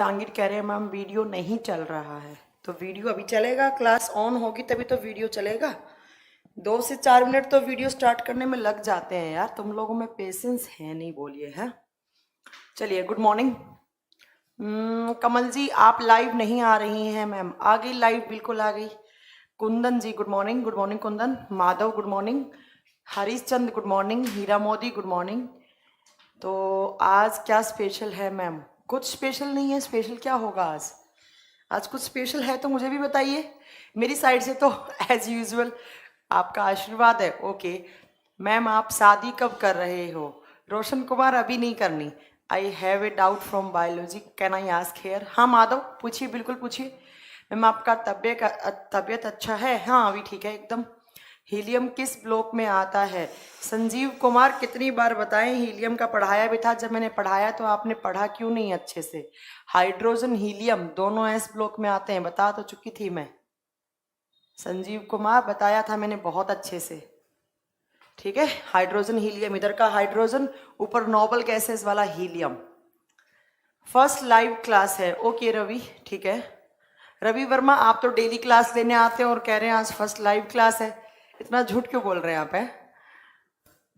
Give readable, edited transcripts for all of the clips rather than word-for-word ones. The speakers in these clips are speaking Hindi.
जांगिर कह रहे हैं मैम वीडियो नहीं चल रहा है। तो वीडियो अभी चलेगा, क्लास ऑन होगी तभी तो वीडियो चलेगा। 2 से 4 मिनट तो वीडियो स्टार्ट करने में लग जाते हैं यार, तुम लोगों में पेशेंस है नहीं, बोलिए है। चलिए गुड मॉर्निंग। कमल जी आप लाइव नहीं आ रही हैं मैम। आ गई लाइव, बिल्कुल आ गई। Kundan ji good morning, good morning Kundan. Madhav good morning. Harish Chand good morning. Heera Modi good morning. तो आज क्या स्पेशल है मैम? कुछ स्पेशल नहीं है। स्पेशल क्या होगा आज? आज कुछ स्पेशल है तो मुझे भी बताइए। मेरी साइड से तो एज यूजुअल आपका आशीर्वाद है। ओके मैम, आप शादी कब कर रहे हो? रोशन कुमार अभी नहीं करनी। I have a doubt from biology, can I ask here? हाँ माधव पूछिए, बिल्कुल पूछिए। मैम आपका तबीयत अच्छा है? हाँ अभी ठीक है एकदम। हीलियम किस ब्लॉक में आता है? संजीव कुमार कितनी बार बताएं, हीलियम का पढ़ाया भी था। जब मैंने पढ़ाया तो आपने पढ़ा क्यों नहीं अच्छे से? हाइड्रोजन हीलियम दोनों एस ब्लॉक में आते हैं, बता तो चुकी थी मैं। संजीव कुमार बताया था मैंने बहुत अच्छे से। ठीक है, हाइड्रोजन हीलियम, इधर का हाइड्रोजन, ऊपर नोबल गैसेस वाला हीलियम। फर्स्ट लाइव क्लास है। ओके रवि, ठीक है। रवि वर्मा आप तो डेली क्लास लेने आते हैं और कह रहे हैं आज फर्स्ट लाइव क्लास है। इतना झूठ क्यों बोल रहे हैं आप? है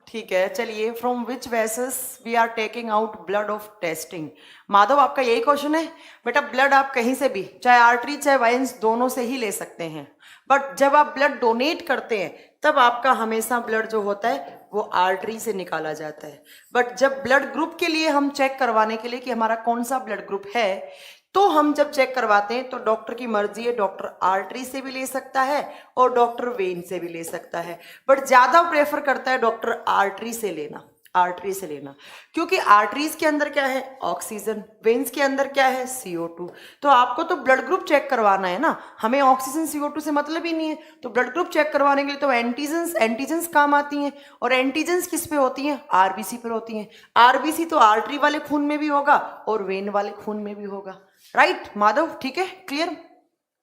ठीक है। चलिए, from which vessels we are taking out blood of testing? Madhav आपका यही क्वेश्चन है? बेटा ब्लड आप कहीं से भी, चाहे आर्टरी चाहे वाइन्स, दोनों से ही ले सकते हैं। बट जब आप ब्लड डोनेट करते हैं तब आपका हमेशा ब्लड जो होता है वो आर्टरी से निकाला जाता है। बट जब ब्लड ग्रुप के लिए हम चेक करवाने के लिए कि हमारा कौन सा ब्लड ग्रुप है, तो हम जब चेक करवाते हैं तो डॉक्टर की मर्जी है, डॉक्टर आर्टरी से भी ले सकता है और डॉक्टर वेन से भी ले सकता है। बट ज्यादा प्रेफर करता है डॉक्टर आर्टरी से लेना, आर्टरी से लेना। क्योंकि आर्टरीज के अंदर क्या है? ऑक्सीजन। वेन्स के अंदर क्या है? CO2। तो आपको तो ब्लड ग्रुप चेक करवाना है ना, हमें ऑक्सीजन CO2 से मतलब ही नहीं है। तो ब्लड ग्रुप चेक करवाने के लिए तो एंटीजेंस काम आती हैं। और एंटीजेंस किस पे होती हैं? आरबीसी पर होती हैं। आरबीसी तो आर्टरी वाले खून में भी होगा और वेन वाले खून में भी होगा। राइट माधव, ठीक है, clear?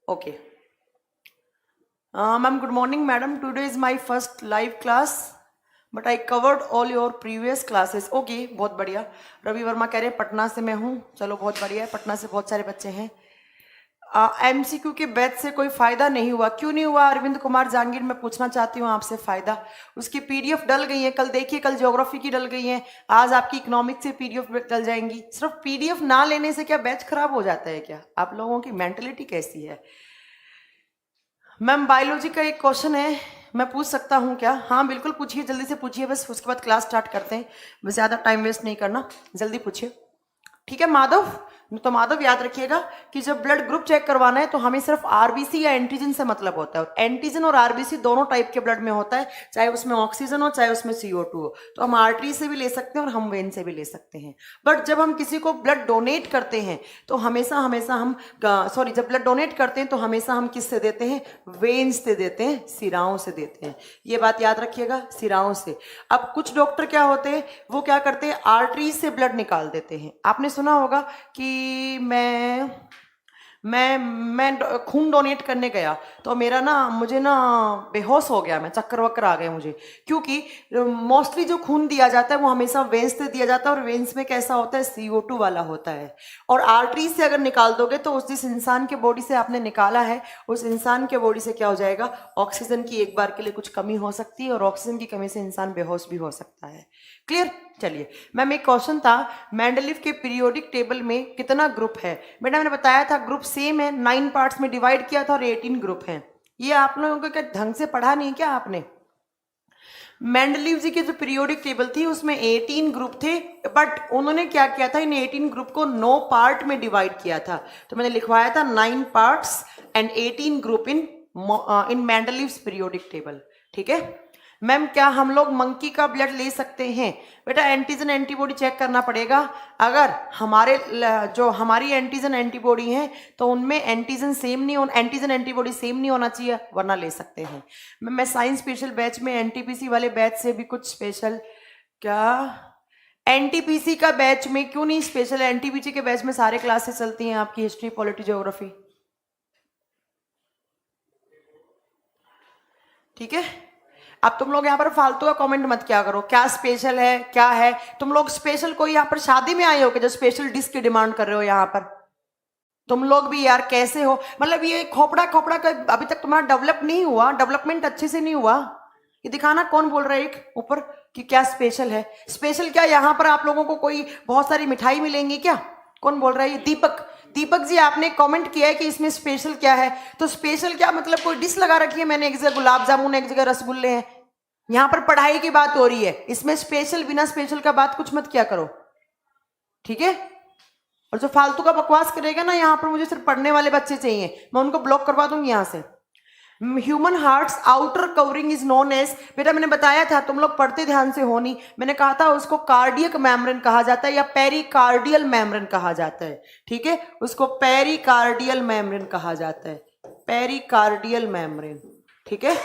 Okay ma'am good morning madam, today is my first live class but I covered all your previous classes. Okay बहुत बढ़िया। रवि वर्मा कह रहे हैं पटना से मैं हूँ। चलो बहुत बढ़िया है, पटना से बहुत सारे बच्चे हैं। MCQ के बैच से कोई फायदा नहीं हुआ? क्यों नहीं हुआ अरविंद कुमार जांगीर? मैं पूछना चाहती हूँ आपसे। फायदा, उसकी PDF डल गई है। कल देखिए, कल ज्योग्राफी की डल गई है, आज आपकी इकोनॉमिक्स से PDF डल जाएंगी। सिर्फ PDF ना लेने से क्या बैच खराब हो जाता है क्या? आप लोगों की मेंटलिटी कैसी है? मैम बायोलॉजी का एक क्वेश्चन है, मैं पूछ सकता हूँ क्या? हाँ बिल्कुल पूछिए, जल्दी से पूछिए, बस उसके बाद क्लास स्टार्ट करते हैं। बस ज़्यादा टाइम वेस्ट नहीं करना, जल्दी पूछिए। ठीक है माधव, तो माधव याद रखिएगा कि जब ब्लड ग्रुप चेक करवाना है तो हमें सिर्फ आरबीसी या एंटीजन से मतलब होता है। और एंटीजन और आरबीसी दोनों टाइप के ब्लड में होता है, चाहे उसमें ऑक्सीजन हो चाहे उसमें CO2 हो। तो हम आर्टरी से भी ले सकते हैं और हम वेन से भी ले सकते हैं। बट जब हम किसी को ब्लड डोनेट करते हैं तो हमेशा हम जब ब्लड डोनेट करते हैं तो हमेशा हम किससे देते हैं? वेन्स से देते हैं, सिराओं से देते हैं। ये बात याद रखिएगा, सिराओं से। अब कुछ डॉक्टर क्या होते हैं, वो क्या करते हैं? आर्टरी से ब्लड निकाल देते हैं। आपने सुना होगा कि मैं खून डोनेट करने गया तो मुझे बेहोश हो गया, मैं चक्कर वक्कर आ गए मुझे। क्योंकि मोस्टली जो खून दिया जाता है वो हमेशा वेन्स से दिया जाता है और वेन्स में कैसा होता है? CO2 वाला होता है। और आर्टरी से अगर निकाल दोगे तो जिस इंसान के बॉडी से आपने निकाला है उस इंसान के बॉडी से क्या हो जाएगा? ऑक्सीजन की एक बार के लिए कुछ कमी हो सकती है और ऑक्सीजन की कमी से इंसान बेहोश भी हो सकता है। क्लियर? चलिए मैम एक क्वेश्चन था, मेंडलीव के पीरियोडिक टेबल में कितना ग्रुप है? बेटा मैंने बताया था ग्रुप सेम है, 9 पार्ट्स में डिवाइड किया था और 18 ग्रुप हैं। ये आप लोगों को क्या ढंग से पढ़ा नहीं क्या आपने? मेंडलीव जी की जो पीरियोडिक टेबल थी उसमें 18 ग्रुप थे, बट उन्होंने क्या किया था? इन 18 ग्रुप को 9 पार्ट में डिवाइड किया था। तो मैंने लिखवाया था 9 parts and 18 group in Mendeleev's periodic table. ठीक है मैम, क्या हम लोग मंकी का ब्लड ले सकते हैं? बेटा एंटीजन एंटीबॉडी चेक करना पड़ेगा। अगर हमारी एंटीजन एंटीबॉडी है तो उनमें एंटीजन एंटीबॉडी सेम नहीं होना चाहिए, वरना ले सकते हैं। मैं साइंस स्पेशल बैच में NTPC वाले बैच से भी कुछ स्पेशल, क्या NTPC का बैच में क्यों नहीं स्पेशल? NTPC के बैच में सारे क्लासेस चलती हैं आपकी, हिस्ट्री पॉलिटी ज्योग्राफी। ठीक है, अब तुम लोग यहाँ पर फालतू का कमेंट मत क्या करो, क्या स्पेशल है क्या है। तुम लोग स्पेशल कोई यहाँ पर शादी में आए हो कि जो स्पेशल डिश की डिमांड कर रहे हो यहाँ पर? तुम लोग भी यार कैसे हो, मतलब ये खोपड़ा खोपड़ा का अभी तक तुम्हारा डेवलप नहीं हुआ, डेवलपमेंट अच्छे से नहीं हुआ। ये दिखाना कौन बोल रहा है एक ऊपर कि क्या स्पेशल है। स्पेशल क्या, यहाँ पर आप लोगों को कोई बहुत सारी मिठाई मिलेंगी क्या? कौन बोल रहा है? ये दीपक, दीपक जी आपने कमेंट किया है कि इसमें स्पेशल क्या है। तो स्पेशल क्या मतलब कोई डिश लगा रखी है मैंने, एक जगह गुलाब जामुन एक जगह रसगुल्ले हैं। यहाँ पर पढ़ाई की बात हो रही है, इसमें स्पेशल बिना स्पेशल का बात कुछ मत किया करो, ठीक है? और जो फालतू का बकवास करेगा ना यहाँ पर, मुझे सिर्फ पढ़ने वाले बच्चे चाहिए, मैं उनको ब्लॉक करवा दूंगी यहाँ से। Human heart's outer covering is known as, बेटा मैंने बताया था, तुम लोग पढ़ते ध्यान से हो नहीं, मैंने कहा था उसको कार्डियक मेम्ब्रेन कहा जाता है या पेरिकार्डियल मेम्ब्रेन कहा जाता है, ठीक है? उसको पेरिकार्डियल मेम्ब्रेन कहा जाता है, पेरिकार्डियल मेम्ब्रेन, ठीक है?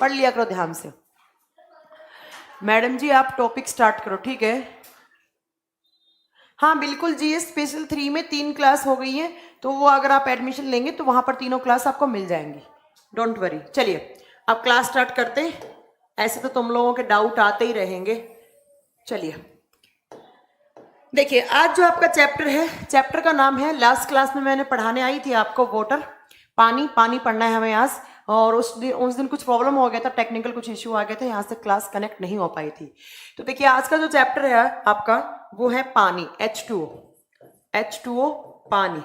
पढ़ लिया करो ध्यान से। मैडम जी आप टॉपिक स्टार्ट करो, ठीक है? हाँ बिल्कुल जी, स्पेशल 3 में 3 क्लास हो गई है, तो वो अगर आप एडमिशन लेंगे तो वहां पर तीनों क्लास आपको मिल जाएंगी, डोंट वरी। चलिए अब क्लास स्टार्ट करते हैं, ऐसे तो तुम लोगों के डाउट आते ही रहेंगे। चलिए देखिए, आज जो आपका चैप्टर है, चैप्टर का नाम है, लास्ट क्लास में मैंने पढ़ाने आई थी आपको वाटर, पानी, पानी पढ़ना है हमें आज। और उस दिन कुछ प्रॉब्लम हो गया था, टेक्निकल कुछ इश्यू आ गया था, यहाँ से क्लास कनेक्ट नहीं हो पाई थी। तो देखिए आज का जो चैप्टर है आपका वो है पानी, H2O, H2O पानी।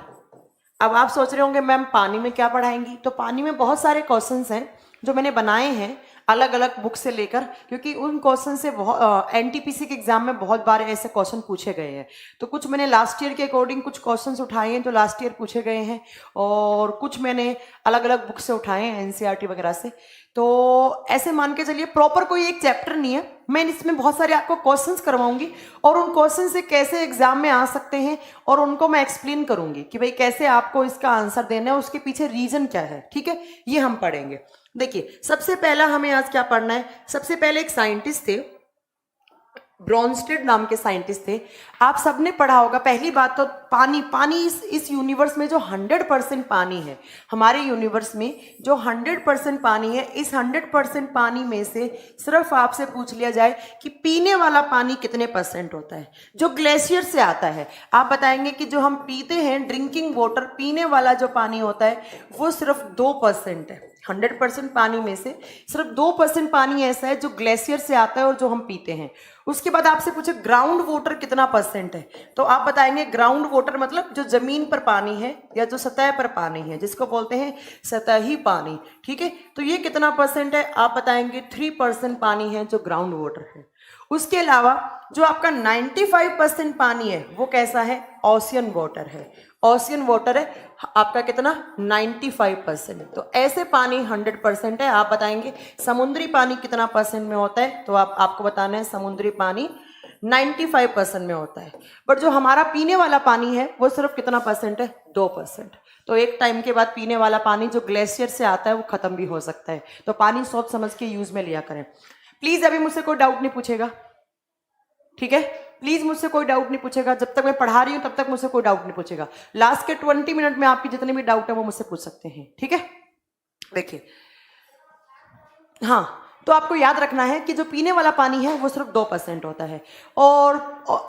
अब आप सोच रहे होंगे मैम पानी में क्या पढ़ाएंगी, तो पानी में बहुत सारे क्वेश्चंस हैं जो मैंने बनाए हैं अलग अलग बुक से लेकर, क्योंकि उन क्वेश्चन से बहुत एनटीपीसी के एग्जाम में बहुत बार ऐसे क्वेश्चन पूछे गए हैं। तो कुछ मैंने लास्ट ईयर के अकॉर्डिंग कुछ क्वेश्चंस उठाए हैं जो लास्ट ईयर पूछे गए हैं, और कुछ मैंने अलग अलग बुक से उठाए हैं एनसीईआरटी वगैरह से। तो ऐसे मान के चलिए प्रॉपर कोई एक चैप्टर नहीं है, मैं इसमें बहुत सारे आपको क्वेश्चंस करवाऊंगी और उन क्वेश्चन से कैसे एग्जाम में आ सकते हैं और उनको मैं एक्सप्लेन करूंगी कि भाई कैसे आपको इसका आंसर देना है, उसके पीछे रीजन क्या है, ठीक है? ये हम पढ़ेंगे। देखिए सबसे पहला हमें आज क्या पढ़ना है, सबसे पहले एक साइंटिस्ट थे, ब्रॉन्स्टेड नाम के साइंटिस्ट थे, आप सबने पढ़ा होगा। पहली बात तो पानी, पानी इस यूनिवर्स में जो 100% पानी है, हमारे यूनिवर्स में जो 100% पानी है, इस 100% पानी में से सिर्फ आपसे पूछ लिया जाए कि पीने वाला पानी कितने % होता है, जो ग्लेशियर से आता है। आप बताएंगे कि जो हम पीते हैं ड्रिंकिंग वाटर, पीने वाला जो पानी होता है वो सिर्फ 2% है। 100% पानी में से सिर्फ 2% पानी ऐसा है जो ग्लेशियर से आता है और जो हम पीते हैं। उसके बाद आपसे पूछे ग्राउंड वाटर कितना % है, तो आप बताएंगे ग्राउंड वाटर मतलब जो जमीन पर पानी है या जो सतह पर पानी है, जिसको बोलते हैं सतही पानी, ठीक है? तो ये कितना % है, आप बताएंगे 3% पानी है जो ग्राउंड वाटर है। उसके अलावा जो आपका 95% पानी है वो कैसा है, ओशियन वाटर है। ओशियन वाटर है आपका कितना, 95%। तो ऐसे पानी 100% है। आप बताएंगे समुद्री पानी कितना % में होता है, तो आपको बताना है समुद्री पानी 95% में होता है। बट जो हमारा पीने वाला पानी है वो सिर्फ कितना % है, 2%। तो एक टाइम के बाद पीने वाला पानी जो ग्लेशियर से आता है वो खत्म भी हो सकता है। तो पानी सोच समझ के यूज में लिया करें। प्लीज अभी मुझसे कोई डाउट नहीं पूछेगा, ठीक है? प्लीज मुझसे कोई डाउट नहीं पूछेगा, जब तक मैं पढ़ा रही हूं तब तक मुझसे कोई डाउट नहीं पूछेगा। लास्ट के 20 मिनट में आपकी जितने भी डाउट है वो मुझसे पूछ सकते हैं, ठीक है? देखिए हाँ, तो आपको याद रखना है कि जो पीने वाला पानी है वो सिर्फ 2% होता है। और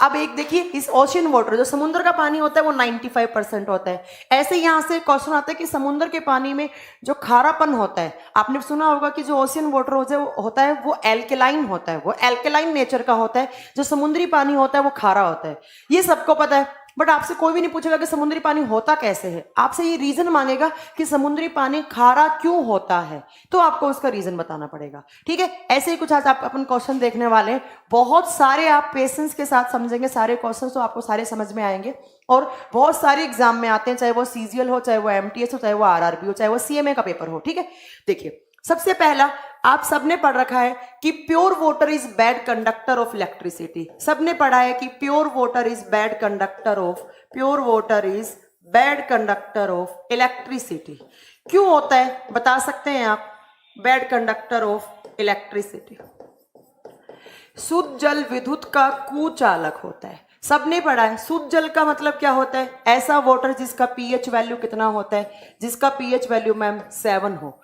अब एक देखिए, इस ओशियन वाटर जो समुद्र का पानी होता है वो 95% होता है। ऐसे यहाँ से क्वेश्चन आता है कि समुद्र के पानी में जो खारापन होता है, आपने सुना होगा कि जो ओशियन वाटर होता है वो एल्केलाइन होता है, वो एल्केलाइन नेचर का होता है। जो समुद्री पानी होता है वो खारा होता है, ये सबको पता है। बट आपसे कोई भी नहीं पूछेगा कि समुद्री पानी होता कैसे है, आपसे ये रीजन मांगेगा कि समुद्री पानी खारा क्यों होता है, तो आपको उसका रीजन बताना पड़ेगा, ठीक है? ऐसे ही कुछ आज आप अपन क्वेश्चन देखने वाले हैं, बहुत सारे आप पेशेंस के साथ समझेंगे सारे क्वेश्चन, तो आपको सारे समझ में आएंगे। और बहुत सारे एग्जाम में आते हैं, चाहे वो सीजीएल हो, चाहे वो एमटीएस हो, चाहे वो आरआरबी हो, चाहे वो सीएमए का पेपर हो, ठीक है? देखिए सबसे पहला आप सबने पढ़ रखा है कि pure water is bad conductor of electricity. सबने पढ़ा है कि pure water is bad conductor of, pure water is bad conductor of electricity. क्यों होता है बता सकते हैं आप, बैड कंडक्टर ऑफ इलेक्ट्रिसिटी? शुद्ध जल विद्युत का कुचालक होता है, सबने पढ़ा है। शुद्ध जल का मतलब क्या होता है, ऐसा वाटर जिसका पीएच वैल्यू कितना होता है, जिसका पीएच वैल्यू मैम 7 हो।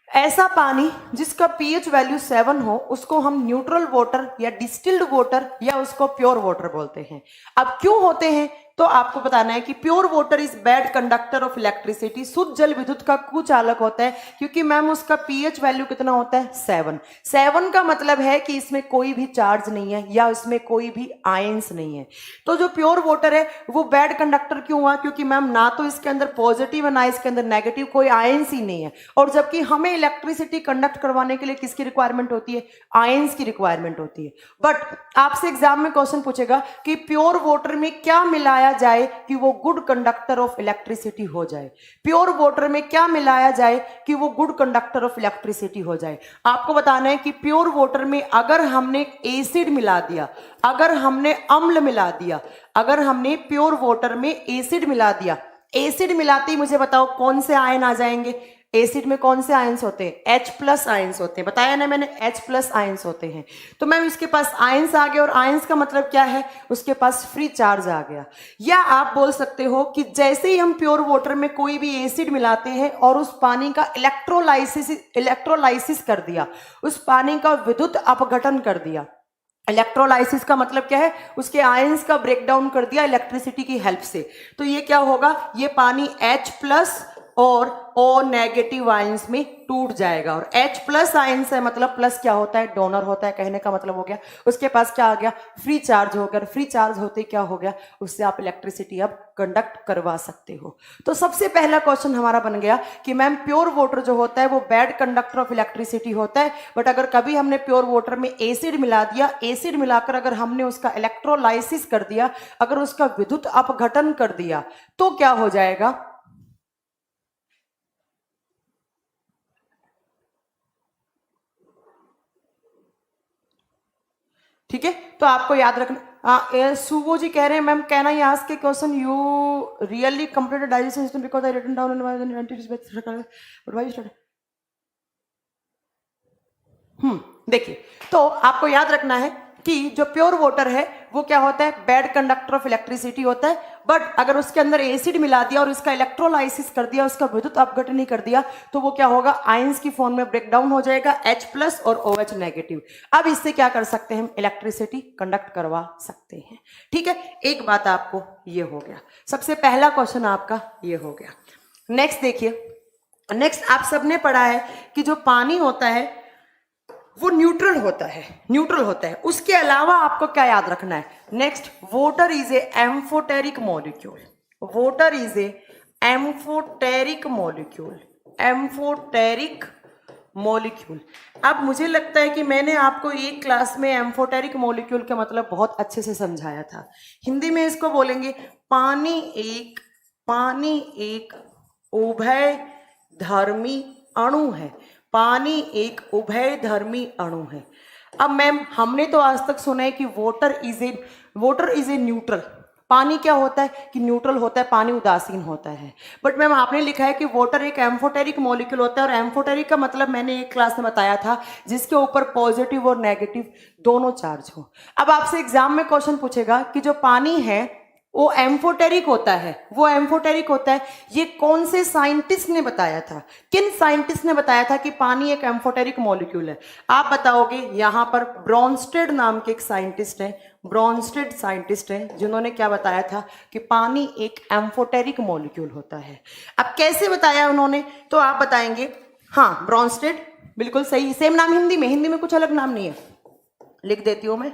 ऐसा पानी जिसका पीएच वैल्यू 7 हो उसको हम न्यूट्रल वाटर या डिस्टिल्ड वाटर या उसको प्योर वाटर बोलते हैं। अब क्यों होते हैं, तो आपको बताना है कि pure water is bad conductor of electricity. शुद्ध जल विद्युत का कुचालक होता है, क्योंकि मैम उसका पीएच वैल्यू कितना होता है 7। 7 का मतलब है कि इसमें कोई भी चार्ज नहीं है या इसमें कोई भी आयंस नहीं है। तो जो प्योर वाटर है वो बैड कंडक्टर क्यों हुआ? क्योंकि मैम ना तो इसके अंदर पॉजिटिव है ना इसके अंदर नेगेटिव, कोई आयंस ही नहीं है। और जबकि हमें इलेक्ट्रिसिटी कंडक्ट करवाने के लिए किसकी रिक्वायरमेंट होती है? आयंस की रिक्वायरमेंट होती है। बट आपसे एग्जाम में क्वेश्चन पूछेगा कि प्योर वाटर में क्या मिलाया जाए कि वो गुड कंडक्टर ऑफ इलेक्ट्रिसिटी हो जाए। प्योर वाटर में क्या मिलाया जाए कि वो गुड कंडक्टर ऑफ इलेक्ट्रिसिटी हो जाए? आपको बताना है कि प्योर वाटर में अगर हमने एसिड मिला दिया, अगर हमने अम्ल मिला दिया, अगर हमने प्योर वाटर में एसिड मिला दिया, एसिड मिलाते ही मुझे बताओ कौन से आयन आ जाएंगे? एसिड में कौन से आयंस होते हैं? H+ आयंस होते हैं। बताया ना मैंने, H+ आयंस होते हैं। तो मैम इसके पास आयंस आ गए, और आयंस का मतलब क्या है? उसके पास फ्री चार्ज आ गया। या आप बोल सकते हो कि जैसे ही हम प्योर वाटर में कोई भी एसिड मिलाते हैं और उस पानी का इलेक्ट्रोलाइसिस कर दिया, उस पानी का विद्युत अपघटन कर दिया। इलेक्ट्रोलाइसिस का मतलब क्या है? उसके आयंस का ब्रेकडाउन कर दिया इलेक्ट्रिसिटी की हेल्प से। तो ये क्या होगा? ये पानी H+ और O नेगेटिव आयंस में टूट जाएगा। और H+ आयंस है मतलब प्लस क्या होता है? डोनर होता है। कहने का मतलब हो गया उसके पास क्या आ गया? फ्री चार्ज हो गया। फ्री चार्ज होते क्या हो गया? उससे आप इलेक्ट्रिसिटी अब कंडक्ट करवा सकते हो। तो सबसे पहला क्वेश्चन हमारा बन गया कि मैम प्योर वाटर जो होता है वो बैड कंडक्टर ऑफ इलेक्ट्रिसिटी होता है। बट अगर कभी हमने प्योर वाटर में एसिड मिला दिया, एसिड मिलाकर अगर हमने उसका इलेक्ट्रोलाइसिस कर दिया, अगर उसका विद्युत अपघटन कर दिया, तो क्या हो जाएगा? ठीक है, तो आपको याद रखना। सुबो जी कह रहे हैं ma'am can I ask a question, you really completed digestion system because I written down देखिए, तो आपको याद रखना है कि जो प्योर वाटर है वो क्या होता है? बैड कंडक्टर ऑफ इलेक्ट्रिसिटी होता है। बट अगर उसके अंदर एसिड मिला दिया और इसका इलेक्ट्रोलाइसिस कर दिया, उसका विद्युत अपघटन नहीं कर दिया, तो वो क्या होगा? आयंस की फॉर्म में ब्रेकडाउन हो जाएगा, H+ और OH नेगेटिव। अब इससे क्या कर सकते हैं? हम इलेक्ट्रिसिटी कंडक्ट करवा सकते हैं। ठीक है, एक बात आपको ये हो गया, सबसे पहला क्वेश्चन आपका ये हो गया। नेक्स्ट देखिए, नेक्स्ट आप सबने पढ़ा है कि जो पानी होता है वो न्यूट्रल होता है, न्यूट्रल होता है। उसके अलावा आपको क्या याद रखना है? Next, water is a amphoteric molecule. Water is a amphoteric molecule, amphoteric molecule. अब मुझे लगता है कि मैंने आपको एक क्लास में एम्फोटेरिक मॉलिक्यूल का मतलब बहुत अच्छे से समझाया था। हिंदी में इसको बोलेंगे पानी एक उभयधर्मी अणु है। पानी एक उभयधर्मी अणु है। अब मैम हमने तो आज तक सुना है कि वाटर इज ए न्यूट्रल। पानी क्या होता है? कि न्यूट्रल होता है, पानी उदासीन होता है। बट मैम आपने लिखा है कि वाटर एक एम्फोटेरिक मॉलिक्यूल होता है, और एम्फोटेरिक का मतलब मैंने एक क्लास में बताया था जिसके ऊपर पॉजिटिव और नेगेटिव दोनों चार्ज हो। अब आपसे एग्जाम में क्वेश्चन पूछेगा कि जो पानी है वो एम्फोटेरिक होता है, वो एम्फोटेरिक होता है। ये कौन से साइंटिस्ट ने बताया था? किन साइंटिस्ट ने बताया था कि पानी एक एम्फोटेरिक मॉलिक्यूल है? आप बताओगे। यहां पर ब्रॉन्स्टेड नाम के एक साइंटिस्ट हैं, ब्रॉन्स्टेड साइंटिस्ट हैं, जिन्होंने क्या बताया था कि पानी एक एम्फोटेरिक मॉलिक्यूल होता है। अब कैसे बताया उन्होंने? तो आप बताएंगे हाँ ब्रॉन्स्टेड, बिल्कुल सही। सेम नाम हिंदी में कुछ अलग नाम नहीं है, लिख देती हूं मैं।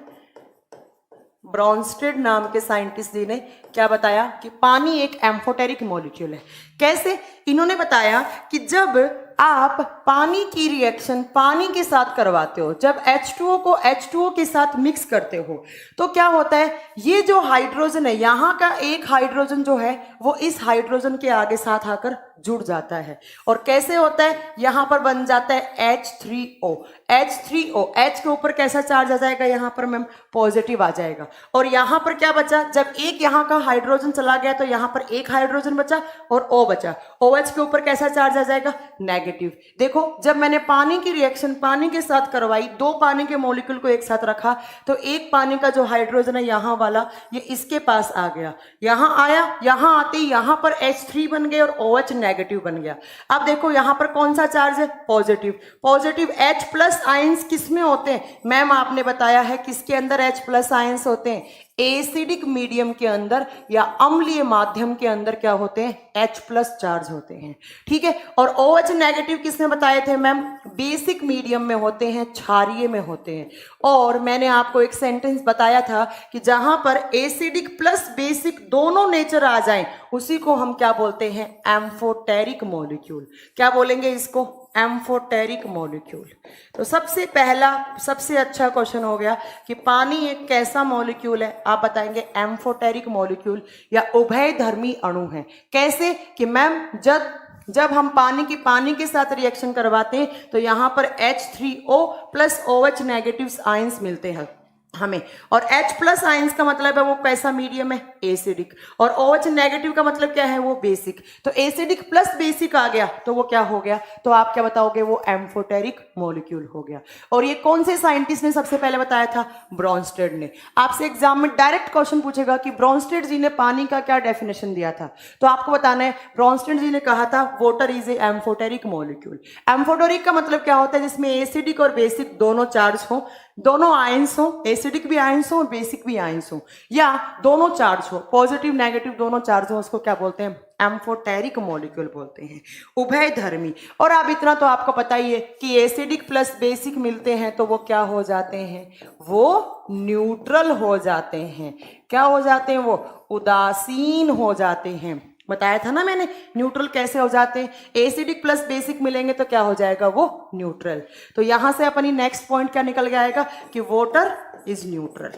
ब्रॉन्स्टेड नाम के साइंटिस्ट जी ने क्या बताया कि पानी एक एम्फोटेरिक मॉलिक्यूल है। कैसे? इन्होंने बताया कि जब आप पानी की रिएक्शन पानी के साथ करवाते हो, जब H2O को H2O के साथ मिक्स करते हो, तो क्या होता है? ये जो हाइड्रोजन है, यहाँ का एक हाइड्रोजन जो है वो इस हाइड्रोजन के आगे साथ आकर जुड़ जाता है। और कैसे होता है? यहाँ पर बन जाता है H3O। H3O, H के ऊपर कैसा चार्ज आ जाएगा? यहाँ पर मैम पॉजिटिव आ जाएगा। और यहाँ पर क्या बचा? जब एक यहाँ का हाइड्रोजन चला गया तो यहाँ पर एक हाइड्रोजन बचा और O बचा। OH के ऊपर कैसा चार्ज आ जाएगा? नेगेटिव। देखो, जब मैंने पानी की रिएक्शन पानी के साथ करवाई, दो पानी के मॉलिक्यूल को एक साथ रखा, तो एक पानी का जो हाइड्रोजन है यहाँ वाला, ये इसके पास आ गया, यहाँ आया, यहाँ आते ही यहाँ पर H3 बन गए और OH नेगेटिव बन गया। अब देखो यहाँ पर कौन सा चार्ज है? पॉजिटिव। पॉजिटिव H+ आयंस किस में होते हैं? मैम आपने बताया है किसके अंदर H+ आयंस होते हैं? एसिडिक मीडियम के अंदर या अम्लीय माध्यम के अंदर क्या होते हैं, H+ चार्ज होते हैं, ठीक है। और OH नेगेटिव किसने बताए थे मैम, बेसिक मीडियम में होते हैं, क्षारीय में होते हैं। और मैंने आपको एक सेंटेंस बताया था कि जहां पर एसिडिक प्लस बेसिक दोनों नेचर आ जाएं उसी को हम क्या बोलते हैं, एम्फोटेरिक मॉलिक्यूल। क्या बोलेंगे इसको, एम्फोटेरिक मॉलिक्यूल। तो सबसे पहला सबसे अच्छा क्वेश्चन हो गया कि पानी एक कैसा मॉलिक्यूल है, आप बताएंगे एम्फोटेरिक मॉलिक्यूल या उभयधर्मी अणु है। कैसे कि मैम जब हम पानी के साथ रिएक्शन करवाते हैं तो यहां पर H3O plus OH negative ions मिलते हैं हमें, और H+ आयंस का मतलब है वो कैसा मीडियम है, एसिडिक, और OH नेगेटिव का मतलब क्या है, वो बेसिक। तो एसिडिक प्लस बेसिक आ गया तो वो क्या हो गया, तो आप क्या बताओगे, वो एम्फोटेरिक मॉलिक्यूल हो गया। और ये कौन से साइंटिस्ट ने सबसे पहले बताया था, ब्रॉन्स्टेड ने। आपसे एग्जाम में डायरेक्ट क्वेश्चन पूछेगा कि ब्रॉन्स्टेड जी ने पानी का क्या डेफिनेशन दिया था, तो आपको बताना है ब्रॉन्स्टेड जी ने कहा था water is a amphoteric molecule. Amphoteric का मतलब क्या होता है, जिसमें एसिडिक और बेसिक दोनों चार्ज हो, दोनों आयंस हो, एसिडिक भी आयंस हो बेसिक भी आयंस हो, या दोनों चार्ज हो, पॉजिटिव नेगेटिव दोनों चार्ज हो, उसको क्या बोलते हैं, एम्फोटेरिक मॉलिक्यूल बोलते हैं, उभयधर्मी। और अब इतना तो आपको पता ही है कि एसिडिक प्लस बेसिक मिलते हैं तो वो क्या हो जाते हैं, वो न्यूट्रल हो जाते हैं। क्या हो जाते हैं, वो उदासीन हो जाते हैं। बताया था ना मैंने न्यूट्रल कैसे हो जाते हैं, एसिडिक प्लस बेसिक मिलेंगे तो क्या हो जाएगा, वो न्यूट्रल। तो यहां से अपनी नेक्स्ट पॉइंट क्या निकल के आएगा कि वाटर इज न्यूट्रल।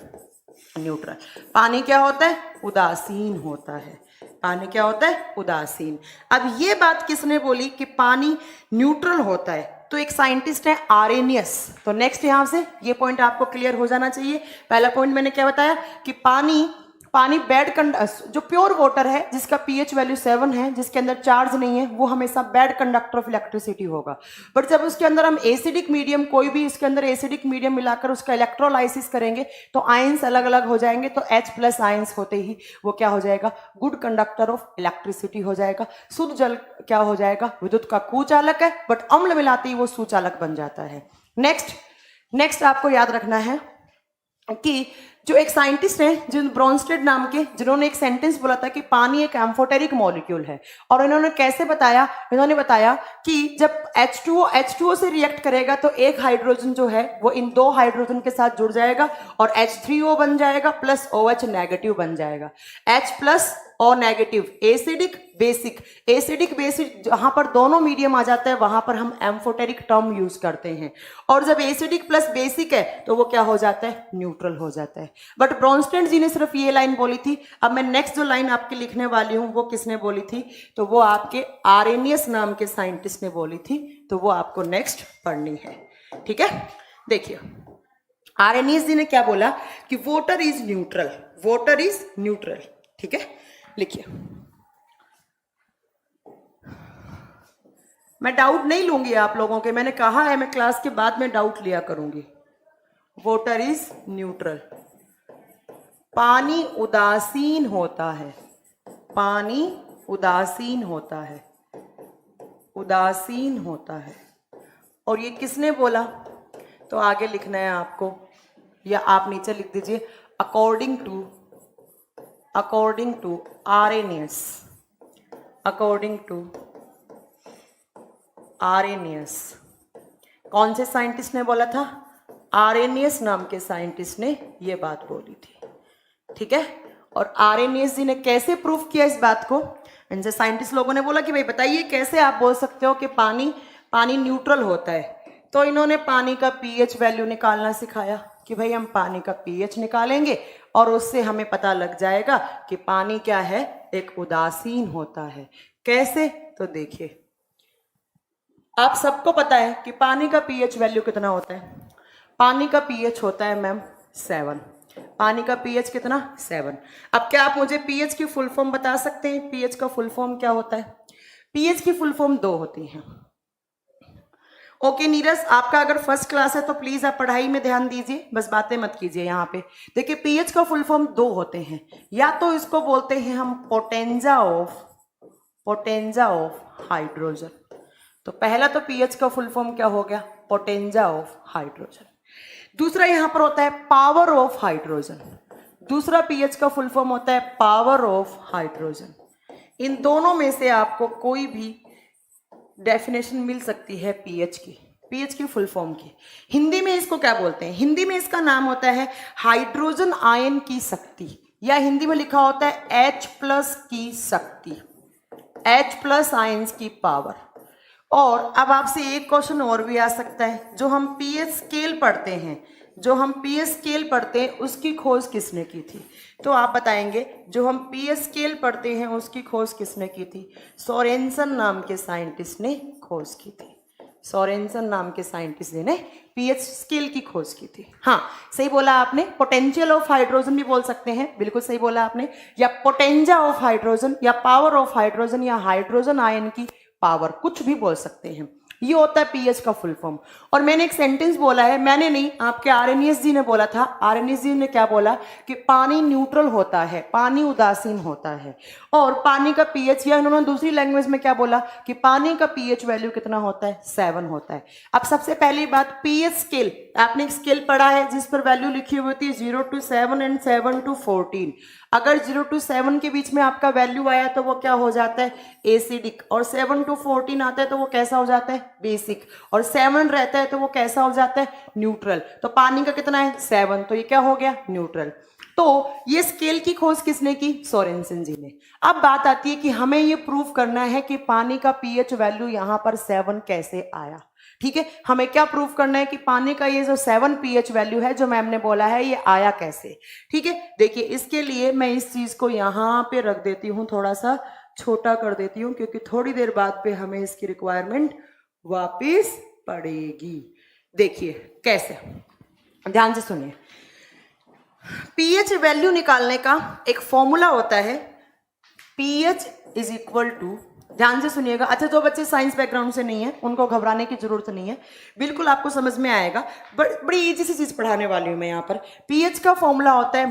न्यूट्रल पानी क्या होता है, उदासीन होता है। पानी क्या होता है, उदासीन। अब ये बात किसने बोली कि पानी न्यूट्रल होता है, तो एक साइंटिस्ट है आरेनियस। तो नेक्स्ट यहां से ये पॉइंट आपको क्लियर हो जाना चाहिए। पहला पॉइंट मैंने क्या बताया कि पानी बेड जो प्योर वाटर है जिसका pH वैल्यू 7 है, जिसके अंदर चार्ज नहीं है, वो हमेशा बेड कंडक्टर ऑफ इलेक्ट्रिसिटी होगा। बट जब उसके अंदर हम एसिडिक मीडियम, कोई भी इसके अंदर एसिडिक मीडियम मिलाकर उसका इलेक्ट्रोलाइसिस करेंगे तो आयंस अलग अलग हो जाएंगे। तो H+ आयंस होते ही वो क्या हो जाएगा, गुड कंडक्टर ऑफ इलेक्ट्रिसिटी हो जाएगा। शुद्ध जल क्या हो जाएगा, विद्युत का कुचालक है, बट अम्ल मिलाते ही वो सुचालक बन जाता है। नेक्स्ट आपको याद रखना है कि जो एक साइंटिस्ट हैं जिन ब्रॉन्स्टेड नाम के, जिन्होंने एक सेंटेंस बोला था कि पानी एक एम्फोटेरिक मॉलिक्यूल है। और इन्होंने कैसे बताया, इन्होंने बताया कि जब H2O से रिएक्ट करेगा तो एक हाइड्रोजन जो है वो इन दो हाइड्रोजन के साथ जुड़ जाएगा और H3O बन जाएगा प्लस OH नेगेटिव बन जाएगा। H+ और नेगेटिव, एसिडिक बेसिक जहां पर दोनों मीडियम आ जाता है वहां पर हम एम्फोटेरिक टर्म यूज करते हैं। और जब एसिडिक प्लस बेसिक है तो वो क्या हो जाता है, न्यूट्रल हो जाता है। बट ब्रॉन्स्टेड जी ने सिर्फ ये लाइन बोली थी। अब मैं नेक्स्ट जो लाइन आपकी लिखने वाली हूं वो किसने बोली थी, तो वो आपके आरेनियस नाम के साइंटिस्ट ने बोली थी। तो वो आपको नेक्स्ट पढ़नी है, ठीक है। देखिए आरेनियस जी ने क्या बोला कि वाटर इज न्यूट्रल, ठीक है। लिखिए, मैं डाउट नहीं लूंगी आप लोगों के, मैंने कहा है मैं क्लास के बाद में डाउट लिया करूंगी। वाटर इज न्यूट्रल, पानी उदासीन होता है, पानी उदासीन होता है। और ये किसने बोला, तो आगे लिखना है आपको, या आप नीचे लिख दीजिए अकॉर्डिंग टू आरेनियस। कौन से साइंटिस्ट ने बोला था, आरेनियस नाम के साइंटिस्ट ने ये बात बोली थी, ठीक है। और आरेनियस जी ने कैसे प्रूफ किया इस बात को, इनसे साइंटिस्ट लोगों ने बोला कि भाई बताइए कैसे आप बोल सकते हो कि पानी न्यूट्रल होता है। तो इन्होंने पानी का pH वैल्यू निकालना सिखाया कि भाई हम पानी का pH निकालेंगे और उससे हमें पता लग जाएगा कि पानी क्या है, एक उदासीन होता है। कैसे, तो देखिए आप सबको पता है कि पानी का pH वैल्यू कितना होता है। पानी का pH होता है मैम 7। पानी का pH कितना, 7। अब क्या आप मुझे pH की फुल फॉर्म बता सकते हैं, pH का फुल फॉर्म क्या होता है। pH की फुल फॉर्म 2 होती है। ओके नीरज, आपका अगर फर्स्ट क्लास है तो प्लीज आप पढ़ाई में ध्यान दीजिए, बस बातें मत कीजिए। यहाँ पे देखिए pH का फुल फॉर्म 2 होते हैं, या तो इसको बोलते हैं हम पोटेंजा ऑफ हाइड्रोजन। तो पहला तो pH का फुल फॉर्म क्या हो गया, पोटेंजा ऑफ हाइड्रोजन। दूसरा यहां पर होता है पावर ऑफ हाइड्रोजन। दूसरा पीएच का फुल फॉर्म होता है पावर ऑफ हाइड्रोजन। इन दोनों में से आपको कोई भी डेफिनेशन मिल सकती है पीएच की फुल फॉर्म की। हिंदी में इसको क्या बोलते हैं? हिंदी में इसका नाम होता है हाइड्रोजन आयन की शक्ति, या हिंदी में लिखा होता है H+ की शक्ति, H+ आयंस की पावर। और अब आपसे एक क्वेश्चन और भी आ सकता है, जो हम पीएच स्केल पढ़ते हैं उसकी खोज किसने की थी? तो आप बताएंगे जो हम पीएच स्केल पढ़ते हैं उसकी खोज किसने की थी? सोरेनसन नाम के साइंटिस्ट ने खोज की थी। सोरेनसन नाम के साइंटिस्ट ने पीएच स्केल की खोज की थी। हाँ, सही बोला आपने। पोटेंशियल ऑफ हाइड्रोजन भी बोल सकते हैं, बिल्कुल सही बोला आपने, या पोटेंजा ऑफ हाइड्रोजन, या पावर ऑफ हाइड्रोजन, या हाइड्रोजन आयन की पावर, कुछ भी बोल सकते हैं। ये होता है पीएच का फुल फॉर्म। और मैंने एक सेंटेंस बोला है, मैंने नहीं, आपके आरएनएस जी ने बोला था। आरएनएस जी ने क्या बोला कि पानी न्यूट्रल होता है, पानी उदासीन होता है। और पानी का पीएच, या इन्होंने दूसरी लैंग्वेज में क्या बोला कि पानी का पीएच वैल्यू कितना होता है? 7 होता है। अब सबसे पहली बात, पीएच स्केल, आपने एक स्केल पढ़ा है जिस पर वैल्यू लिखी हुई थी 0 to 7 एंड 7 to 14। अगर 0 to 7 के बीच में आपका वैल्यू आया तो वो क्या हो जाता है? एसिडिक। और 7 to 14 आता है तो वो कैसा हो जाता है? बेसिक। और 7 रहता है तो वो कैसा हो जाता है? न्यूट्रल। तो पानी का कितना है? 7, तो ये क्या हो गया? न्यूट्रल। तो ये स्केल की खोज किसने की? सोरेनसन जी ने। अब बात आती है कि हमें ये प्रूव करना है कि पानी का पीएच वैल्यू यहाँ पर 7 कैसे आया। ठीक है, हमें क्या प्रूव करना है कि पानी का ये जो 7 पीएच वैल्यू है जो मैम ने बोला है ये आया कैसे। ठीक है, देखिए इसके लिए मैं इस चीज को यहाँ पे रख देती हूँ, थोड़ा सा छोटा कर देती हूँ, क्योंकि थोड़ी देर बाद पे हमें इसकी रिक्वायरमेंट वापस पड़ेगी। देखिए कैसे, ध्यान से सुनिए। पीएच वैल्यू निकालने का एक फॉर्मूला होता है, पीएच इज इक्वल टू, ध्यान से सुनिएगा। अच्छा, जो बच्चे साइंस बैकग्राउंड से नहीं है उनको घबराने की जरूरत नहीं है, बिल्कुल आपको समझ में आएगा। बड़ी इजी सी चीज पढ़ाने वाली हूं मैं यहाँ पर। पीएच का फॉर्मूला होता है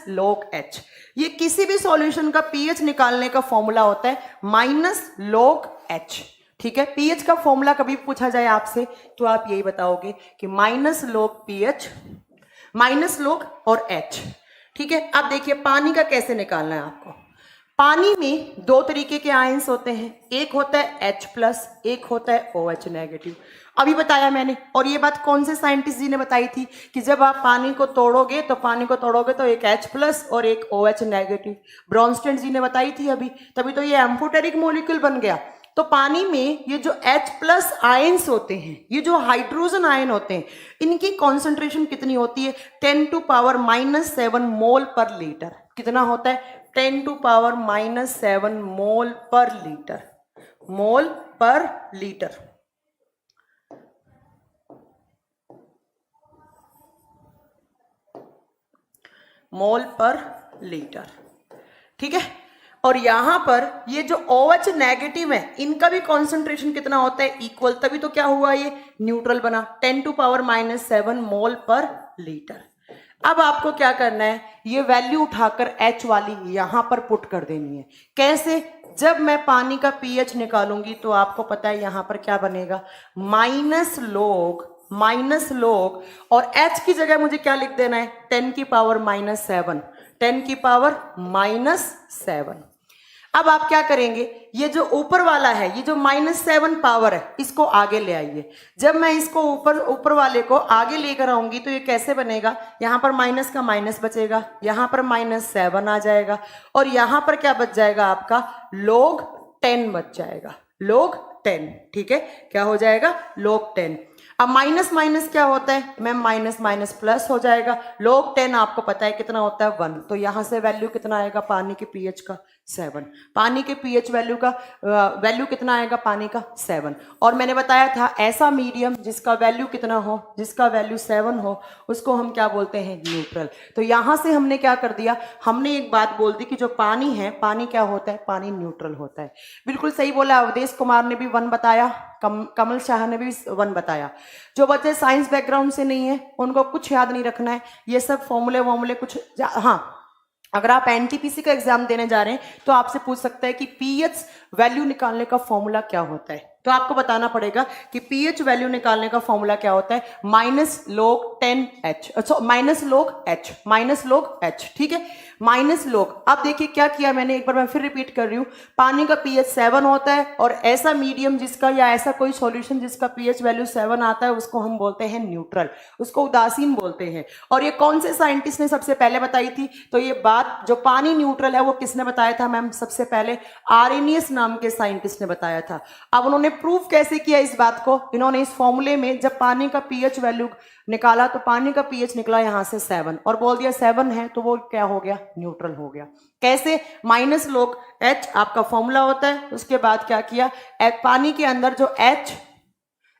-log H। ये किसी भी सॉल्यूशन का पीएच निकालने का फॉर्मूला होता है -log H। ठीक है, पीएच का फॉर्मूला कभी पूछा जाए आपसे तो आप यही बताओगे कि -log pH, -log और H। ठीक है, अब देखिए पानी का कैसे निकालना है आपको। पानी में 2 तरीके के आयंस होते हैं, एक होता है H+, एक होता है OH-। अभी बताया मैंने। और ये बात कौन से साइंटिस्ट जी ने बताई थी कि जब आप पानी को तोड़ोगे तो एक H+ और एक OH-। ब्रॉन्स्टेड जी ने बताई थी अभी, तभी तो ये एम्फोटेरिक मॉलिक्यूल बन गया। तो पानी में ये जो H+ आयंस होते हैं, ये जो हाइड्रोजन आयन होते हैं, इनकी कॉन्सेंट्रेशन कितनी होती है? 10⁻⁻7 मोल पर लीटर। कितना होता है? 10⁻⁻7 मोल पर लीटर। मोल पर लीटर। मोल पर लीटर। ठीक है, और यहां पर ये जो OH नेगेटिव है इनका भी कॉन्सेंट्रेशन कितना होता है? इक्वल। तभी तो क्या हुआ, ये न्यूट्रल बना, 10⁻⁻7 मोल पर लीटर। अब आपको क्या करना है, ये वैल्यू उठाकर H वाली यहां पर पुट कर देनी है। कैसे? जब मैं पानी का pH निकालूंगी तो आपको पता है यहां पर क्या बनेगा? -log और H की जगह मुझे क्या लिख देना है? 10⁻⁻7, 10⁻⁻7। अब आप क्या करेंगे, ये जो ऊपर वाला है, ये जो -7 पावर है, इसको आगे ले आइए। जब मैं इसको ऊपर वाले को आगे लेकर आऊंगी तो ये कैसे बनेगा? यहां पर माइनस का माइनस बचेगा, यहां पर -7 आ जाएगा, और यहां पर क्या बच जाएगा आपका? log 10 बच जाएगा, log 10। ठीक है, क्या हो जाएगा? log 10। अब माइनस माइनस क्या होता है मैम? माइनस माइनस प्लस हो जाएगा। log 10 आपको पता है कितना होता है? 1। तो यहां से वैल्यू कितना आएगा पानी के पीएच का? 7। पानी के पीएच वैल्यू का वैल्यू कितना आएगा पानी का? 7। और मैंने बताया था ऐसा मीडियम जिसका वैल्यू कितना हो? जिसका वैल्यू 7 हो, उसको हम क्या बोलते हैं? न्यूट्रल। तो यहां से हमने क्या कर दिया, हमने एक बात बोल दी कि जो पानी है, पानी क्या होता है? पानी न्यूट्रल होता है। बिल्कुल सही बोला। अवधेश कुमार ने भी 1 बताया, कमल शाह ने भी 1 बताया। जो बच्चे साइंस बैकग्राउंड से नहीं है उनको कुछ याद नहीं रखना है, ये सब फॉर्मूले कुछ। हाँ, अगर आप एनटीपीसी का एग्जाम देने जा रहे हैं तो आपसे पूछ सकता है कि पीएच वैल्यू निकालने का फॉर्मूला क्या होता है। तो आपको बताना पड़ेगा कि पीएच वैल्यू निकालने का फॉर्मूला क्या होता है, माइनस लोग 10H, अच्छा माइनस लोग H, ठीक है, माइनस लोग। अब देखिए क्या किया मैंने, एक बार मैं फिर रिपीट कर रही हूं, पानी का पीएच 7 होता है और ऐसा मीडियम जिसका या ऐसा कोई सॉल्यूशन जिसका पीएच वैल्यू 7 आता है उसको हम बोलते हैं न्यूट्रल, उसको उदासीन बोलते हैं। और ये कौन से साइंटिस्ट ने सबसे पहले बताई थी, तो ये बात जो पानी न्यूट्रल है वो किसने बताया था मैम, सबसे पहले आर्रेनियस नाम के साइंटिस्ट ने बताया था। अब उन्होंने प्रूफ कैसे किया इस बात को, इन्होंने इस फॉर्मूले में जब पानी का पीएच वैल्यू निकाला तो पानी का पीएच निकला यहां से 7 और बोल दिया 7 है तो वो क्या हो गया, न्यूट्रल हो गया। कैसे, माइनस लोग H आपका फॉर्मूला होता है। उसके बाद क्या किया, पानी के अंदर जो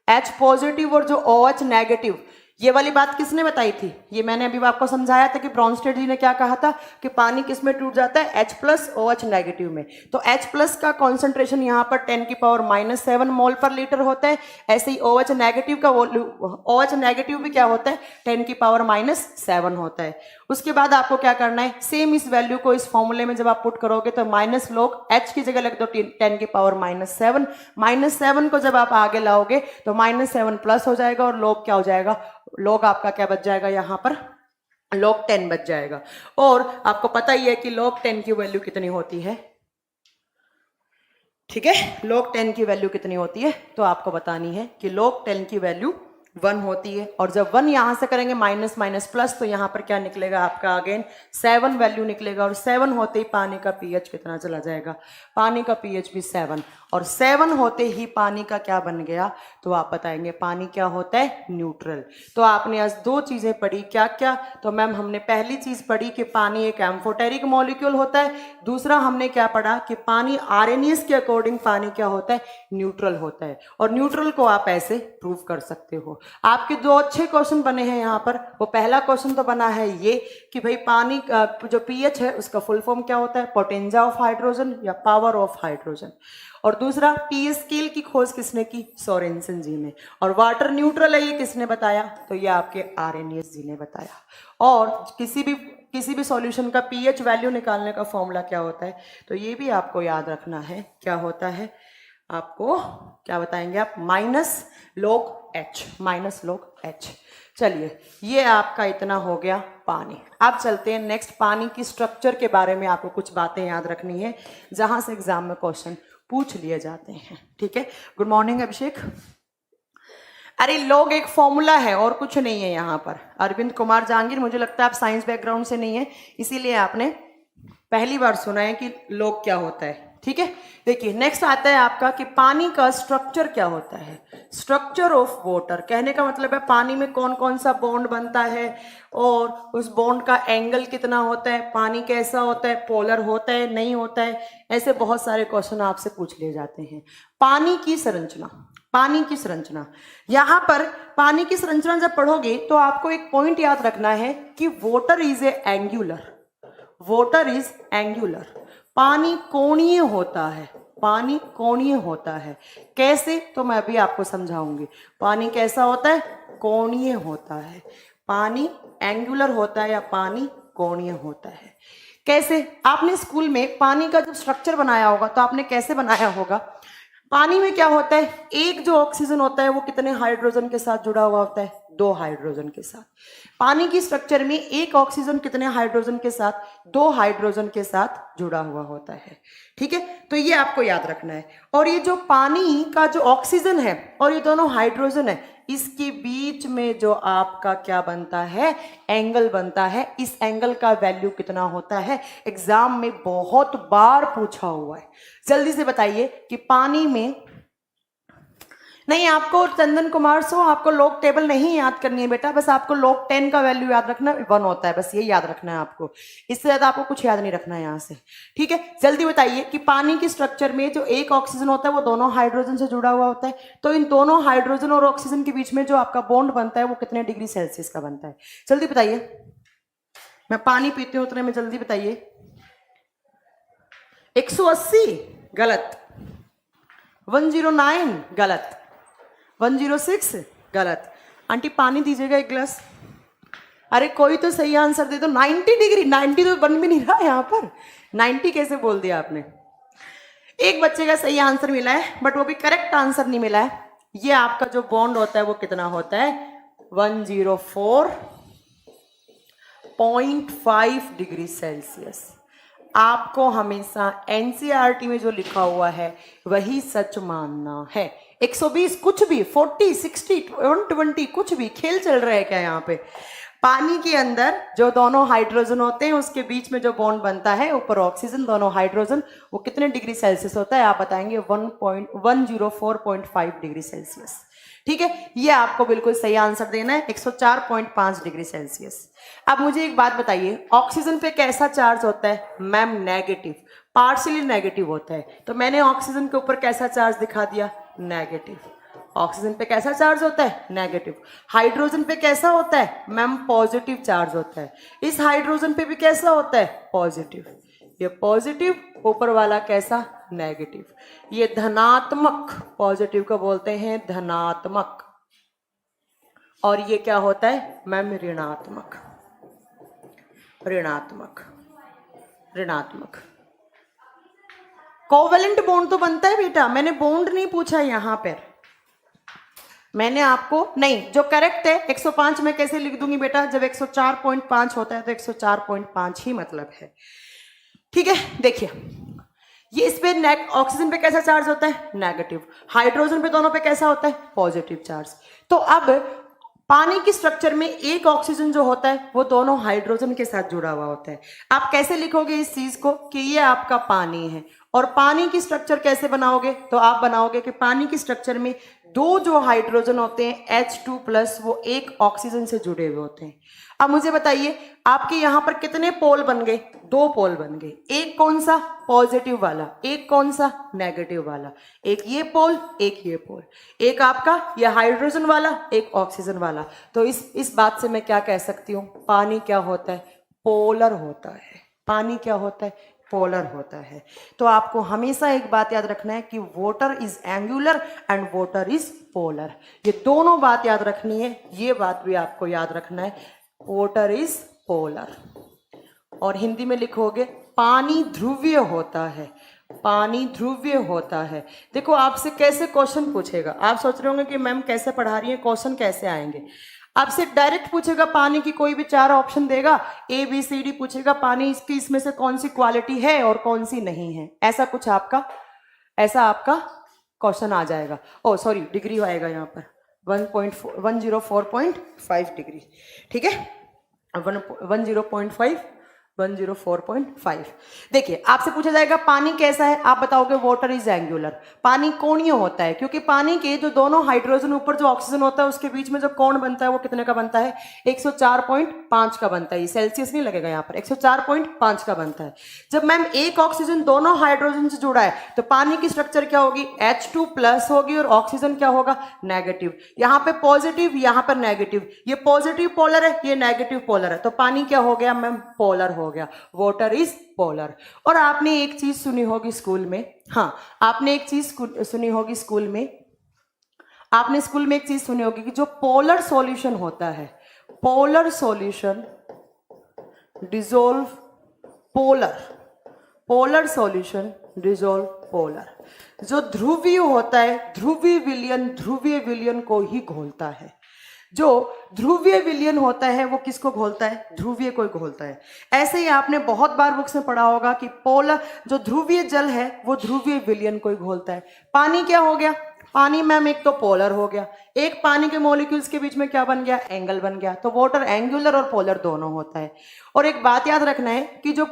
H पॉजिटिव और जो OH नेगेटिव, ये वाली बात किसने बताई थी, ये मैंने अभी आपको समझाया था कि ब्रॉन्स्टेड जी ने क्या कहा था कि पानी किस में टूट जाता है, H प्लस OH नेगेटिव में। तो H प्लस का कॉन्सेंट्रेशन यहाँ पर 10⁻⁻7 मोल पर लीटर होता है। ऐसे ही OH नेगेटिव का OH नेगेटिव भी क्या होता है, 10⁻⁻7 होता है। उसके बाद आपको क्या करना है, सेम इस वैल्यू को इस फॉर्मूले में जब आप पुट करोगे तो माइनस लोग H की जगह लिख दो 10⁻⁻7, -7 को जब आप आगे लाओगे तो -7 प्लस हो जाएगा और लोग क्या हो जाएगा, लोग आपका क्या बच जाएगा, यहां पर log 10 बच जाएगा। और आपको पता ही है कि log 10 की वैल्यू कितनी होती है, ठीक है, log 10 की वैल्यू कितनी होती है, तो आपको बतानी है कि log 10 की वैल्यू 1 होती है। और जब 1 यहां से करेंगे माइनस माइनस प्लस तो यहां पर क्या निकलेगा आपका, अगेन 7 वैल्यू निकलेगा। और 7 होते ही पानी का पीएच कितना चला जाएगा, पानी का पीएच भी 7, और 7 होते ही पानी का क्या बन गया, तो आप बताएंगे पानी क्या होता है, न्यूट्रल। तो आपने आज 2 चीजें पढ़ी, क्या क्या, तो मैम हमने पहली चीज पढ़ी कि पानी एक एम्फोटेरिक मॉलिक्यूल होता है। दूसरा हमने क्या पढ़ा कि पानी आर्रेनियस के अकॉर्डिंग पानी क्या होता है, न्यूट्रल होता है। और न्यूट्रल को आप ऐसे प्रूव कर सकते हो। आपके 2 अच्छे क्वेश्चन बने हैं यहाँ पर। वो पहला क्वेश्चन तो बना है ये कि भाई पानी का जो पीएच है उसका फुल फॉर्म क्या होता है, पोटेंजा ऑफ हाइड्रोजन या पावर ऑफ हाइड्रोजन। और दूसरा पीएच स्केल की खोज किसने की, सोरेनसन जी ने। और वाटर न्यूट्रल है ये किसने बताया, तो ये आपके आर्रेनियस जी ने बताया। और किसी भी सॉल्यूशन का पीएच वैल्यू निकालने का फॉर्मूला क्या होता है, तो ये भी आपको याद रखना है, क्या होता है, आपको क्या बताएंगे आप, माइनस लोग H। चलिए ये आपका इतना हो गया पानी। अब चलते हैं नेक्स्ट, पानी की स्ट्रक्चर के बारे में आपको कुछ बातें याद रखनी है जहां से एग्जाम में क्वेश्चन पूछ लिए जाते हैं, ठीक है। गुड मॉर्निंग अभिषेक। अरे लोग एक फॉर्मूला है और कुछ नहीं है यहाँ पर। अरविंद कुमार जहांगीर, मुझे लगता है आप साइंस बैकग्राउंड से नहीं है इसीलिए आपने पहली बार सुना है कि लोग क्या होता है, ठीक है। देखिए नेक्स्ट आता है आपका कि पानी का स्ट्रक्चर क्या होता है, स्ट्रक्चर ऑफ वाटर। कहने का मतलब है पानी में कौन कौन सा बॉन्ड बनता है और उस बॉन्ड का एंगल कितना होता है, पानी कैसा होता है, पोलर होता है नहीं होता है, ऐसे बहुत सारे क्वेश्चन आपसे पूछ लिए जाते हैं। पानी की संरचना, यहां पर पानी की संरचना जब पढ़ोगे तो आपको एक पॉइंट याद रखना है कि वाटर इज एंगुलर, पानी कोणीय होता है। कैसे, तो मैं अभी आपको समझाऊंगी। पानी कैसा होता है, कोणीय होता है। पानी एंगुलर होता है या पानी कोणीय होता है। कैसे, आपने स्कूल में पानी का जब स्ट्रक्चर बनाया होगा तो आपने कैसे बनाया होगा, पानी में क्या होता है, एक जो ऑक्सीजन होता है वो कितने हाइड्रोजन के साथ जुड़ा हुआ होता है, 2 हाइड्रोजन के साथ। पानी की स्ट्रक्चर में एक ऑक्सीजन कितने हाइड्रोजन के साथ, 2 हाइड्रोजन के साथ जुड़ा हुआ होता है, ठीक है। तो ये आपको याद रखना है। और ये जो पानी का जो ऑक्सीजन है और ये दोनों हाइड्रोजन है, इसके बीच में जो आपका क्या बनता है, एंगल बनता है। इस एंगल का वैल्यू कितना होता है, एग्जाम में बहुत बार पूछा हुआ है। जल्दी से बताइए कि पानी में, नहीं आपको चंदन कुमार सो आपको लॉग टेबल नहीं याद करनी है बेटा, बस आपको log 10 का वैल्यू याद रखना है, 1 होता है, बस ये याद रखना है आपको, इससे ज्यादा आपको कुछ याद नहीं रखना है यहाँ से, ठीक है। जल्दी बताइए कि पानी की स्ट्रक्चर में जो एक ऑक्सीजन होता है वो दोनों हाइड्रोजन से जुड़ा हुआ होता है, तो इन दोनों हाइड्रोजन और ऑक्सीजन के बीच में जो आपका बॉन्ड बनता है वो कितने डिग्री सेल्सियस का बनता है, जल्दी बताइए। मैं पानी पीती हूँ उतने में जल्दी बताइए। 180 गलत, 109 गलत, 106 गलत। आंटी पानी दीजिएगा 1 गिलास। अरे कोई तो सही आंसर दे दो। 90 डिग्री, 90 तो बन भी नहीं रहा यहाँ पर, 90 कैसे बोल दिया आपने। एक बच्चे का सही आंसर मिला है बट वो भी करेक्ट आंसर नहीं मिला है। ये आपका जो बॉन्ड होता है वो कितना होता है 104.5 डिग्री सेल्सियस। आपको हमेशा एनसीईआरटी में जो लिखा हुआ है वही सच मानना है। 120 कुछ भी, 40 60 120 कुछ भी खेल चल रहा है क्या यहाँ पे? पानी के अंदर जो दोनों हाइड्रोजन होते हैं उसके बीच में जो बॉन्ड बनता है, ऊपर ऑक्सीजन दोनों हाइड्रोजन, वो कितने डिग्री सेल्सियस होता है आप बताएंगे? 104.5 डिग्री सेल्सियस। ठीक है, ये आपको बिल्कुल सही आंसर देना है, 104.5 डिग्री सेल्सियस। अब मुझे एक बात बताइए, ऑक्सीजन पे कैसा चार्ज होता है? मैम नेगेटिव, पार्शियली नेगेटिव होता है। तो मैंने ऑक्सीजन के ऊपर कैसा चार्ज दिखा दिया? नेगेटिव। ऑक्सीजन पे कैसा चार्ज होता है? नेगेटिव। हाइड्रोजन पे कैसा होता है? मैम पॉजिटिव चार्ज होता है। इस हाइड्रोजन पे भी कैसा होता है? पॉजिटिव। ये पॉजिटिव, ऊपर वाला कैसा? नेगेटिव। ये धनात्मक, पॉजिटिव को बोलते हैं धनात्मक, और ये क्या होता है मैम? ऋणात्मक। ऋणात्मक, ऋणात्मक। कोवेलेंट बॉन्ड तो बनता है बेटा, मैंने बॉन्ड नहीं पूछा यहां पर, मैंने आपको नहीं, जो करेक्ट है 105 में कैसे लिख दूंगी बेटा? जब 104.5 होता है तो 104.5 ही मतलब है। ठीक है, देखिए ये इस पे ऑक्सीजन पे कैसा चार्ज होता है? नेगेटिव। हाइड्रोजन पे दोनों पे कैसा होता है? Positive charge. तो अब पानी की स्ट्रक्चर में एक ऑक्सीजन जो होता है वो दोनों हाइड्रोजन के साथ जुड़ा हुआ होता है। आप कैसे लिखोगे इस चीज को कि ये आपका पानी है, और पानी की स्ट्रक्चर कैसे बनाओगे? तो आप बनाओगे कि पानी की स्ट्रक्चर में दो जो हाइड्रोजन होते हैं H2+ वो एक ऑक्सीजन से जुड़े हुए होते हैं। अब मुझे बताइए आपके यहां पर कितने पोल बन गए? दो पोल बन गए। एक कौन सा? पॉजिटिव वाला। एक कौन सा? नेगेटिव वाला। एक ये पोल, एक ये पोल। एक आपका ये हाइड्रोजन वाला, एक ऑक्सीजन वाला। तो इस बात से मैं क्या कह सकती हूँ? पानी क्या होता है? पोलर होता है। पानी क्या होता है? पोलर होता है। तो आपको हमेशा एक बात याद रखना है कि water is angular and water is polar. ये दोनों बात याद रखनी है, ये बात भी आपको याद रखना है, वाटर इज पोलर। और हिंदी में लिखोगे पानी ध्रुवीय होता है। पानी ध्रुवीय होता है। देखो आपसे कैसे क्वेश्चन पूछेगा, आप सोच रहे होंगे कि मैम कैसे पढ़ा रही है, क्वेश्चन कैसे आएंगे? आपसे डायरेक्ट पूछेगा, पानी की कोई भी चार ऑप्शन देगा, ABCD पूछेगा, पानी इसकी इसमें से कौन सी क्वालिटी है और कौन सी नहीं है, ऐसा कुछ आपका, ऐसा आपका क्वेश्चन आ जाएगा। ओ सॉरी, डिग्री आएगा यहाँ पर 104.5 डिग्री। ठीक है, 104.5। देखिए आपसे पूछा जाएगा पानी कैसा है, आप बताओगे वाटर इज एंगुलर। पानी कोणीय होता है क्योंकि पानी के जो दोनों हाइड्रोजन ऊपर जो ऑक्सीजन होता है उसके बीच में जो कोण बनता है वो कितने का बनता है? 104.5 का बनता है। सेल्सियस नहीं लगेगा यहाँ पर, 104.5 का बनता है। जब मैम एक ऑक्सीजन दोनों हाइड्रोजन से जुड़ा है तो पानी की स्ट्रक्चर क्या होगी? H2+ होगी और ऑक्सीजन क्या होगा? नेगेटिव। यहाँ पे पॉजिटिव, यहाँ पर नेगेटिव। ये पॉजिटिव पोलर है, ये नेगेटिव पोलर है, तो पानी क्या हो गया मैम? पोलर हो गया। Water is polar. और आपने एक चीज सुनी होगी स्कूल में, हाँ आपने एक चीज सुनी होगी स्कूल में, आपने स्कूल में एक चीज सुनी होगी कि जो पोलर सॉल्यूशन होता है, polar solution dissolve polar, polar solution dissolve polar. जो ध्रुवीय होता है, ध्रुवीय विलयन को ही घोलता है। जो ध्रुवीय विलयन होता है वो किसको घोलता है? ध्रुवीय को घोलता है। ऐसे ही आपने बहुत बार बुक्स में पढ़ा होगा कि पोलर जो ध्रुवीय जल है वो ध्रुवीय विलयन को ही घोलता है। पानी क्या हो गया? पानी मैम एक तो पोलर हो गया, एक पानी के मॉलिक्यूल्स के बीच में क्या बन गया? एंगल बन गया। तो वाटर एंगुलर और पोलर दोनों होता है। और एक बात याद रखना है कि जो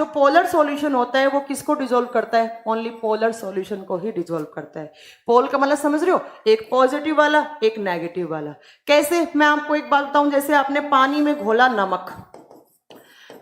पोलर सॉल्यूशन होता है वो किसको डिसॉल्व करता है? ओनली पोलर सॉल्यूशन को ही डिसॉल्व करता है। पोल का मतलब समझ रहे हो? एक पॉजिटिव वाला, एक नेगेटिव वाला। कैसे? मैं आपको एक बात बताऊं, जैसे आपने पानी में घोला नमक,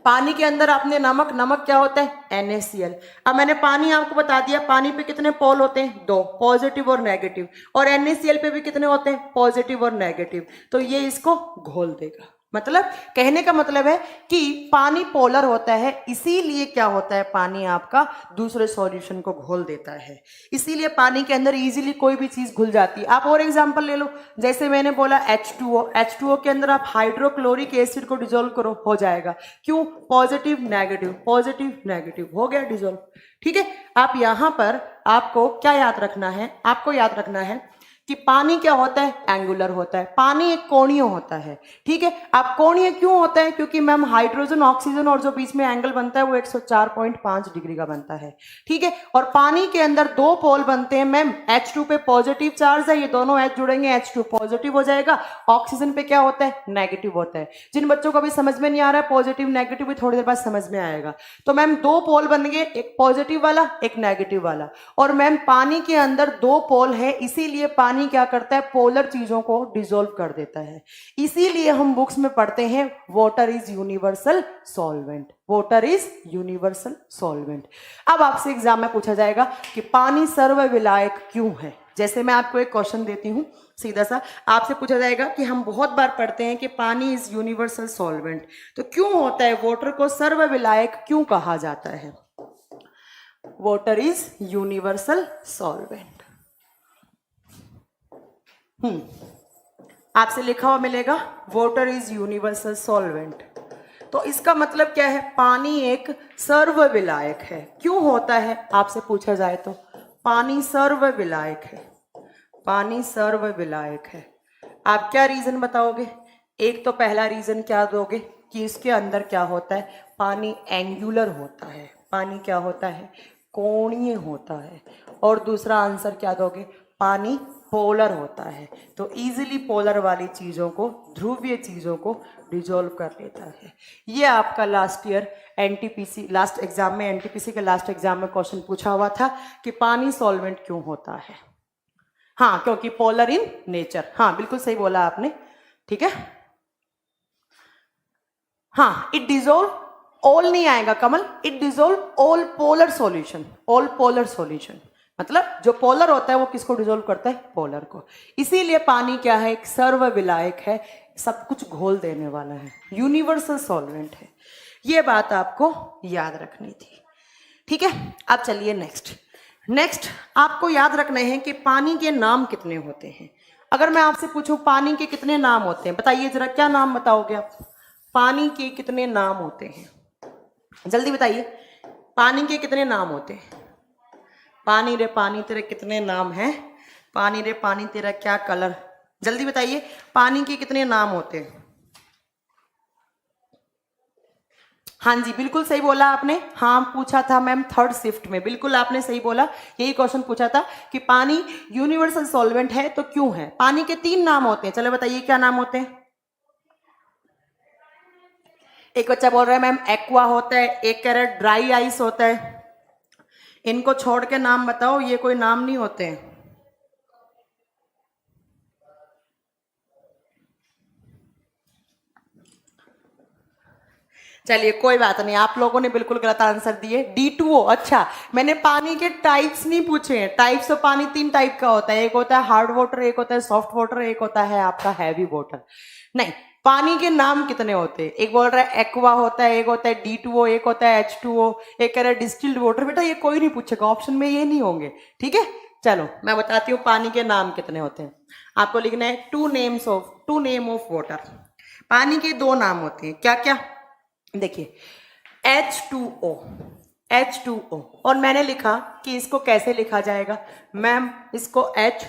पानी के अंदर आपने नमक क्या होता है? NaCl। अब मैंने पानी आपको बता दिया, पानी पे कितने पोल होते हैं? दो, पॉजिटिव और नेगेटिव। और NaCl पे भी कितने होते हैं? पॉजिटिव और नेगेटिव। तो ये इसको घोल देगा। मतलब कहने का मतलब है कि पानी पोलर होता है, इसीलिए क्या होता है, पानी आपका दूसरे सॉल्यूशन को घोल देता है, इसीलिए पानी के अंदर इजीली कोई भी चीज घुल जाती है। आप और एग्जांपल ले लो, जैसे मैंने बोला H2O के अंदर आप हाइड्रोक्लोरिक एसिड को डिजोल्व करो, हो जाएगा। क्यों? पॉजिटिव नेगेटिव हो गया डिजोल्व। ठीक है, आप यहां पर आपको क्या याद रखना है, आपको याद रखना है कि पानी क्या होता है, एंगुलर होता है, पानी एक कोणीय होता है। ठीक है, आप कोणीय क्यों होता है, क्योंकि मैम हाइड्रोजन ऑक्सीजन और जो बीच में एंगल बनता है वो 104.5 डिग्री का बनता है। ठीक है, और पानी के अंदर दो पोल बनते हैं मैम, H2 पे पॉजिटिव चार्ज है, ये दोनों H जुड़ेंगे, H2 पॉजिटिव हो जाएगा, ऑक्सीजन पे क्या होता है, नेगेटिव होता है। जिन बच्चों को अभी समझ में नहीं आ रहा है पॉजिटिव नेगेटिव, भी थोड़ी देर बाद समझ में आएगा। तो मैम दो पोल बन गए, एक पॉजिटिव वाला एक नेगेटिव वाला, और मैम पानी के अंदर दो पोल है, इसीलिए पानी क्या करता है, पोलर चीजों को डिसॉल्व कर देता है। इसीलिए हम बुक्स में पढ़ते हैं water is universal solvent, water is universal solvent. अब आपसे एग्जाम में पूछा जाएगा कि पानी सर्वविलायक क्यों है। जैसे मैं आपको एक क्वेश्चन देती हूं सीधा सा, आपसे पूछा जाएगा कि हम बहुत बार पढ़ते हैं कि पानी इज यूनिवर्सल सॉल्वेंट, तो क्यों होता है, वाटर को सर्वविलायक क्यों कहा जाता है? Water is universal solvent. आपसे लिखा हुआ मिलेगा वाटर इज यूनिवर्सल सॉल्वेंट, तो इसका मतलब क्या है, पानी एक सर्वविलायक है। क्यों होता है आपसे पूछा जाए तो, पानी सर्वविलायक है, पानी सर्वविलायक है। आप क्या रीजन बताओगे? एक तो पहला रीजन क्या दोगे कि इसके अंदर क्या होता है, पानी एंगुलर होता है, पानी क्या होता है, कोणीय होता है। और दूसरा आंसर क्या दोगे, पानी पोलर होता है, तो इजीली पोलर वाली चीजों को, ध्रुवीय चीजों को डिसॉल्व कर लेता है। ये आपका last year NTPC last exam में, एनटीपीसी के लास्ट एग्जाम में क्वेश्चन पूछा हुआ था कि पानी सॉल्वेंट क्यों होता है। हाँ, क्योंकि पोलर इन नेचर। हाँ, बिल्कुल सही बोला आपने। ठीक है, हाँ, इट डिसॉल्व ऑल नहीं आएगा Kamal, it dissolve all polar solution, all polar solution, मतलब जो पोलर होता है वो किसको डिसॉल्व करता है, पोलर को। इसीलिए पानी क्या है, एक सर्वविलायक है, सब कुछ घोल देने वाला है, यूनिवर्सल सॉल्वेंट है। ये बात आपको याद रखनी थी। ठीक है, अब चलिए नेक्स्ट आपको याद रखना है कि पानी के नाम कितने होते हैं। अगर मैं आपसे पूछूं पानी के कितने नाम होते हैं, बताइए जरा, क्या नाम बताओगे आप? पानी के कितने नाम होते हैं, जल्दी बताइए, पानी के कितने नाम होते हैं? पानी रे पानी तेरे कितने नाम हैं, पानी रे पानी तेरा क्या कलर, जल्दी बताइए, पानी के कितने नाम होते हैं? हाँ जी, बिल्कुल सही बोला आपने। हाँ, पूछा था मैम थर्ड शिफ्ट में, बिल्कुल आपने सही बोला, यही क्वेश्चन पूछा था कि पानी यूनिवर्सल सॉल्वेंट है तो क्यों है। पानी के 3 नाम होते हैं, चलो बताइए क्या नाम होते हैं? एक बच्चा बोल रहा है मैम एक्वा होता है, एक कह रहा है ड्राई आइस होता है। इनको छोड़ के नाम बताओ, ये कोई नाम नहीं होते हैं। चलिए कोई बात नहीं, आप लोगों ने बिल्कुल गलत आंसर दिए, D2O। अच्छा, मैंने पानी के टाइप्स नहीं पूछे हैं। टाइप्स ऑफ पानी 3 टाइप का होता है, एक होता है हार्ड वाटर, एक होता है सॉफ्ट वाटर, एक होता है आपका हैवी वाटर। नहीं, पानी के नाम कितने होते हैं? एक बोल रहा है एक्वा होता है, एक होता है D2O, एक होता है H2O, एक कह रहा है डिस्टिल्ड वाटर। बेटा ये कोई नहीं पूछेगा, ऑप्शन में ये नहीं होंगे। ठीक है, चलो मैं बताती हूँ पानी के नाम कितने होते हैं। आपको लिखना है टू नेम ऑफ वाटर। पानी के 2 नाम होते हैं, क्या क्या? देखिए H2O, और मैंने लिखा कि इसको कैसे लिखा जाएगा मैम, इसको H,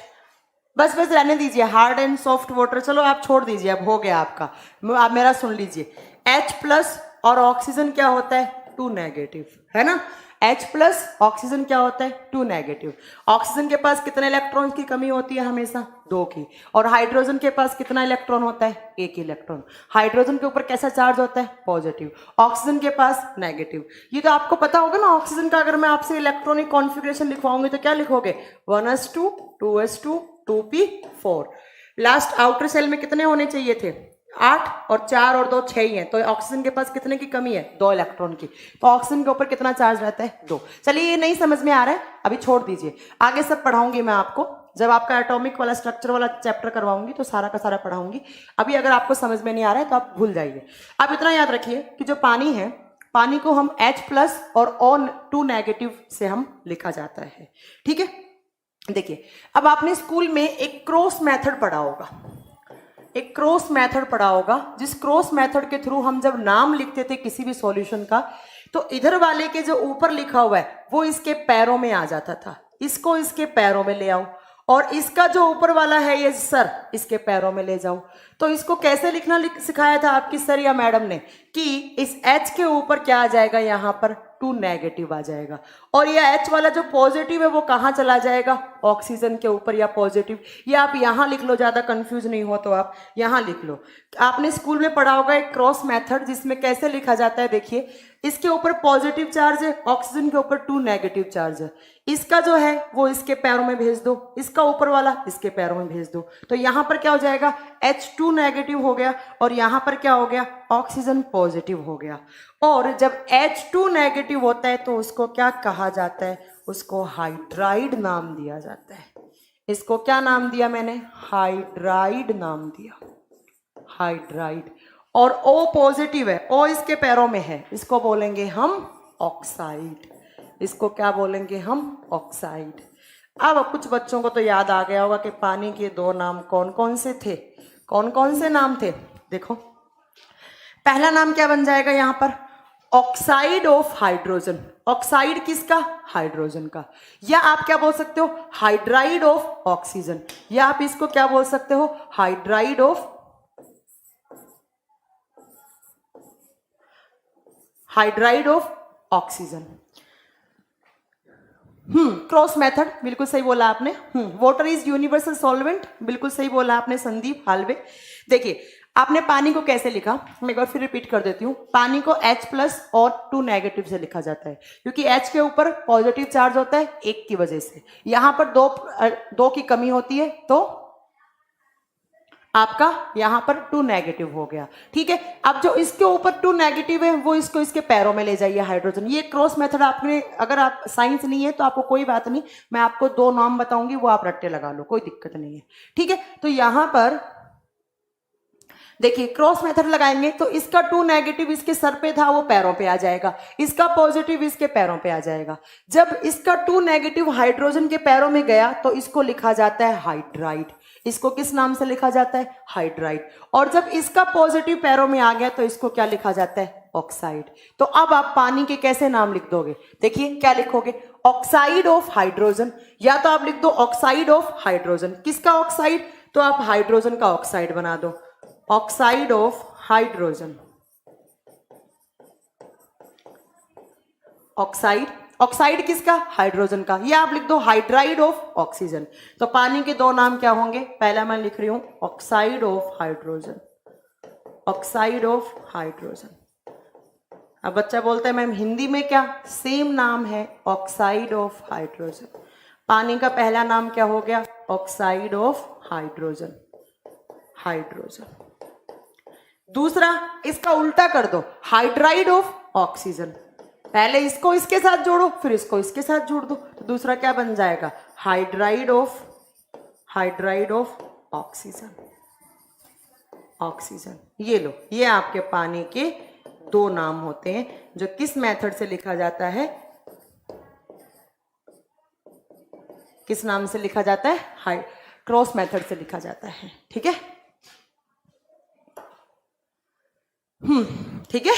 बस रहने दीजिए, हार्ड एंड सॉफ्ट वाटर चलो आप छोड़ दीजिए, अब हो गया आपका। आप मेरा सुन लीजिए, H+ और ऑक्सीजन क्या होता है, 2 नेगेटिव, है ना। H+ ऑक्सीजन क्या होता है, 2 नेगेटिव। ऑक्सीजन के पास कितने इलेक्ट्रॉन की कमी होती है, हमेशा 2 की। और हाइड्रोजन के पास कितना इलेक्ट्रॉन होता है, 1 इलेक्ट्रॉन। हाइड्रोजन के ऊपर कैसा चार्ज होता है, पॉजिटिव। ऑक्सीजन के पास नेगेटिव। ये तो आपको पता होगा ना, ऑक्सीजन का अगर मैं आपसे इलेक्ट्रॉनिक कॉन्फ़िगरेशन लिखवाऊंगी तो क्या लिखोगे, 1s2 2s2 2p4। Last outer cell में कितने होने चाहिए थे, 8, और 4 और 2 6 ही है, तो ऑक्सीजन के पास कितने की कमी है, 2 इलेक्ट्रॉन की। तो ऑक्सीजन के ऊपर कितना चार्ज रहता है, 2। चलिए ये नहीं समझ में आ रहा है, अभी छोड़ दीजिए, आगे सब पढ़ाऊंगी मैं आपको, जब आपका एटॉमिक वाला स्ट्रक्चर वाला चैप्टर करवाऊंगी तो सारा का सारा पढ़ाऊंगी। अभी अगर आपको समझ में नहीं आ रहा है तो आप भूल जाइए। आप इतना याद रखिए कि जो पानी है, पानी को हम H+ और O2- से हम लिखा जाता है। ठीक है, देखिए अब आपने स्कूल में एक क्रॉस मेथड पढ़ा होगा, एक क्रॉस मेथड पढ़ा होगा, जिस क्रॉस मेथड के थ्रू हम जब नाम लिखते थे किसी भी सॉल्यूशन का, तो इधर वाले के जो ऊपर लिखा हुआ है वो इसके पैरों में आ जाता था। इसको इसके पैरों में ले आओ, और इसका जो ऊपर वाला है ये सर, इसके पैरों में ले जाओ। तो इसको कैसे लिखना सिखाया था आपकी सर या मैडम ने, कि इस H के ऊपर क्या आ जाएगा, यहां पर 2- आ जाएगा, और ये H वाला जो पॉजिटिव है वो कहां चला जाएगा, ऑक्सीजन के ऊपर या पॉजिटिव। या आप यहां लिख लो, ज्यादा कंफ्यूज नहीं हो तो आप यहां लिख लो। आपने स्कूल में पढ़ा होगा एक क्रॉस मेथड, जिसमें कैसे लिखा जाता है, देखिए इसके ऊपर पॉजिटिव चार्ज है, ऑक्सीजन के ऊपर 2- चार्ज है। इसका जो है वो इसके पैरों में भेज दो, इसका ऊपर वाला इसके पैरों में भेज दो, तो यहां पर क्या हो जाएगा, H2- हो गया, और यहां पर क्या हो गया, ऑक्सीजन पॉजिटिव हो गया। और जब H2- होता है तो उसको क्या कहा जाता है, उसको हाइड्राइड नाम दिया जाता है। इसको क्या नाम दिया मैंने, हाइड्राइड नाम दिया, हाइड्राइड। और O पॉजिटिव है, O इसके पैरों में है, इसको बोलेंगे हम ऑक्साइड। इसको क्या बोलेंगे हम, ऑक्साइड। अब कुछ बच्चों को तो याद आ गया होगा कि पानी के 2 नाम कौन कौन से थे, कौन कौन से नाम थे। देखो पहला नाम क्या बन जाएगा यहां पर, ऑक्साइड ऑफ हाइड्रोजन। ऑक्साइड किसका, हाइड्रोजन का। या आप क्या बोल सकते हो, हाइड्राइड ऑफ ऑक्सीजन, या आप इसको क्या बोल सकते हो, hydride of oxygen. Cross method, बिल्कुल सही बोला आपने। वाटर इज यूनिवर्सल सॉल्वेंट, बिल्कुल सही बोला आपने संदीप हालवे। देखिए आपने पानी को कैसे लिखा, मैं एक बार फिर रिपीट कर देती हूँ। पानी को H+ और 2- से लिखा जाता है, क्योंकि H के ऊपर पॉजिटिव चार्ज होता है 1 की वजह से, यहां पर दो की कमी होती है, तो आपका यहां पर 2- हो गया। ठीक है, अब जो इसके ऊपर 2- है वो इसको इसके पैरों में ले जाइए, हाइड्रोजन। ये क्रॉस मेथड आपने, अगर आप साइंस नहीं है तो आपको कोई बात नहीं, मैं आपको 2 नाम बताऊंगी, वो आप रट्टे लगा लो, कोई दिक्कत नहीं है। ठीक है, तो यहां पर देखिए क्रॉस मेथड लगाएंगे तो इसका 2- इसके सर पे था, वो पैरों पे आ जाएगा, इसका पॉजिटिव इसके पैरों पे आ जाएगा। जब इसका 2- हाइड्रोजन के पैरों में गया तो इसको लिखा जाता है हाइड्राइड। इसको किस नाम से लिखा जाता है, हाइड्राइड। और जब इसका पॉजिटिव पैरों में आ गया तो इसको क्या लिखा जाता है, ऑक्साइड। तो अब आप पानी के कैसे नाम लिख दोगे, देखिए क्या लिखोगे, ऑक्साइड ऑफ हाइड्रोजन, या तो आप लिख दो ऑक्साइड ऑफ हाइड्रोजन। किसका ऑक्साइड, तो आप हाइड्रोजन का ऑक्साइड बना दो, oxide of hydrogen. Oxide, oxide किसका, हाइड्रोजन का, या आप लिख दो हाइड्राइड ऑफ ऑक्सीजन। तो पानी के 2 नाम क्या होंगे, पहला मैं लिख रही हूं oxide of hydrogen, oxide of hydrogen. अब बच्चा बोलता है मैम हिंदी में क्या, सेम नाम है, ऑक्साइड ऑफ हाइड्रोजन। पानी का पहला नाम क्या हो गया, ऑक्साइड ऑफ हाइड्रोजन, हाइड्रोजन। दूसरा इसका उल्टा कर दो, हाइड्राइड ऑफ ऑक्सीजन। पहले इसको इसके साथ जोड़ो, फिर इसको इसके साथ जोड़ दो, तो दूसरा क्या बन जाएगा, हाइड्राइड ऑफ ऑक्सीजन, ऑक्सीजन। ये लो, ये आपके पानी के 2 नाम होते हैं, जो किस मेथड से लिखा जाता है, किस नाम से लिखा जाता है, क्रॉस मेथड से लिखा जाता है। ठीक है, ठीक है।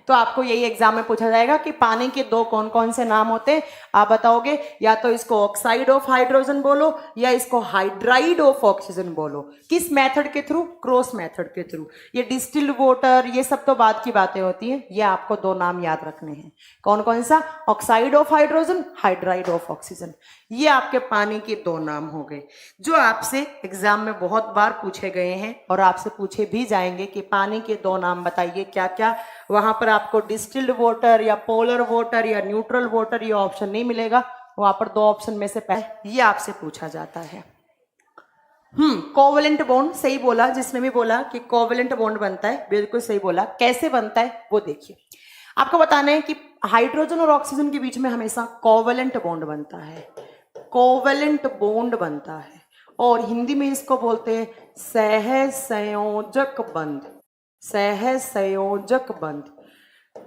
तो आपको यही एग्जाम में पूछा जाएगा कि पानी के 2 कौन कौन से नाम होते हैं, आप बताओगे, या तो इसको ऑक्साइड ऑफ हाइड्रोजन बोलो या इसको हाइड्राइड ऑफ ऑक्सीजन बोलो। किस मेथड के थ्रू, क्रॉस मेथड के थ्रू। ये डिस्टिल्ड वाटर ये सब तो बाद की बातें होती हैं, ये आपको 2 नाम याद रखने हैं। कौन कौन सा, oxide of hydrogen, hydride of oxygen. ये आपके पानी के 2 नाम हो गए, जो आपसे एग्जाम में बहुत बार पूछे गए हैं और आपसे पूछे भी जाएंगे कि पानी के 2 नाम बताइए क्या क्या। वहां पर आपको डिस्टिल्ड वाटर या पोलर वाटर या न्यूट्रल वाटर ये ऑप्शन नहीं मिलेगा, वहां पर 2 ऑप्शन में से पहले ये आपसे पूछा जाता है। कोवेलेंट बॉन्ड, सही बोला जिसने भी बोला कि कोवेलेंट बॉन्ड बनता है, बिल्कुल सही बोला। कैसे बनता है वो देखिए, आपको बताना है कि हाइड्रोजन और ऑक्सीजन के बीच में हमेशा कोवेलेंट बॉन्ड बनता है, कोवेलेंट बॉन्ड बनता है। और हिंदी में इसको बोलते हैं सहसंयोजक बंध। सहसंयोजक बंध।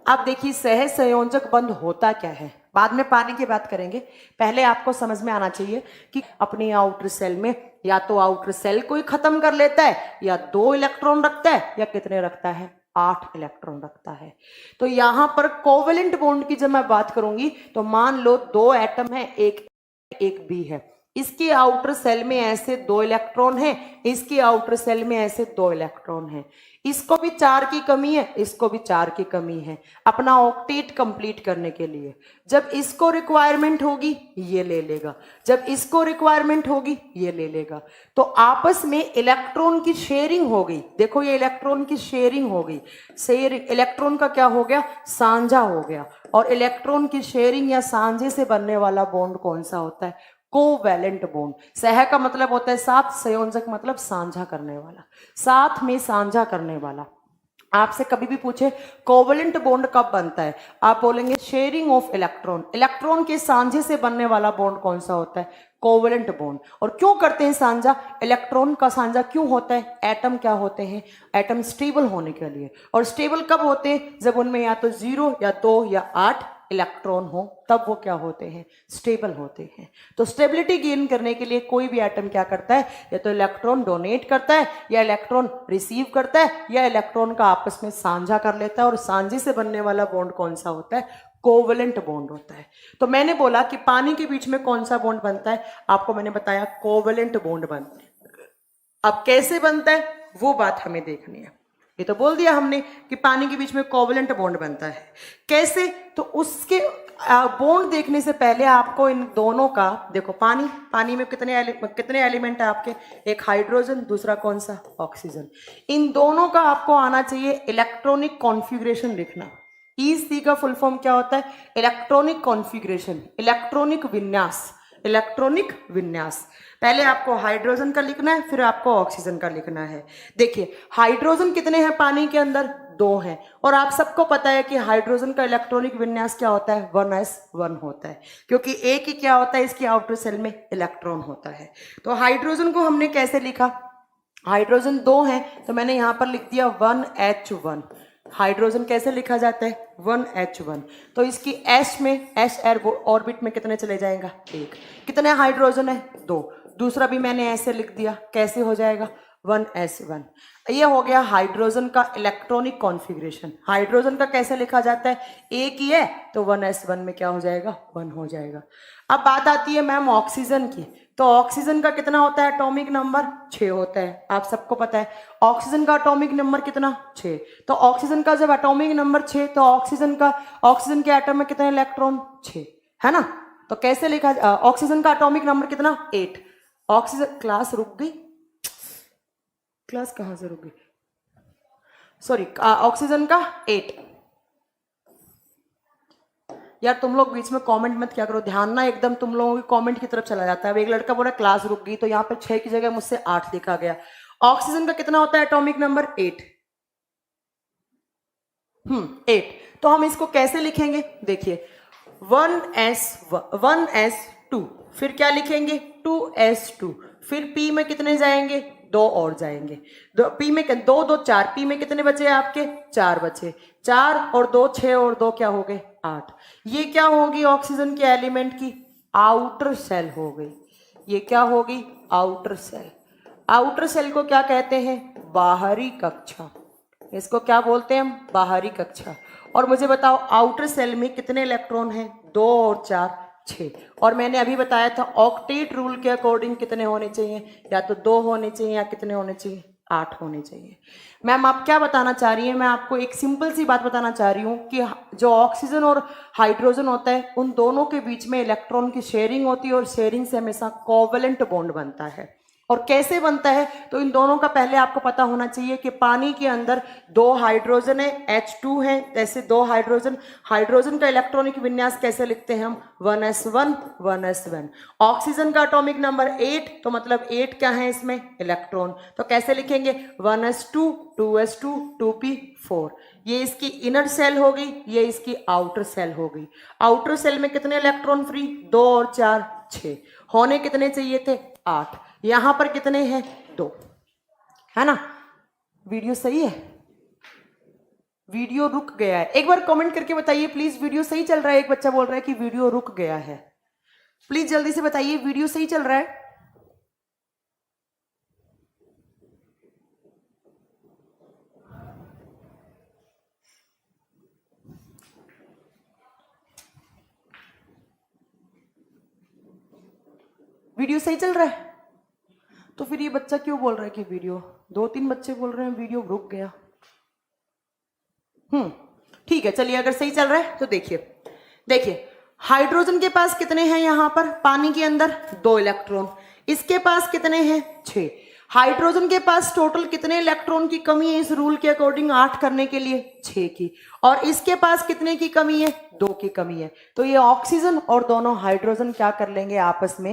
अब देखिए सहसंयोजक बंध होता क्या है, बाद में पानी की बात करेंगे। पहले आपको समझ में आना चाहिए कि अपनी आउटर सेल में या तो आउटर सेल को ही खत्म कर लेता है, या 2 इलेक्ट्रॉन रखता है, या कितने रखता है, 8 इलेक्ट्रॉन रखता है। तो यहां पर कोवेलेंट बॉन्ड की जब मैं बात करूंगी तो मान लो 2 एटम है, एक बी है, इसकी आउटर सेल में ऐसे 2 इलेक्ट्रॉन है, इसकी आउटर सेल में ऐसे 2 इलेक्ट्रॉन है। इसको भी 4 की कमी है, इसको भी 4 की कमी है अपना ऑक्टेट कंप्लीट करने के लिए। जब इसको रिक्वायरमेंट होगी ये ले लेगा, जब इसको रिक्वायरमेंट होगी ये ले लेगा। तो आपस में इलेक्ट्रॉन की शेयरिंग हो गई। देखो ये इलेक्ट्रॉन की शेयरिंग हो गई। इलेक्ट्रॉन का क्या हो गया, साझा हो गया। और इलेक्ट्रॉन की शेयरिंग या साझे से बनने वाला बॉन्ड कौन सा होता है, कोवैलेंट बॉन्ड। सह का मतलब होता है साथ, संयोजक मतलब साझा करने वाला, साथ में साझा करने वाला। आपसे कभी भी पूछे कोवैलेंट बॉन्ड कब बनता है, आप बोलेंगे शेयरिंग ऑफ इलेक्ट्रॉन। इलेक्ट्रॉन के साझे से बनने वाला बॉन्ड कौन सा होता है, कोवैलेंट बॉन्ड। और क्यों करते हैं साझा, इलेक्ट्रॉन का साझा क्यों होता है, एटम क्या होते हैं, एटम स्टेबल होने के लिए। और स्टेबल कब होते हैं, जब उनमें या तो 0 या 2 या 8 इलेक्ट्रॉन हो, तब वो क्या होते हैं, स्टेबल होते हैं। तो स्टेबिलिटी गेन करने के लिए कोई भी एटम क्या करता है, या तो इलेक्ट्रॉन डोनेट करता है, या इलेक्ट्रॉन रिसीव करता है, या इलेक्ट्रॉन का आपस में साझा कर लेता है। और साझे से बनने वाला बॉन्ड कौन सा होता है, कोवैलेंट बॉन्ड होता है। तो मैंने बोला कि पानी के बीच में कौन सा बॉन्ड बनता है, आपको मैंने बताया कोवैलेंट बॉन्ड बनता है। अब कैसे बनता है वो बात हमें देखनी है। ये तो बोल दिया हमने कि पानी के बीच में कोवैलेंट बॉन्ड बनता है, कैसे, तो उसके बॉन्ड देखने से पहले आपको इन दोनों का देखो, पानी में कितने एलिमेंट है आपके, एक हाइड्रोजन, दूसरा कौन सा, ऑक्सीजन। इन दोनों का आपको आना चाहिए इलेक्ट्रॉनिक कॉन्फ़िगरेशन लिखना। ईसी का फुल फॉर्म क्या होता है, इलेक्ट्रॉनिक कॉन्फ़िगरेशन, इलेक्ट्रॉनिक विन्यास। इलेक्ट्रॉनिक विन्यास पहले आपको हाइड्रोजन का लिखना है, फिर आपको ऑक्सीजन का लिखना है। देखिए हाइड्रोजन कितने हैं पानी के अंदर, 2 हैं। और आप सबको पता है कि हाइड्रोजन का इलेक्ट्रॉनिक विन्यास क्या होता है, 1s1 होता है, क्योंकि एक ही क्या होता है, इसकी आउटर सेल में इलेक्ट्रॉन होता है। तो हाइड्रोजन को हमने कैसे लिखा, हाइड्रोजन 2 हैं तो मैंने यहां पर लिख दिया 1h1। हाइड्रोजन कैसे लिखा जाता है, 1h1। तो इसकी s में s ऑर्बिट में कितने चले जाएगा, 1। कितने हाइड्रोजन है, 2। दूसरा भी मैंने ऐसे लिख दिया, कैसे हो जाएगा, 1s1। ये हो गया हाइड्रोजन का इलेक्ट्रॉनिक कॉन्फ़िगरेशन। हाइड्रोजन का कैसे लिखा जाता है, एक ही है तो 1s1 में क्या हो जाएगा, 1 हो जाएगा। अब बात आती है मैम ऑक्सीजन की। तो ऑक्सीजन का कितना होता है एटॉमिक नंबर, 6 होता है, आप सबको पता है। ऑक्सीजन का एटॉमिक नंबर कितना, 6। तो ऑक्सीजन का जब एटॉमिक नंबर 6 तो ऑक्सीजन के एटम में कितने इलेक्ट्रॉन, 6 है ना। तो कैसे लिखा, ऑक्सीजन का एटॉमिक नंबर कितना, 8। ऑक्सीजन, क्लास रुक गई, क्लास कहां से रुक गई, सॉरी, ऑक्सीजन का 8। यार तुम लोग बीच में कमेंट मत क्या करो, ध्यान ना एकदम तुम लोगों की कमेंट की तरफ चला जाता है। अब एक लड़का बोला क्लास रुक गई, तो यहाँ पे 6 की जगह मुझसे 8 लिखा गया। ऑक्सीजन का कितना होता है एटॉमिक नंबर, 8। 8। तो हम इसको कैसे लिखेंगे, देखिए 1s2, फिर क्या लिखेंगे 2s2, फिर p में कितने जाएंगे, 2 और जाएंगे। p में 2 2 4, p में कितने बचे आपके, 4 बचे। 4 और 2 6 और 2 क्या हो गए, 8। ये क्या होगी ऑक्सीजन के एलिमेंट की आउटर सेल हो गई। ये क्या होगी, आउटर सेल। आउटर सेल को क्या कहते हैं, बाहरी कक्षा। इसको क्या बोलते हैं हम, बाहरी कक्षा। और मुझे बताओ आउटर सेल में कितने इलेक्ट्रॉन हैं, 2 और 4 6। और मैंने अभी बताया था ऑक्टेट रूल के अकॉर्डिंग कितने होने चाहिए, या तो 2 होने चाहिए या कितने होने चाहिए, 8 होने चाहिए। मैम आप क्या बताना चाह रही हैं, मैं आपको एक सिंपल सी बात बताना चाह रही हूँ कि जो ऑक्सीजन और हाइड्रोजन होता है उन दोनों के बीच में इलेक्ट्रॉन की शेयरिंग होती है, और शेयरिंग से हमेशा कोवैलेंट बॉन्ड बनता है। और कैसे बनता है, तो इन दोनों का पहले आपको पता होना चाहिए कि पानी के अंदर 2 हाइड्रोजन है, H2 है, ऐसे 2 हाइड्रोजन का इलेक्ट्रॉनिक विन्यास कैसे लिखते हैं हम, 1s1 1s1। ऑक्सीजन का एटॉमिक नंबर 8, तो मतलब 8 क्या है इसमें, इलेक्ट्रॉन। तो कैसे लिखेंगे 1s2 2s2 2p4। ये इसकी इनर सेल हो गई, ये इसकी आउटर सेल हो गई। आउटर सेल में कितने इलेक्ट्रॉन फ्री, 2 और 4 6, होने कितने चाहिए थे, 8। यहां पर कितने हैं? 2, है ना? वीडियो सही है? वीडियो रुक गया है, एक बार कमेंट करके बताइए प्लीज, वीडियो सही चल रहा है? एक बच्चा बोल रहा है कि वीडियो रुक गया है, प्लीज जल्दी से बताइए वीडियो सही चल रहा है? वीडियो सही चल रहा है? तो फिर ये बच्चा क्यों बोल रहा है कि वीडियो, 2-3 बच्चे बोल रहे हैं वीडियो रुक गया। ठीक है, चलिए अगर सही चल रहा है तो देखिए हाइड्रोजन के पास कितने हैं यहां पर पानी के अंदर? 2 इलेक्ट्रॉन। इसके पास कितने हैं? 6। हाइड्रोजन के पास टोटल कितने इलेक्ट्रॉन की कमी है इस रूल के अकॉर्डिंग? 8 करने के लिए 6 की। और इसके पास कितने की कमी है? 2 की कमी है। तो ये ऑक्सीजन और दोनों हाइड्रोजन क्या कर लेंगे आपस में?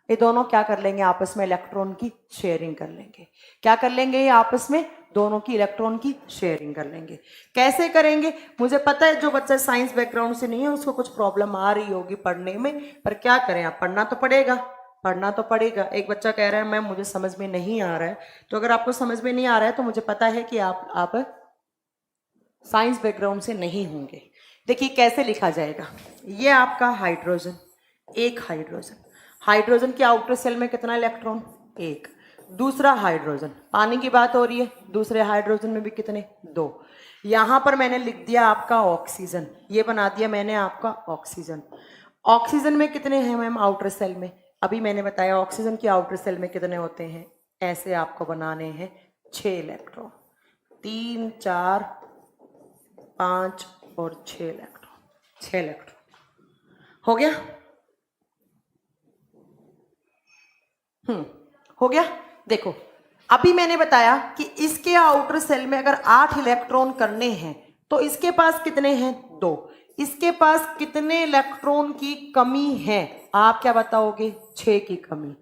ये दोनों क्या कर लेंगे आपस में? इलेक्ट्रॉन की शेयरिंग कर लेंगे। क्या कर लेंगे ये आपस में? दोनों की इलेक्ट्रॉन की शेयरिंग कर लेंगे। कैसे करेंगे? मुझे पता है जो बच्चा साइंस बैकग्राउंड से नहीं है उसको कुछ प्रॉब्लम आ रही होगी पढ़ने में, पर क्या करें, आप पढ़ना तो पड़ेगा, पढ़ना तो पड़ेगा। एक बच्चा कह रहा है मैम मुझे समझ में नहीं आ रहा है, तो अगर आपको समझ में नहीं आ रहा है तो मुझे पता है कि आप साइंस बैकग्राउंड से नहीं होंगे। देखिए कैसे लिखा जाएगा। ये आपका हाइड्रोजन, एक हाइड्रोजन, हाइड्रोजन के आउटर सेल में कितना इलेक्ट्रॉन? 1। दूसरा हाइड्रोजन, पानी की बात हो रही है, दूसरे हाइड्रोजन में भी कितने? 2। यहां पर मैंने लिख दिया आपका ऑक्सीजन, ये बना दिया मैंने आपका ऑक्सीजन। ऑक्सीजन में कितने हैं मैम आउटर सेल में? अभी मैंने बताया ऑक्सीजन के आउटर सेल में कितने होते हैं, ऐसे आपको बनाने हैं 6 इलेक्ट्रॉन, 3, 4, 5 और 6 इलेक्ट्रॉन, 6 इलेक्ट्रॉन। हो गया? हो गया। देखो अभी मैंने बताया कि इसके आउटर सेल में अगर 8 इलेक्ट्रॉन करने हैं तो इसके पास कितने हैं? 2। इसके पास कितने इलेक्ट्रॉन की कमी है? आप क्या बताओगे? 6 की कमी।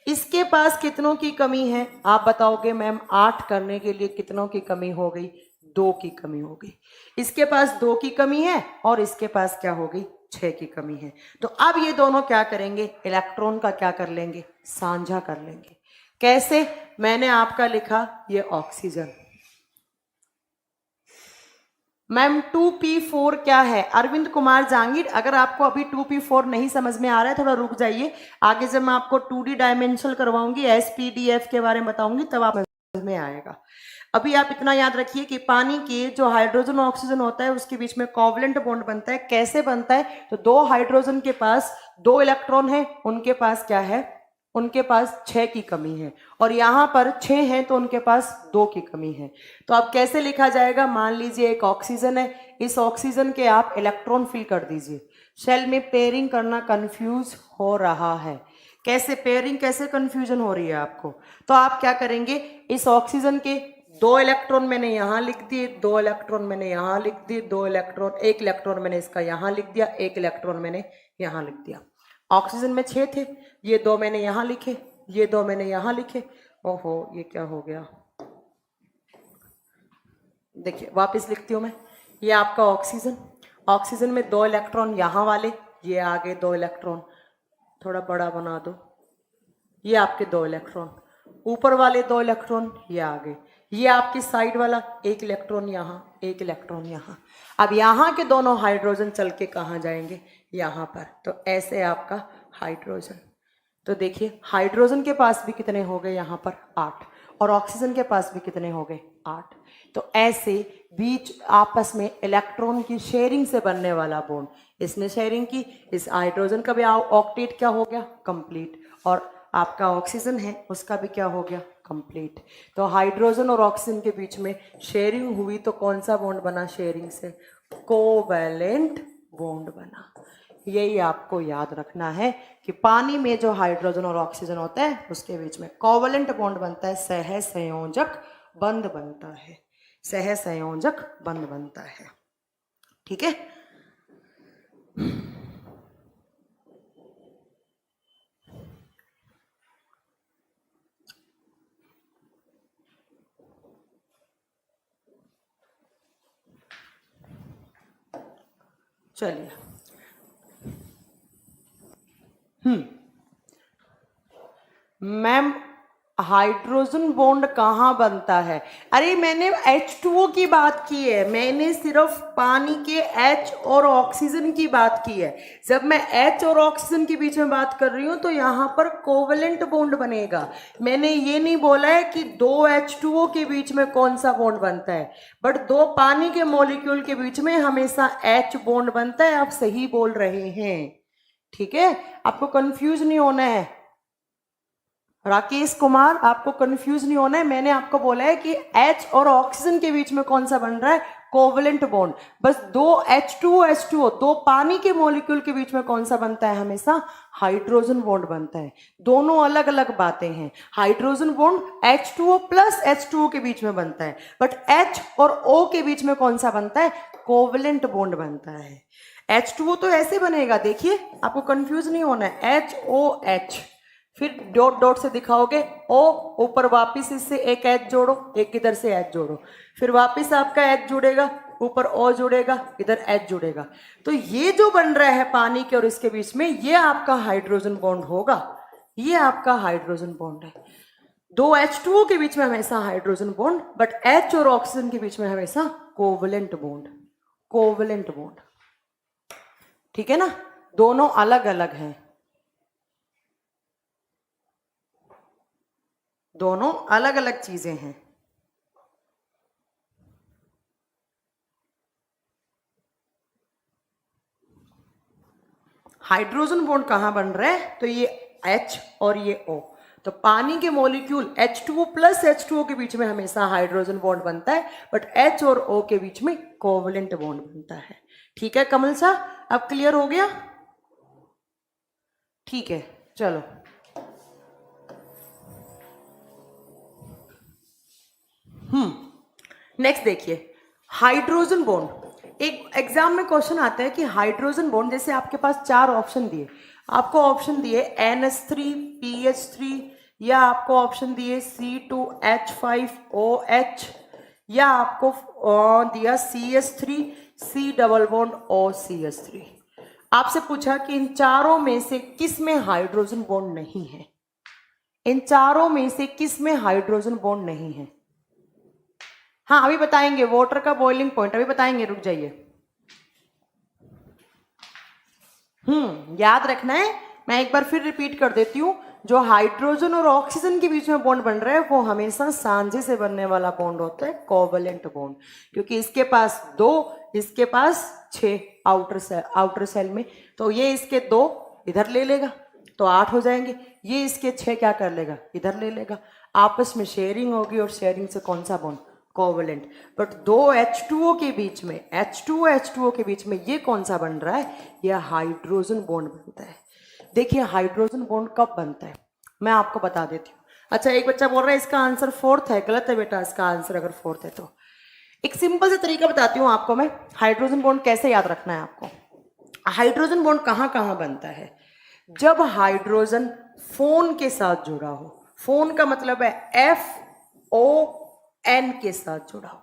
इसके पास कितनों की कमी है? आप बताओगे मैम 8 करने के लिए कितनों की कमी हो गई? 2 की कमी हो गई। इसके पास 2 की कमी है और इसके पास क्या हो गई? 6 की कमी है। तो अब ये दोनों क्या करेंगे? इलेक्ट्रॉन का क्या कर लेंगे? साझा कर लेंगे। कैसे? मैंने आपका लिखा ये ऑक्सीजन। मैम 2p4 क्या है? अरविंद कुमार जहांगीर, अगर आपको अभी 2p4 नहीं समझ में आ रहा है थोड़ा रुक जाइए, आगे जब मैं आपको 2D डायमेंशनल करवाऊंगी, एसपीडीएफ के बारे में बताऊंगी तब आप समझ में आएगा। अभी आप इतना याद रखिए कि पानी के जो हाइड्रोजन और ऑक्सीजन होता है उसके बीच में कोवलेंट बॉन्ड बनता है। कैसे बनता है? तो 2 हाइड्रोजन के पास 2 इलेक्ट्रॉन है, उनके पास क्या है? उनके पास 6 की कमी है, और यहां पर 6 है तो उनके पास 2 की कमी है। तो अब कैसे लिखा जाएगा? मान लीजिए एक ऑक्सीजन है, इस ऑक्सीजन के आप इलेक्ट्रॉन फिल कर दीजिए। सेल में पेयरिंग करना कंफ्यूज हो रहा है, कैसे पेयरिंग, कैसे कंफ्यूजन हो रही है आपको? तो आप क्या करेंगे? इस ऑक्सीजन के 2 इलेक्ट्रॉन मैंने यहां लिख दिए, 2 इलेक्ट्रॉन मैंने यहां लिख दिए, 2 इलेक्ट्रॉन, 1 इलेक्ट्रॉन मैंने इसका यहां लिख दिया, 1 इलेक्ट्रॉन मैंने यहां लिख दिया। ऑक्सीजन में 6 थे, ये 2 मैंने यहां लिखे, ये 2 मैंने यहां लिखे। ओहो ये क्या हो गया? देखिए वापस लिखती हूं मैं, ये आपका ऑक्सीजन, ऑक्सीजन में 2 इलेक्ट्रॉन यहां वाले, ये आगे 2 इलेक्ट्रॉन, थोड़ा बड़ा बना दो, ये आपके 2 इलेक्ट्रॉन, ऊपर वाले 2 इलेक्ट्रॉन ये आगे, ये आपकी साइड वाला 1 इलेक्ट्रॉन यहाँ, 1 इलेक्ट्रॉन यहाँ। अब यहाँ के दोनों हाइड्रोजन चल के कहाँ जाएंगे? यहाँ पर। तो ऐसे आपका हाइड्रोजन। तो देखिए हाइड्रोजन के पास भी कितने हो गए यहाँ पर? 8, और ऑक्सीजन के पास भी कितने हो गए? 8। तो ऐसे बीच आपस में इलेक्ट्रॉन की शेयरिंग से बनने वाला बॉन्ड, इसने शेयरिंग की, इस हाइड्रोजन का भी ऑक्टेट क्या हो गया? कंप्लीट। और आपका ऑक्सीजन है उसका भी क्या हो गया? कंप्लीट। तो हाइड्रोजन और ऑक्सीजन के बीच में शेयरिंग हुई तो कौन सा बॉन्ड बना? शेयरिंग से कोवैलेंट बॉन्ड बना। यही आपको याद रखना है कि पानी में जो हाइड्रोजन और ऑक्सीजन होता है उसके बीच में कोवैलेंट बॉन्ड बनता है, सहसंयोजक बंध बनता है, सहसंयोजक बंध बनता है। ठीक है? चलिए मैम हाइड्रोजन बॉन्ड कहाँ बनता है? अरे मैंने H2O की बात की है, मैंने सिर्फ पानी के H और ऑक्सीजन की बात की है। जब मैं H और ऑक्सीजन के बीच में बात कर रही हूं तो यहाँ पर कोवेलेंट बॉन्ड बनेगा। मैंने ये नहीं बोला है कि दो H2O के बीच में कौन सा बॉन्ड बनता है, बट दो पानी के मॉलिक्यूल के बीच में हमेशा H बॉन्ड बनता है। आप सही बोल रहे हैं, ठीक है, आपको कंफ्यूज नहीं होना है। राकेश कुमार, आपको कंफ्यूज नहीं होना है। मैंने आपको बोला है कि H और ऑक्सीजन के बीच में कौन सा बन रहा है? Covalent bond. बस दो H2O दो पानी के मॉलिक्यूल के बीच में कौन सा बनता है? हमेशा हाइड्रोजन बॉन्ड बनता है। दोनों अलग अलग बातें हैं। Hydrogen bond H2O plus H2O के बीच में बनता है, बट H और O के बीच में कौन सा बनता है? कोवेलेंट बॉन्ड बनता है। H2O तो ऐसे बनेगा, देखिए, आपको कंफ्यूज नहीं होना है। HOH, फिर डॉट डॉट से दिखाओगे O, ऊपर वापिस इससे एक H जोड़ो, एक इधर से H जोड़ो, फिर वापिस आपका H जुड़ेगा, ऊपर O जुड़ेगा, इधर H जुड़ेगा। तो ये जो बन रहा है पानी के और इसके बीच में, ये आपका हाइड्रोजन बॉन्ड होगा। ये आपका हाइड्रोजन बॉन्ड है। दो H2O के बीच में हमेशा हाइड्रोजन बॉन्ड, बट H और ऑक्सीजन के बीच में हमेशा कोवेलेंट बॉन्ड। कोवेलेंट बॉन्ड, ठीक है ना, दोनों अलग अलग हैं, दोनों अलग अलग चीजें हैं। हाइड्रोजन बॉन्ड कहां बन रहा है? तो ये H और ये O, तो पानी के मॉलिक्यूल H2O प्लस H2O के बीच में हमेशा हाइड्रोजन बॉन्ड बनता है, बट H और O के बीच में कोवेलेंट बॉन्ड बनता है। ठीक है कमल सा, अब क्लियर हो गया? ठीक है, चलो नेक्स्ट देखिए, हाइड्रोजन बॉन्ड। एक एग्जाम में क्वेश्चन आता है कि हाइड्रोजन बॉन्ड, जैसे आपके पास चार ऑप्शन दिए, आपको ऑप्शन दिए NH3 PH3, या आपको ऑप्शन दिए C2H5OH, या आपको दिया CH3 C double bond OCH3। आपसे पूछा कि इन चारों में से किस में हाइड्रोजन बॉन्ड नहीं है? इन चारों में से किस में हाइड्रोजन बॉन्ड नहीं है? हाँ अभी बताएंगे, वाटर का बॉइलिंग पॉइंट अभी बताएंगे, रुक जाइए। याद रखना है, मैं एक बार फिर रिपीट कर देती हूँ। जो हाइड्रोजन और ऑक्सीजन के बीच में बॉन्ड बन रहा है वो हमेशा सांझे से बनने वाला बॉन्ड होता है, कोवेलेंट बॉन्ड, क्योंकि इसके पास दो, इसके पास 6 आउटर सेल में, तो ये इसके 2 इधर ले लेगा तो 8 हो जाएंगे, ये इसके 6 क्या कर लेगा? इधर ले लेगा। आपस में शेयरिंग होगी और शेयरिंग से कौन सा बॉन्ड? कोवेलेंट। बट दो H2O के बीच में, H2O के बीच में ये कौन सा बन रहा है? यह हाइड्रोजन बॉन्ड बनता है। देखिए हाइड्रोजन बॉन्ड कब बनता है, मैं आपको बता देती हूँ। अच्छा एक बच्चा बोल रहा है इसका आंसर 4th है, गलत है बेटा, इसका आंसर अगर 4th है तो एक सिंपल सा तरीका बताती हूँ आपको मैं, हाइड्रोजन बॉन्ड कैसे याद रखना है आपको। हाइड्रोजन बॉन्ड कहाँ कहाँ बनता है? जब हाइड्रोजन फोन के साथ जुड़ा हो, फोन का मतलब है FON के साथ जुड़ा हो।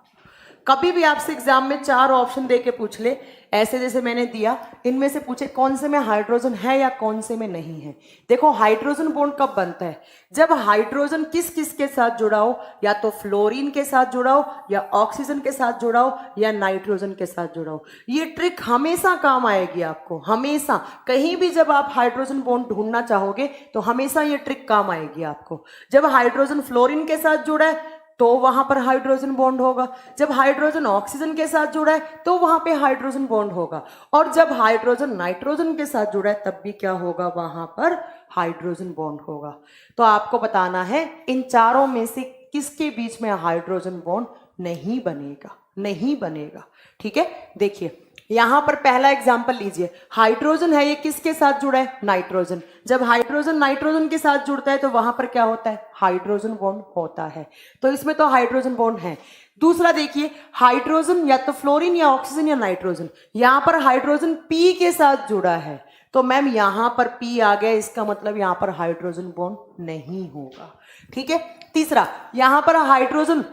कभी भी आपसे एग्जाम में 4 ऑप्शन दे के पूछ ले, ऐसे जैसे मैंने दिया, इनमें से पूछे कौन से में हाइड्रोजन है या कौन से में नहीं है। देखो हाइड्रोजन बॉन्ड कब बनता है? जब हाइड्रोजन किस किस के साथ जुड़ा हो, या तो फ्लोरीन के साथ जुड़ा हो, या ऑक्सीजन के साथ जुड़ा हो, या नाइट्रोजन के साथ जुड़ा हो। ये ट्रिक हमेशा काम आएगी आपको, हमेशा कहीं भी जब आप हाइड्रोजन बॉन्ड ढूंढना चाहोगे तो हमेशा ये ट्रिक काम आएगी आपको। जब हाइड्रोजन फ्लोरीन के साथ जुड़ा है तो वहां पर हाइड्रोजन बॉन्ड होगा, जब हाइड्रोजन ऑक्सीजन के साथ जुड़ा है तो वहां पे हाइड्रोजन बॉन्ड होगा, और जब हाइड्रोजन नाइट्रोजन के साथ जुड़ा है तब भी क्या होगा? वहां पर हाइड्रोजन बॉन्ड होगा। तो आपको बताना है इन चारों में से किसके बीच में हाइड्रोजन बॉन्ड नहीं बनेगा, नहीं बनेगा। ठीक है, देखिए यहां पर पहला एग्जांपल लीजिए, हाइड्रोजन है, ये किसके साथ जुड़ा है? नाइट्रोजन। जब हाइड्रोजन नाइट्रोजन के साथ जुड़ता है तो वहां पर क्या होता है? हाइड्रोजन बॉन्ड होता है, तो इसमें तो हाइड्रोजन बॉन्ड है। दूसरा देखिए, हाइड्रोजन या तो फ्लोरीन या ऑक्सीजन या नाइट्रोजन, यहां पर हाइड्रोजन P के साथ जुड़ा है, तो मैम यहां पर P आ गया, इसका मतलब यहां पर हाइड्रोजन बॉन्ड नहीं होगा। ठीक है, तीसरा, यहां पर हाइड्रोजन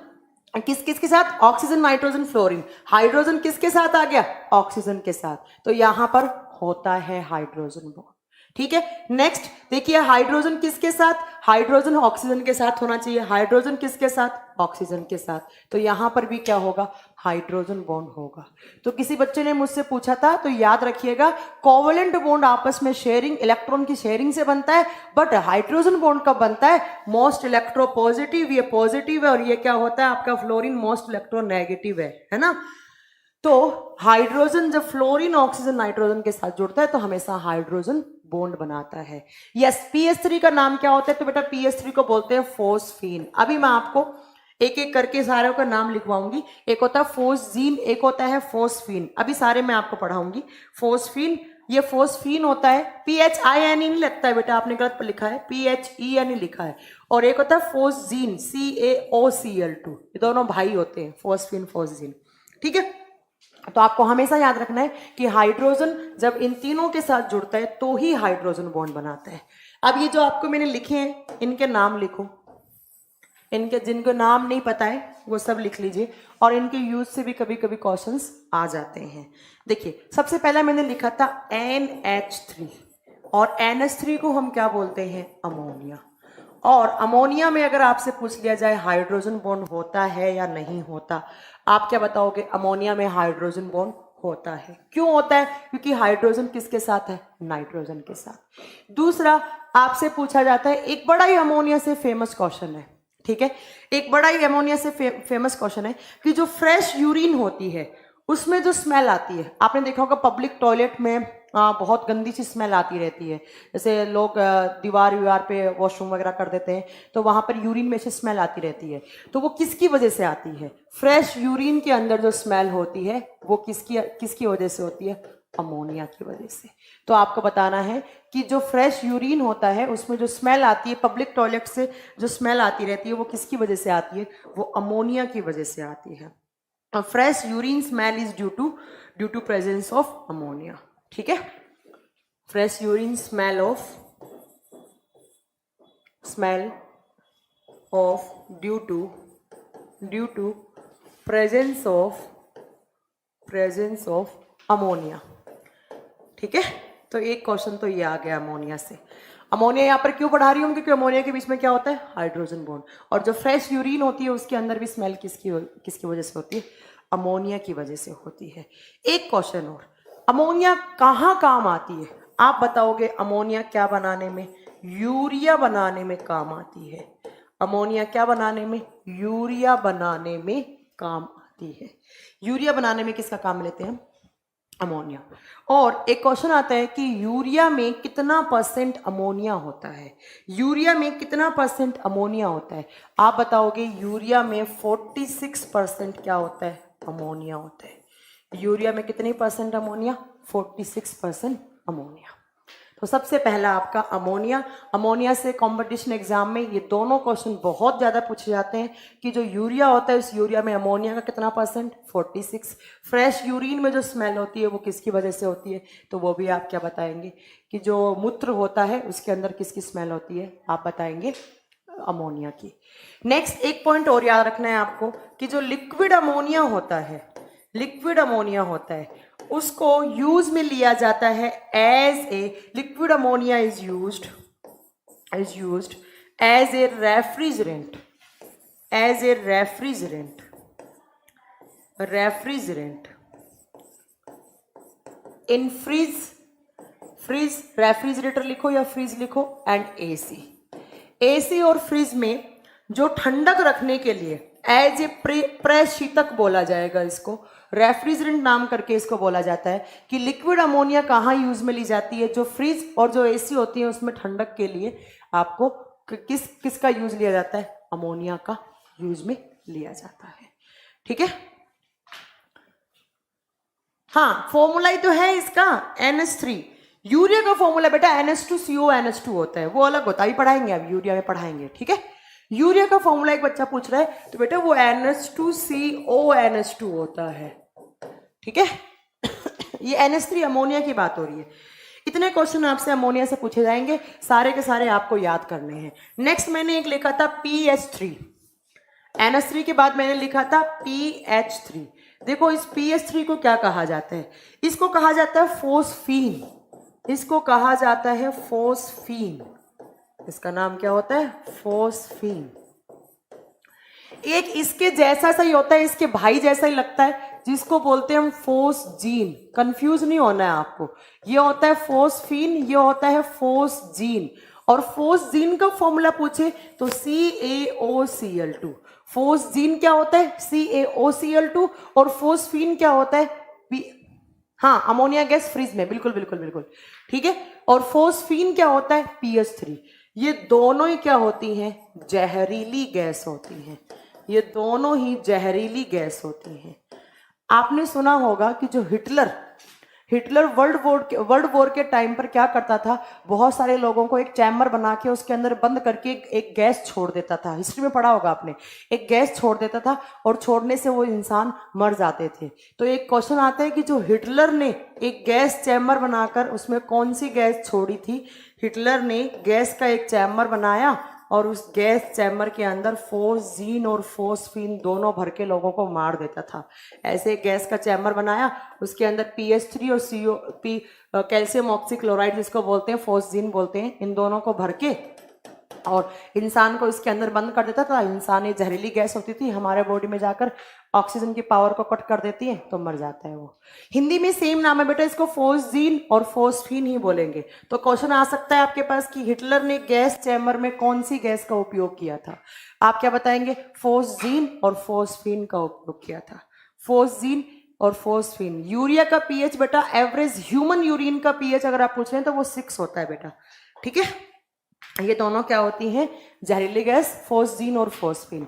किस किस के साथ? ऑक्सीजन नाइट्रोजन फ्लोरीन, हाइड्रोजन किसके साथ आ गया? ऑक्सीजन के साथ, तो यहां पर होता है हाइड्रोजन बॉन्ड। ठीक है, नेक्स्ट देखिए, हाइड्रोजन किसके साथ? हाइड्रोजन ऑक्सीजन के साथ होना चाहिए, हाइड्रोजन किसके साथ, ऑक्सीजन के साथ, तो यहां पर भी क्या होगा, हाइड्रोजन बॉन्ड होगा। तो किसी बच्चे ने मुझसे पूछा था, तो याद रखिएगा कोवेलेंट बॉन्ड आपस में शेयरिंग, इलेक्ट्रॉन की शेयरिंग से बनता है, बट हाइड्रोजन बॉन्ड कब बनता है, मोस्ट इलेक्ट्रो पॉजिटिव, ये पॉजिटिव है, और ये क्या होता है आपका फ्लोरीन मोस्ट इलेक्ट्रो नेगेटिव है ना। तो हाइड्रोजन जब फ्लोरीन ऑक्सीजन नाइट्रोजन के साथ जुड़ता है तो हमेशा हाइड्रोजन बॉन्ड बनाता है। यस, पीएच3 का नाम क्या होता है, तो बेटा पीएच3 को बोलते हैं फोस्फीन। अभी मैं आपको एक एक करके सारों का नाम लिखवाऊंगी, एक होता है फोस्जीन, एक होता है फोस्फीन, अभी सारे मैं आपको पढ़ाऊंगी। फोस्फीन, ये फोस्फीन होता है, PHIN नहीं लगता है बेटा, आपने गलत लिखा है, PHEN लिखा है। और एक होता है फोस्जीन, CaOCl2, ये दोनों भाई होते हैं, फोस्फीन फोस्जीन, ठीक है। तो आपको हमेशा याद रखना है कि हाइड्रोजन जब इन तीनों के साथ जुड़ता है तो ही हाइड्रोजन बॉन्ड बनाता है। अब ये जो आपको मैंने लिखे हैं इनके नाम लिखो, इनके जिनको नाम नहीं पता है वो सब लिख लीजिए, और इनके यूज से भी कभी कभी क्वेश्चंस आ जाते हैं। देखिए सबसे पहला मैंने लिखा था NH3, और NH3 को हम क्या बोलते हैं, अमोनिया। और अमोनिया में अगर आपसे पूछ लिया जाए हाइड्रोजन बॉन्ड होता है या नहीं होता, आप क्या बताओगे, अमोनिया में हाइड्रोजन बॉन्ड होता है। क्यों होता है, क्योंकि हाइड्रोजन किसके साथ है, नाइट्रोजन के साथ। दूसरा आपसे पूछा जाता है, एक बड़ा ही अमोनिया से फेमस क्वेश्चन है, ठीक है, एक बड़ा ही अमोनिया से फेमस क्वेश्चन है कि जो फ्रेश यूरिन होती है उसमें जो स्मेल आती है, आपने देखा होगा पब्लिक टॉयलेट में बहुत गंदी सी स्मेल आती रहती है, जैसे लोग दीवार वीवार पे वॉशरूम वगैरह कर देते हैं तो वहां पर यूरिन में से स्मेल आती रहती है। तो वो किसकी वजह से आती है, फ्रेश यूरिन के अंदर जो स्मेल होती है वो किसकी वजह से होती है, अमोनिया की वजह से। तो आपको बताना है कि जो फ्रेश यूरिन होता है उसमें जो स्मेल आती है, पब्लिक टॉयलेट से जो स्मेल आती रहती है वो किसकी वजह से आती है, वो अमोनिया की वजह से आती है। Fresh urine smell is due to presence of ammonia, ठीक है। Fresh urine smell of due to presence of ammonia, ठीक है। तो एक क्वेश्चन तो ये आ गया अमोनिया से। अमोनिया यहाँ पर क्यों पढ़ा रही हूँ, क्योंकि अमोनिया के बीच में क्या होता है, हाइड्रोजन बॉन्ड, और जो फ्रेश यूरिन होती है उसके अंदर भी स्मेल किसकी वजह से होती है, अमोनिया की वजह से होती है। एक क्वेश्चन और, अमोनिया कहाँ काम आती है, आप बताओगे, अमोनिया क्या बनाने में, यूरिया बनाने में काम आती है। अमोनिया क्या बनाने में, यूरिया बनाने में काम आती है। यूरिया बनाने में किसका काम लेते हैं, अमोनिया। और एक क्वेश्चन आता है कि यूरिया में कितना % अमोनिया होता है, यूरिया में कितना % अमोनिया होता है, आप बताओगे, यूरिया में 46% क्या होता है, अमोनिया होता है। यूरिया में कितने % अमोनिया, 46% अमोनिया। तो सबसे पहला आपका अमोनिया। अमोनिया से कंपटीशन एग्जाम में ये दोनों क्वेश्चन बहुत ज़्यादा पूछे जाते हैं कि जो यूरिया होता है उस यूरिया में अमोनिया का कितना %, 46। फ्रेश यूरिन में जो स्मेल होती है वो किसकी वजह से होती है, तो वो भी आप क्या बताएंगे कि जो मूत्र होता है उसके अंदर किसकी स्मेल होती है, आप बताएंगे अमोनिया की। नेक्स्ट एक पॉइंट और याद रखना है आपको कि जो लिक्विड अमोनिया होता है, लिक्विड अमोनिया होता है उसको यूज में लिया जाता है as a, liquid ammonia is used as a refrigerant, in fridge, refrigerator लिखो या फ्रीज लिखो, एंड एसी और फ्रीज में जो ठंडक रखने के लिए एज ए प्रशीतक बोला जाएगा, इसको रेफ्रिजरेंट नाम करके इसको बोला जाता है कि लिक्विड अमोनिया कहाँ यूज में ली जाती है, जो फ्रिज और जो एसी होती है उसमें ठंडक के लिए आपको किसका यूज लिया जाता है, अमोनिया का यूज में लिया जाता है, ठीक है। हाँ फॉर्मूला ही तो है इसका NH3, यूरिया का फॉर्मूला बेटा NH2CO NH2 होता है, वो अलग होता है, अभी पढ़ाएंगे, अब यूरिया में पढ़ाएंगे, ठीक है। यूरिया का फॉर्मूला एक बच्चा पूछ रहा है तो बेटा वो NH2CO NH2 होता है, ठीक है। ये NH3 अमोनिया की बात हो रही है। इतने क्वेश्चन आपसे अमोनिया से पूछे जाएंगे, सारे के सारे आपको याद करने हैं। नेक्स्ट मैंने एक लिखा था PH3, NH3 के बाद मैंने लिखा था PH3। देखो इस PH3 को क्या कहा जाता है, इसको कहा जाता है फोस्फीन, इसको कहा जाता है फोस्फीन, इसका नाम क्या होता है? फोस्फीन। एक इसके जैसा सा ही होता है, इसके भाई जैसा ही लगता है, जिसको बोलते हैं हम फोस्जीन। कंफ्यूज नहीं होना है आपको, ये होता है फोस्फीन, ये होता है फोस्जीन। और फोस्जीन का फॉर्मूला पूछे तो CaOCl2। फोस्जीन क्या होता है? CaOCl2। और फोस्फीन क्या होता है? हाँ, अमोनिया गैस फ्रीज में, बिल्कुल बिल्कुल बिल्कुल ठीक है। और फोस्फीन क्या होता है? PH3। ये दोनों ही क्या होती हैं? जहरीली गैस होती हैं। ये दोनों ही जहरीली गैस होती हैं। आपने सुना होगा कि जो हिटलर वर्ल्ड वॉर के टाइम पर क्या करता था, बहुत सारे लोगों को एक चैम्बर बना के उसके अंदर बंद करके एक गैस छोड़ देता था। हिस्ट्री में पढ़ा होगा आपने, एक गैस छोड़ देता था और छोड़ने से वो इंसान मर जाते थे। तो एक क्वेश्चन आता है कि जो हिटलर ने एक गैस चैम्बर बनाकर उसमें कौन सी गैस छोड़ी थी? हिटलर ने गैस का एक चैम्बर बनाया और उस गैस चैम्बर के अंदर फोस्जीन और फोस्फीन दोनों भर के लोगों को मार देता था। ऐसे एक गैस का चैम्बर बनाया, उसके अंदर PH3 और कैल्शियम ऑक्सीक्लोराइड जिसको बोलते हैं, फोस्जीन बोलते हैं, इन दोनों को भर के और इंसान को इसके अंदर बंद कर देता था। इंसान, ये जहरीली गैस होती थी, हमारे बॉडी में जाकर ऑक्सीजन की पावर को कट कर देती है, तो मर जाता है वो। हिंदी में सेम नाम है बेटा, इसको फोस्जीन और फोस्फीन ही बोलेंगे। तो क्वेश्चन आ सकता है आपके पास कि हिटलर ने गैस चैम्बर में कौन सी गैस का उपयोग किया था? आप क्या बताएंगे? फोस्जीन और फोस्फीन का उपयोग किया था। फोस्जीन और फोस्फीन। यूरिया का पीएच बेटा, एवरेज ह्यूमन यूरिन का पीएच अगर आप पूछ रहे हैं तो वो 6 होता है बेटा, ठीक है। ये दोनों क्या होती हैं? जहरीली गैस, फोस्जीन और फोस्फीन।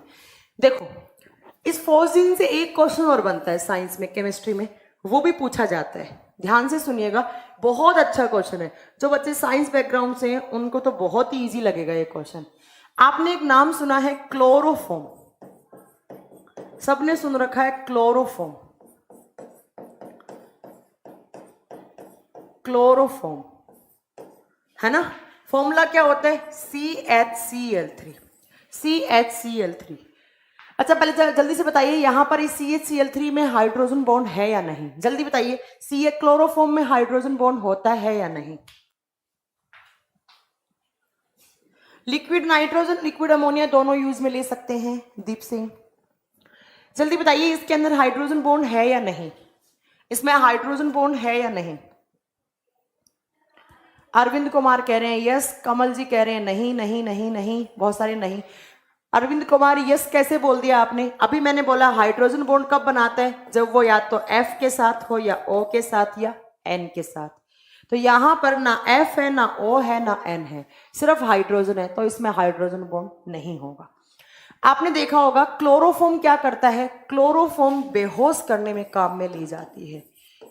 देखो, इस फोस्जीन से एक क्वेश्चन और बनता है साइंस में, केमिस्ट्री में, वो भी पूछा जाता है। ध्यान से सुनिएगा, बहुत अच्छा क्वेश्चन है। जो बच्चे साइंस बैकग्राउंड से हैं उनको तो बहुत ही इजी लगेगा ये क्वेश्चन। आपने एक नाम सुना है क्लोरोफॉर्म, सबने सुन रखा है क्लोरोफॉर्म। क्लोरोफॉर्म है ना, फॉर्मूला क्या होता है? CHCl3। CHCl3। अच्छा, पहले जल्दी से बताइए, यहां पर इस CHCl3 में हाइड्रोजन बॉन्ड है या नहीं? जल्दी बताइए, क्लोरोफॉर्म में हाइड्रोजन बॉन्ड होता है या नहीं? लिक्विड नाइट्रोजन, लिक्विड अमोनिया दोनों यूज में ले सकते हैं। दीप सिंह, जल्दी बताइए, इसके अंदर हाइड्रोजन बॉन्ड है या नहीं? इसमें हाइड्रोजन बॉन्ड है या नहीं? अरविंद कुमार कह रहे हैं यस, कमल जी कह रहे हैं नहीं नहीं नहीं नहीं, बहुत सारे नहीं। अरविंद कुमार यस कैसे बोल दिया आपने? अभी मैंने बोला हाइड्रोजन बॉन्ड कब बनाता है? जब वो या तो F के साथ हो, या O के साथ, या N के साथ। तो यहां पर ना F है, ना O है, ना N है, सिर्फ हाइड्रोजन है, तो इसमें हाइड्रोजन बॉन्ड नहीं होगा। आपने देखा होगा क्लोरोफॉर्म क्या करता है? क्लोरोफॉर्म बेहोश करने में काम में ली जाती है,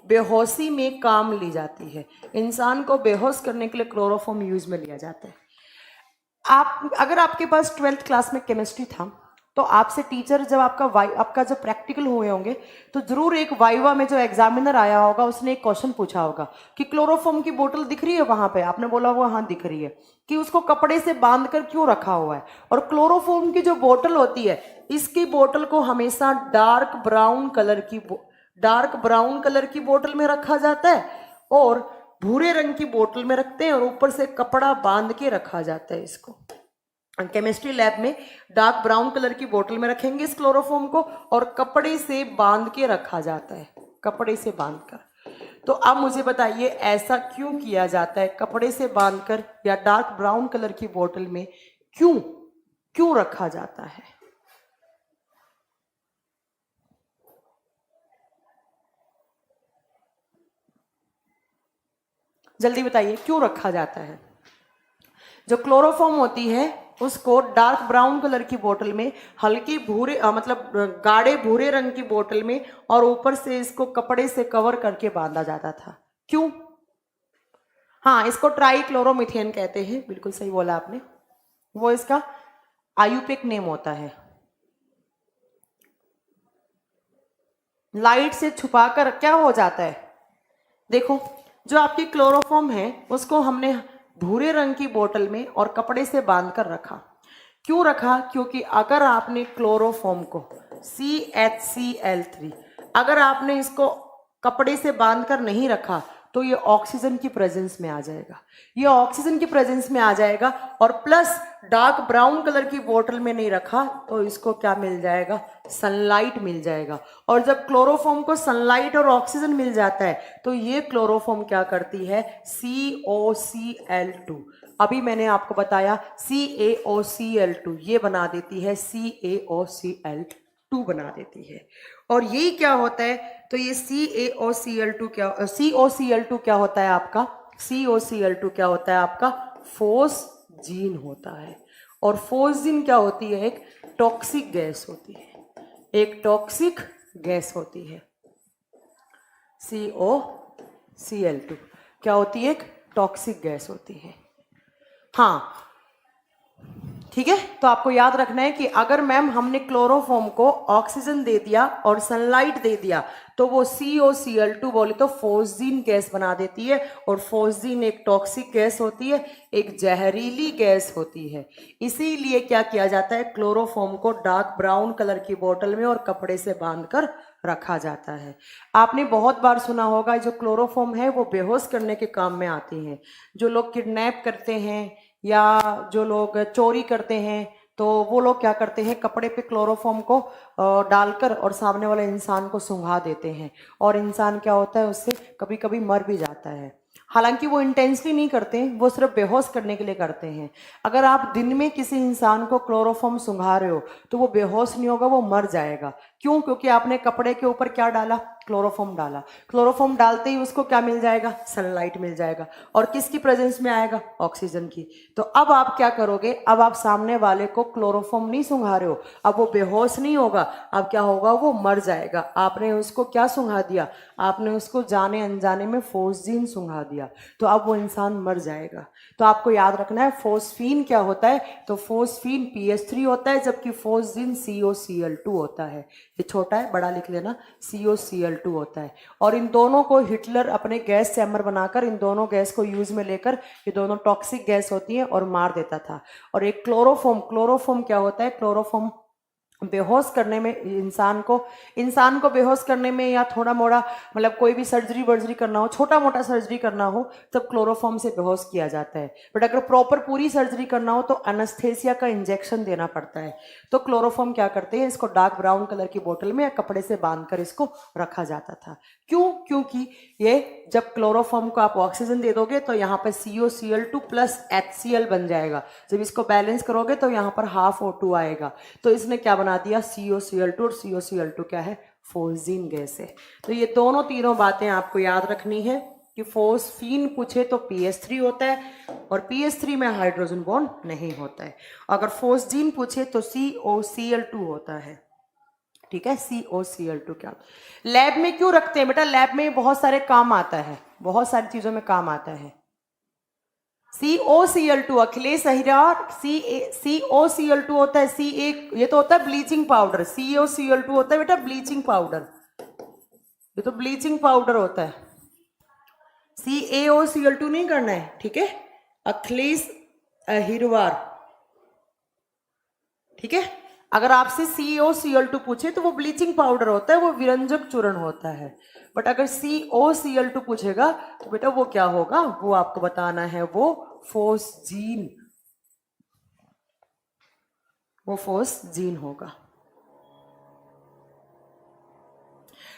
बेहोशी में काम ली जाती है। इंसान को बेहोश करने के लिए क्लोरोफॉर्म यूज में लिया जाता है। आप अगर आपके पास 12th क्लास में केमिस्ट्री था तो आपसे टीचर जब आपका जब प्रैक्टिकल हुए होंगे तो जरूर एक वाइवा में जो एग्जामिनर आया होगा उसने एक क्वेश्चन पूछा होगा कि क्लोरोफॉर्म की बोतल दिख रही है वहां पे? आपने बोला होगा हाँ दिख रही है। कि उसको कपड़े से बांध कर क्यों रखा हुआ है? और क्लोरोफॉर्म की जो बोतल होती है, इसकी बोतल को हमेशा डार्क ब्राउन कलर की बोतल में रखा जाता है और भूरे रंग की बोतल में रखते हैं और ऊपर से कपड़ा बांध के रखा जाता है। इसको केमिस्ट्री लैब में डार्क ब्राउन कलर की बोतल में रखेंगे इस क्लोरोफॉर्म को और कपड़े से बांध के रखा जाता है, कपड़े से बांधकर। तो अब मुझे बताइए ऐसा क्यों किया जाता है? कपड़े से बांधकर या डार्क ब्राउन कलर की बोतल में क्यों रखा जाता है? जल्दी बताइए क्यों रखा जाता है? जो क्लोरोफॉर्म होती है उसको डार्क ब्राउन कलर की बोतल में, हल्की भूरे मतलब गाढ़े भूरे रंग की बोतल में और ऊपर से इसको कपड़े से कवर करके बांधा जाता था। क्यों? हाँ, इसको ट्राइक्लोरोमीथेन कहते हैं, बिल्कुल सही बोला आपने। वो इसका आयुपिक नेम होता है। लाइट से छुपाकर क्या हो जाता है? देखो, जो आपकी क्लोरोफॉर्म है उसको हमने भूरे रंग की बोतल में और कपड़े से बांधकर रखा। क्यों रखा? क्योंकि अगर आपने क्लोरोफॉर्म को CHCl3 अगर आपने इसको कपड़े से बांधकर नहीं रखा तो ये ऑक्सीजन की प्रेजेंस में आ जाएगा, ये ऑक्सीजन की प्रेजेंस में आ जाएगा। और प्लस डार्क ब्राउन कलर की बोतल में नहीं रखा तो इसको क्या मिल जाएगा, सनलाइट मिल जाएगा। और जब क्लोरोफॉर्म को सनलाइट और ऑक्सीजन मिल जाता है तो ये क्लोरोफॉर्म क्या करती है, COCl2। अभी मैंने आपको बताया CaOCl2 ये बना देती है CaOCl2 बना देती है। और यही क्या होता है, तो ये CaOCl2 क्या होता है आपका, COCl2 क्या होता है आपका, फोस्जीन होता है। और फोस्जीन क्या होती है, एक टॉक्सिक गैस होती है, एक टॉक्सिक गैस होती है। COCl2 क्या होती है, एक टॉक्सिक गैस होती है। हाँ ठीक है, तो आपको याद रखना है कि अगर मैम हमने क्लोरोफॉर्म को ऑक्सीजन दे दिया और सनलाइट दे दिया तो वो COCl2 बोले तो फोस्जीन गैस बना देती है। और फोस्जीन एक टॉक्सिक गैस होती है, एक जहरीली गैस होती है। इसीलिए क्या किया जाता है, क्लोरोफॉर्म को डार्क ब्राउन कलर की बोतल में और कपड़े से बांधकर रखा जाता है। आपने बहुत बार सुना होगा जो क्लोरोफॉर्म है वो बेहोश करने के काम में आती है। जो लोग किडनैप करते हैं या जो लोग चोरी करते हैं तो वो लोग क्या करते हैं, कपड़े पे क्लोरोफॉर्म को डालकर और सामने वाले इंसान को सूंघा देते हैं और इंसान क्या होता है, उससे कभी कभी मर भी जाता है। हालांकि वो इंटेंशनली नहीं करते, वो सिर्फ बेहोश करने के लिए करते हैं। अगर आप दिन में किसी इंसान को क्लोरोफॉर्म सूंघा रहे हो तो वो बेहोश नहीं होगा, वो मर जाएगा। क्यों, क्योंकि आपने कपड़े के ऊपर क्या डाला, क्लोरोफॉर्म डाला। क्लोरोफॉर्म डालते ही उसको क्या मिल जाएगा, सनलाइट मिल जाएगा। और किसकी प्रेजेंस में आएगा, ऑक्सीजन की। तो अब आप क्या करोगे, अब आप सामने वाले को क्लोरोफॉर्म नहीं सूंघा रहे हो, अब वो बेहोश नहीं होगा, अब क्या होगा, वो मर जाएगा। आपने उसको क्या सूंघा दिया, आपने उसको जाने अनजाने में फोस्जीन सूंघा दिया, तो अब वो इंसान मर जाएगा। तो आपको याद रखना है फोस्फीन क्या होता है, तो फोस्फीन PH3 होता है, जबकि फोस्जीन COCl2 होता है। ये छोटा है, बड़ा लिख लेना, COCl2 होता है। और इन दोनों को हिटलर अपने गैस चैम्बर बनाकर इन दोनों गैस को यूज में लेकर, ये दोनों टॉक्सिक गैस होती है, और मार देता था। और एक क्लोरोफॉर्म क्या होता है, क्लोरोफॉर्म बेहोश करने में इंसान को बेहोश करने में या थोड़ा मोड़ा मतलब कोई भी सर्जरी वर्जरी करना हो, छोटा मोटा सर्जरी करना हो, तब क्लोरोफॉर्म से बेहोश किया जाता है। बट अगर प्रॉपर पूरी सर्जरी करना हो तो एनेस्थेसिया का इंजेक्शन देना पड़ता है। तो क्लोरोफॉर्म क्या करते हैं, इसको डार्क ब्राउन कलर की बोतल में या कपड़े से बांधकर इसको रखा जाता था। क्यों, क्योंकि ये जब क्लोरोफॉर्म को आप ऑक्सीजन दे दोगे तो यहाँ पर COCl2 प्लस HCl बन जाएगा। जब इसको बैलेंस करोगे तो यहाँ पर हाफ O2 आएगा। तो इसने क्या बना दिया, COCl2, और COCl2 क्या है, फोस्जीन गैस है। तो ये दोनों तीनों बातें आपको याद रखनी है कि फोस्फीन पूछे तो PH3 होता है और PH3 में हाइड्रोजन बॉन्ड नहीं होता है। अगर फोस्जीन पूछे तो COCl2 होता है। ठीक है, COCl2 क्या, लैब में क्यों रखते हैं बेटा, लैब में बहुत सारे काम आता है, बहुत सारी चीजों में काम आता है। COCl2 अखिलेश अहिरार, COCl2 होता है, ये तो होता है ब्लीचिंग पाउडर। COCl2 होता है बेटा ब्लीचिंग पाउडर, ये तो ब्लीचिंग पाउडर होता है। CaOCl2 नहीं करना है, ठीक है, अखिलेश अहिरवार। ठीक है, अगर आपसे COCl2 पूछे तो वो ब्लीचिंग पाउडर होता है, वो विरंजक चूर्ण होता है। बट अगर COCl2 पूछेगा तो बेटा वो क्या होगा, वो आपको बताना है, वो फोस्जीन होगा।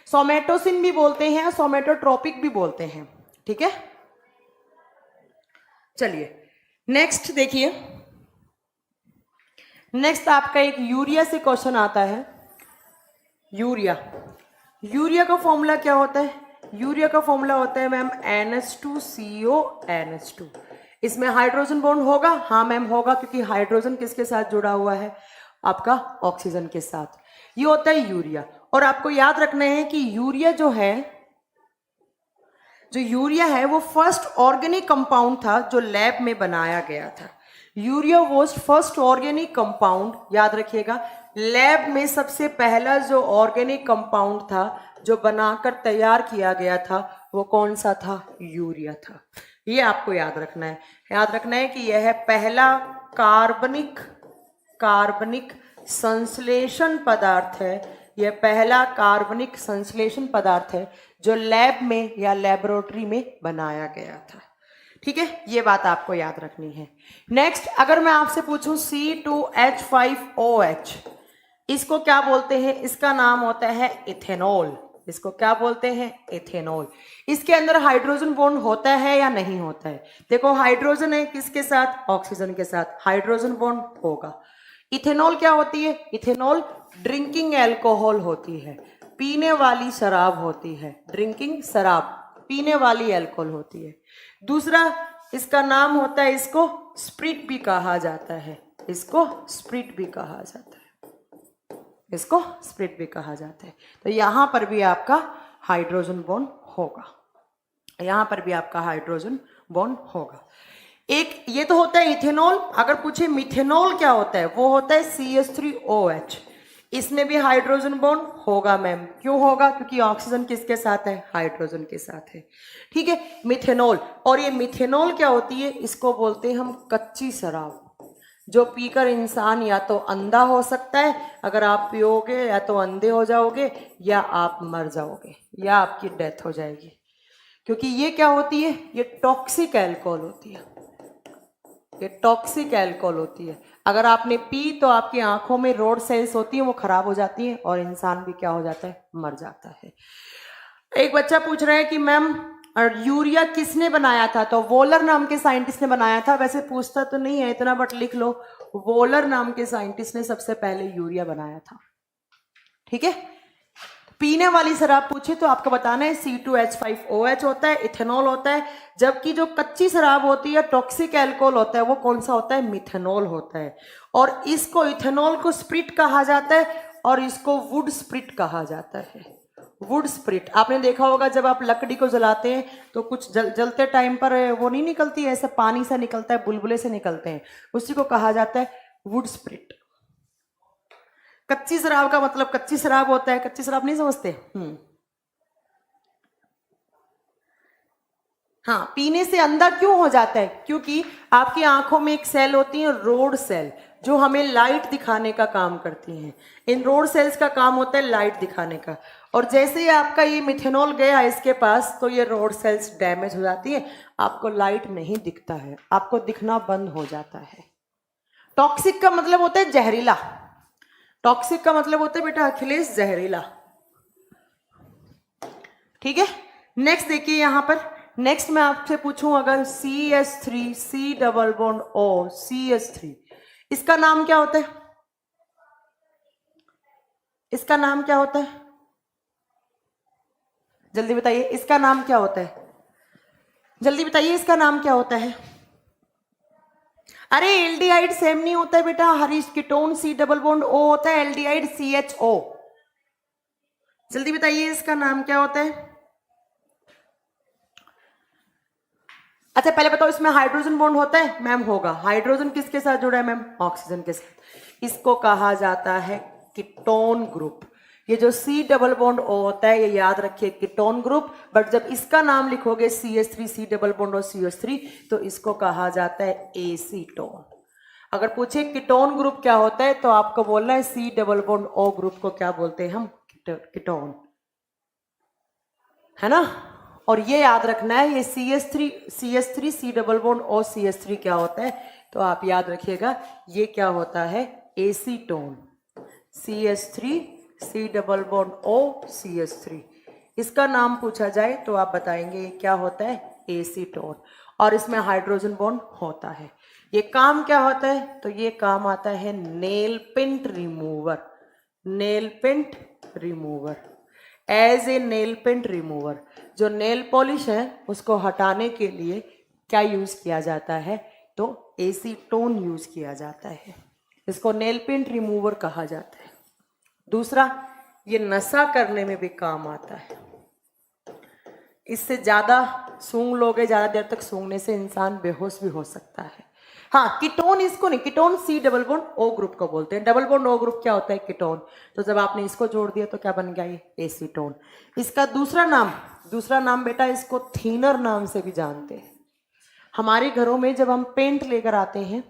सोमेटोसिन भी बोलते हैं, सोमेटोट्रोपिक भी बोलते हैं। ठीक है, चलिए नेक्स्ट देखिए, नेक्स्ट आपका एक यूरिया से क्वेश्चन आता है। यूरिया का फॉर्मूला क्या होता है, यूरिया का फॉर्मूला होता है मैम NH2CO NH2। इसमें हाइड्रोजन बॉन्ड होगा, हाँ मैम होगा, क्योंकि हाइड्रोजन किसके साथ जुड़ा हुआ है, आपका ऑक्सीजन के साथ। ये होता है यूरिया। और आपको याद रखना है कि यूरिया जो है वो फर्स्ट ऑर्गेनिक कंपाउंड था जो लैब में बनाया गया था। Urea was first organic compound, याद रखिएगा, लैब में सबसे पहला जो ऑर्गेनिक कंपाउंड था जो बनाकर तैयार किया गया था वो कौन सा था, यूरिया था। ये आपको याद रखना है, याद रखना है कि यह पहला कार्बनिक संश्लेषण पदार्थ है, यह पहला कार्बनिक संश्लेषण पदार्थ है जो लैब में या लेबोरेटरी में बनाया गया था। ठीक है, ये बात आपको याद रखनी है। नेक्स्ट, अगर मैं आपसे पूछूं C2H5OH, इसको क्या बोलते हैं? इसका नाम होता है इथेनॉल। इसको क्या बोलते हैं? इथेनॉल। इसके अंदर हाइड्रोजन बॉन्ड होता है या नहीं होता है? देखो, हाइड्रोजन है किसके साथ? ऑक्सीजन के साथ। हाइड्रोजन बॉन्ड होगा। इथेनॉल क्या होती है? इथेनॉल ड्रिंकिंग एल्कोहल होती है, पीने वाली शराब होती है। ड्रिंकिंग शराब, पीने वाली एल्कोहल होती है। दूसरा, इसका नाम होता है, इसको स्प्रिट भी कहा जाता है। इसको स्प्रिट भी कहा जाता है। इसको स्प्रिट भी कहा जाता है। तो यहां पर भी आपका हाइड्रोजन बॉन्ड होगा। यहां पर भी आपका हाइड्रोजन बॉन्ड होगा। एक ये तो होता है इथेनॉल। अगर पूछे मिथेनॉल क्या होता है, वो होता है CH3OH। इसमें भी हाइड्रोजन बॉन्ड होगा मैम। क्यों होगा? क्योंकि ऑक्सीजन किसके साथ है? हाइड्रोजन के साथ है। ठीक है, मिथेनॉल। और ये मिथेनॉल क्या होती है? इसको बोलते हैं हम कच्ची शराब, जो पीकर इंसान या तो अंधा हो सकता है, अगर आप पियोगे या तो अंधे हो जाओगे, या आप मर जाओगे, या आपकी डेथ हो जाएगी। क्योंकि ये क्या होती है? ये टॉक्सिक अल्कोहल होती है। ये टॉक्सिक अल्कोहल होती है। अगर आपने पी तो आपकी आंखों में रोड सेल्स होती है, वो खराब हो जाती है और इंसान भी क्या हो जाता है? मर जाता है। एक बच्चा पूछ रहा है कि मैम यूरिया किसने बनाया था? तो वोलर नाम के साइंटिस्ट ने बनाया था। वैसे पूछता तो नहीं है इतना, बट लिख लो, वोलर नाम के साइंटिस्ट ने सबसे पहले यूरिया बनाया था। ठीक है, पीने वाली शराब पूछे तो आपको बताना है C2H5OH होता है, इथेनॉल होता है। जबकि जो कच्ची शराब होती है, टॉक्सिक अल्कोहल होता है, वो कौन सा होता है? मिथेनॉल होता है। और इसको, इथेनॉल को स्प्रिट कहा जाता है और इसको वुड स्प्रिट कहा जाता है। वुड स्प्रिट आपने देखा होगा, जब आप लकड़ी को जलाते हैं तो कुछ जलते टाइम पर वो नहीं निकलती है, ऐसा पानी सा निकलता है, बुलबुले से निकलते हैं, उसी को कहा जाता है वुड स्प्रिट। कच्ची शराब का मतलब कच्ची शराब होता है। कच्ची शराब नहीं समझते? हाँ, पीने से अंधा क्यों हो जाता है? क्योंकि आपकी आंखों में एक सेल होती है, रोड सेल, जो हमें लाइट दिखाने का काम करती हैं। इन रोड सेल्स का काम होता है लाइट दिखाने का। और जैसे ही आपका ये मिथेनॉल गया इसके पास, तो ये रोड सेल्स डैमेज हो जाती है, आपको लाइट नहीं दिखता है, आपको दिखना बंद हो जाता है। टॉक्सिक का मतलब होता है जहरीला। टॉक्सिक का मतलब होता है बेटा अखिलेश जहरीला। ठीक है, नेक्स्ट देखिए यहां पर। नेक्स्ट मैं आपसे पूछूं, अगर CH3 C double bond O CH3, इसका नाम क्या होता है? इसका नाम क्या होता है? जल्दी बताइए, इसका नाम क्या होता है? जल्दी बताइए, इसका नाम क्या होता है? अरे एल्डिहाइड सेम नहीं होता है बेटा, Harish. Ketone C double bond O होता है, एल्डिहाइड CHO। जल्दी बताइए, इसका नाम क्या होता है? अच्छा पहले बताओ, इसमें हाइड्रोजन बॉन्ड होता है? मैम होगा। हाइड्रोजन किसके साथ जुड़ा है मैम? ऑक्सीजन के साथ। इसको कहा जाता है कीटोन ग्रुप। ये जो C डबल बॉन्ड O होता है, ये याद रखिए कीटोन ग्रुप। बट जब इसका नाम लिखोगे CH3 C डबल बॉन्ड और CH3, तो इसको कहा जाता है एसीटोन। अगर पूछे कीटोन ग्रुप क्या होता है, तो आपको बोलना है C double bond O group को क्या बोलते हैं हम? कीटोन, है ना। और ये याद रखना है, ये CH3 C double bond O CH3 क्या होता है, तो आप याद रखिएगा ये क्या होता है? Acetone. CH3 C double bond O CH3, इसका नाम पूछा जाए तो आप बताएंगे ये क्या होता है? एसीटोन। और इसमें हाइड्रोजन बॉन्ड होता है। ये काम क्या होता है? तो ये काम आता है nail paint remover. Nail paint remover, as a nail paint remover. जो नेल पॉलिश है उसको हटाने के लिए क्या यूज किया जाता है? तो एसीटोन यूज किया जाता है। इसको नेल पेंट रिमूवर कहा जाता है। दूसरा, ये नशा करने में भी काम आता है। इससे ज्यादा सूंघ लोगे, ज्यादा देर तक सूंघने से इंसान बेहोश भी हो सकता है। हाँ, कीटोन इसको नहीं, ketone C double bond O group को बोलते हैं। डबल बॉन्ड O ग्रुप क्या होता है? कीटोन। तो जब आपने इसको जोड़ दिया तो क्या बन गया? ये एसीटोन। इसका दूसरा नाम बेटा, इसको थीनर नाम से भी जानते हैं। हमारे घरों में जब हम पेंट लेकर आते हैं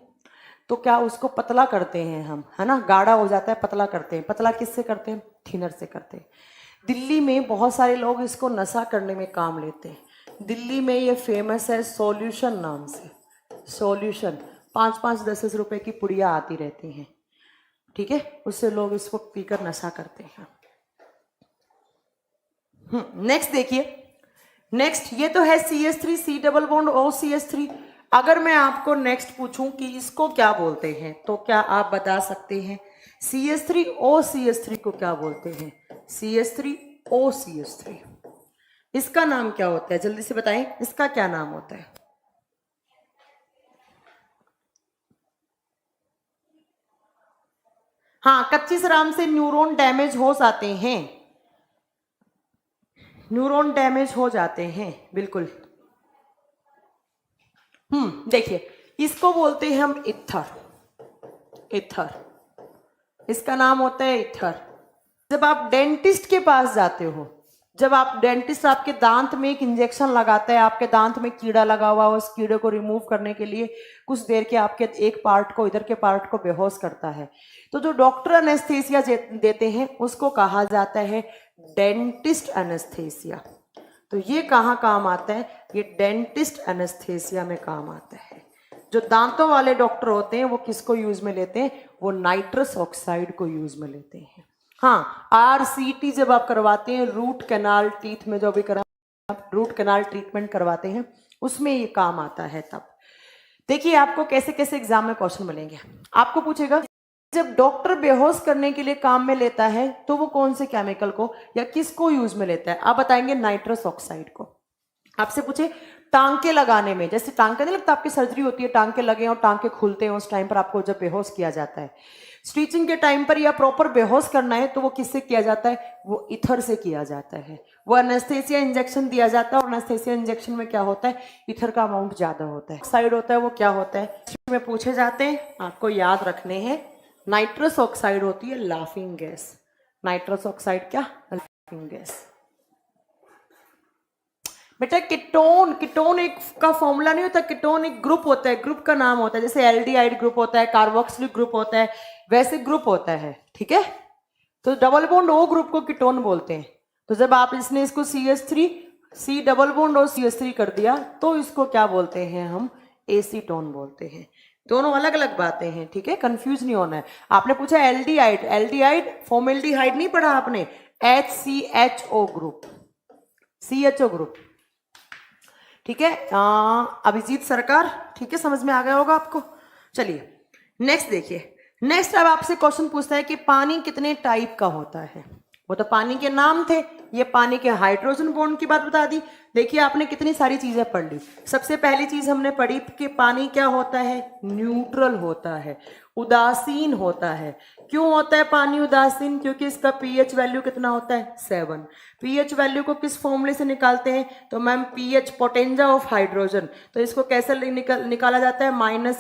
तो क्या उसको पतला करते हैं हम, है ना, गाढ़ा हो जाता है, पतला करते हैं। पतला किससे करते हैं? थीनर से करते हैं। दिल्ली में बहुत सारे लोग इसको नशा करने में काम लेते हैं। दिल्ली में ये फेमस है सॉल्यूशन नाम से। सॉल्यूशन 5-5, 10-10 रुपए की पुड़िया आती रहती हैं, ठीक है, उससे लोग इसको पीकर नशा करते हैं। नेक्स्ट देखिए, नेक्स्ट ये तो है CH3 C double bond OCH3। अगर मैं आपको नेक्स्ट पूछूं कि इसको क्या बोलते हैं तो क्या आप बता सकते हैं? CH3 OCH3 को क्या बोलते हैं? CH3 OCH3 इसका नाम क्या होता है? जल्दी से बताएं, इसका क्या नाम होता है? हाँ, कच्ची शराब से न्यूरॉन डैमेज हो जाते हैं, न्यूरॉन डैमेज हो जाते हैं, बिल्कुल। देखिए, इसको बोलते हैं हम इथर। इथर, इसका नाम होता है इथर। जब आप डेंटिस्ट के पास जाते हो, जब आप डेंटिस्ट आपके दांत में एक इंजेक्शन लगाता है, आपके दांत में कीड़ा लगा हुआ, उस कीड़े को रिमूव करने के लिए कुछ देर के आपके एक पार्ट को, इधर के पार्ट को बेहोश करता है, तो जो डॉक्टर एनेस्थीसिया देते हैं उसको कहा जाता है डेंटिस्ट एनेस्थीसिया। तो ये कहाँ काम आता है? ये डेंटिस्ट एनेस्थीसिया में काम आता है। जो दांतों वाले डॉक्टर होते हैं वो किसको यूज में लेते हैं? वो नाइट्रस ऑक्साइड को यूज में लेते हैं। हाँ, RCT जब आप करवाते हैं, रूट कैनाल टीथ में जो भी रूट कैनाल ट्रीटमेंट करवाते हैं, उसमें ये काम आता है। तब देखिए आपको कैसे कैसे एग्जाम में क्वेश्चन मिलेंगे। आपको पूछेगा जब डॉक्टर बेहोश करने के लिए काम में लेता है तो वो कौन से केमिकल को या किसको यूज में लेता है? आप बताएंगे नाइट्रस ऑक्साइड को। आपसे पूछे टांके लगाने में, जैसे टांके नहीं लगता, आपकी सर्जरी होती है, टांके लगे और टांके खुलते हैं, उस टाइम पर आपको जब बेहोश किया जाता है, स्टिचिंग के टाइम पर या प्रॉपर बेहोश करना है तो वो किससे किया जाता है? वो इथर से किया जाता है। वो एनेस्थेसिया इंजेक्शन दिया जाता है और एनेस्थेसिया इंजेक्शन में क्या होता है? इथर का अमाउंट ज्यादा होता है। ऑक्साइड होता है वो क्या होता है में पूछे जाते हैं, आपको याद रखने हैं। नाइट्रस ऑक्साइड होती है लाफिंग गैस। नाइट्रस ऑक्साइड क्या? Laughing gas. बेटा कीटोन, कीटोन एक का फॉर्मूला नहीं होता, कीटोन एक ग्रुप होता है, ग्रुप का नाम होता है। जैसे एल्डिहाइड ग्रुप होता है, कार्बोक्सिलिक ग्रुप होता है, वैसे ग्रुप होता है, ठीक है। तो डबल बॉन्ड O ग्रुप को कीटोन बोलते हैं। तो जब आप इसने इसको CH3 C डबल बॉन्ड और CH3 कर दिया तो इसको क्या बोलते हैं? हम एसीटोन बोलते हैं। दोनों अलग अलग बातें हैं, ठीक है, कंफ्यूज नहीं होना है। आपने पूछा एल्डिहाइड, एल्डिहाइड फॉर्मेल्डिहाइड नहीं पढ़ा आपने, HCHO ग्रुप, CHO ग्रुप, ठीक है। अभिजीत सरकार, ठीक है, समझ में आ गया होगा आपको। चलिए नेक्स्ट देखिए। नेक्स्ट अब आपसे क्वेश्चन पूछता है कि पानी कितने टाइप का होता है। वो तो पानी के नाम थे, ये पानी के हाइड्रोजन बॉन्ड की बात बता दी। देखिए आपने कितनी सारी चीजें पढ़ ली। सबसे पहली चीज हमने पढ़ी कि पानी क्या होता है? न्यूट्रल होता है, उदासीन होता है। क्यों होता है पानी उदासीन? क्योंकि इसका pH वैल्यू कितना होता है? 7। pH वैल्यू को किस फॉर्मूले से निकालते हैं? तो मैम pH पोटेंजा ऑफ हाइड्रोजन। तो इसको कैसे निकाला जाता है?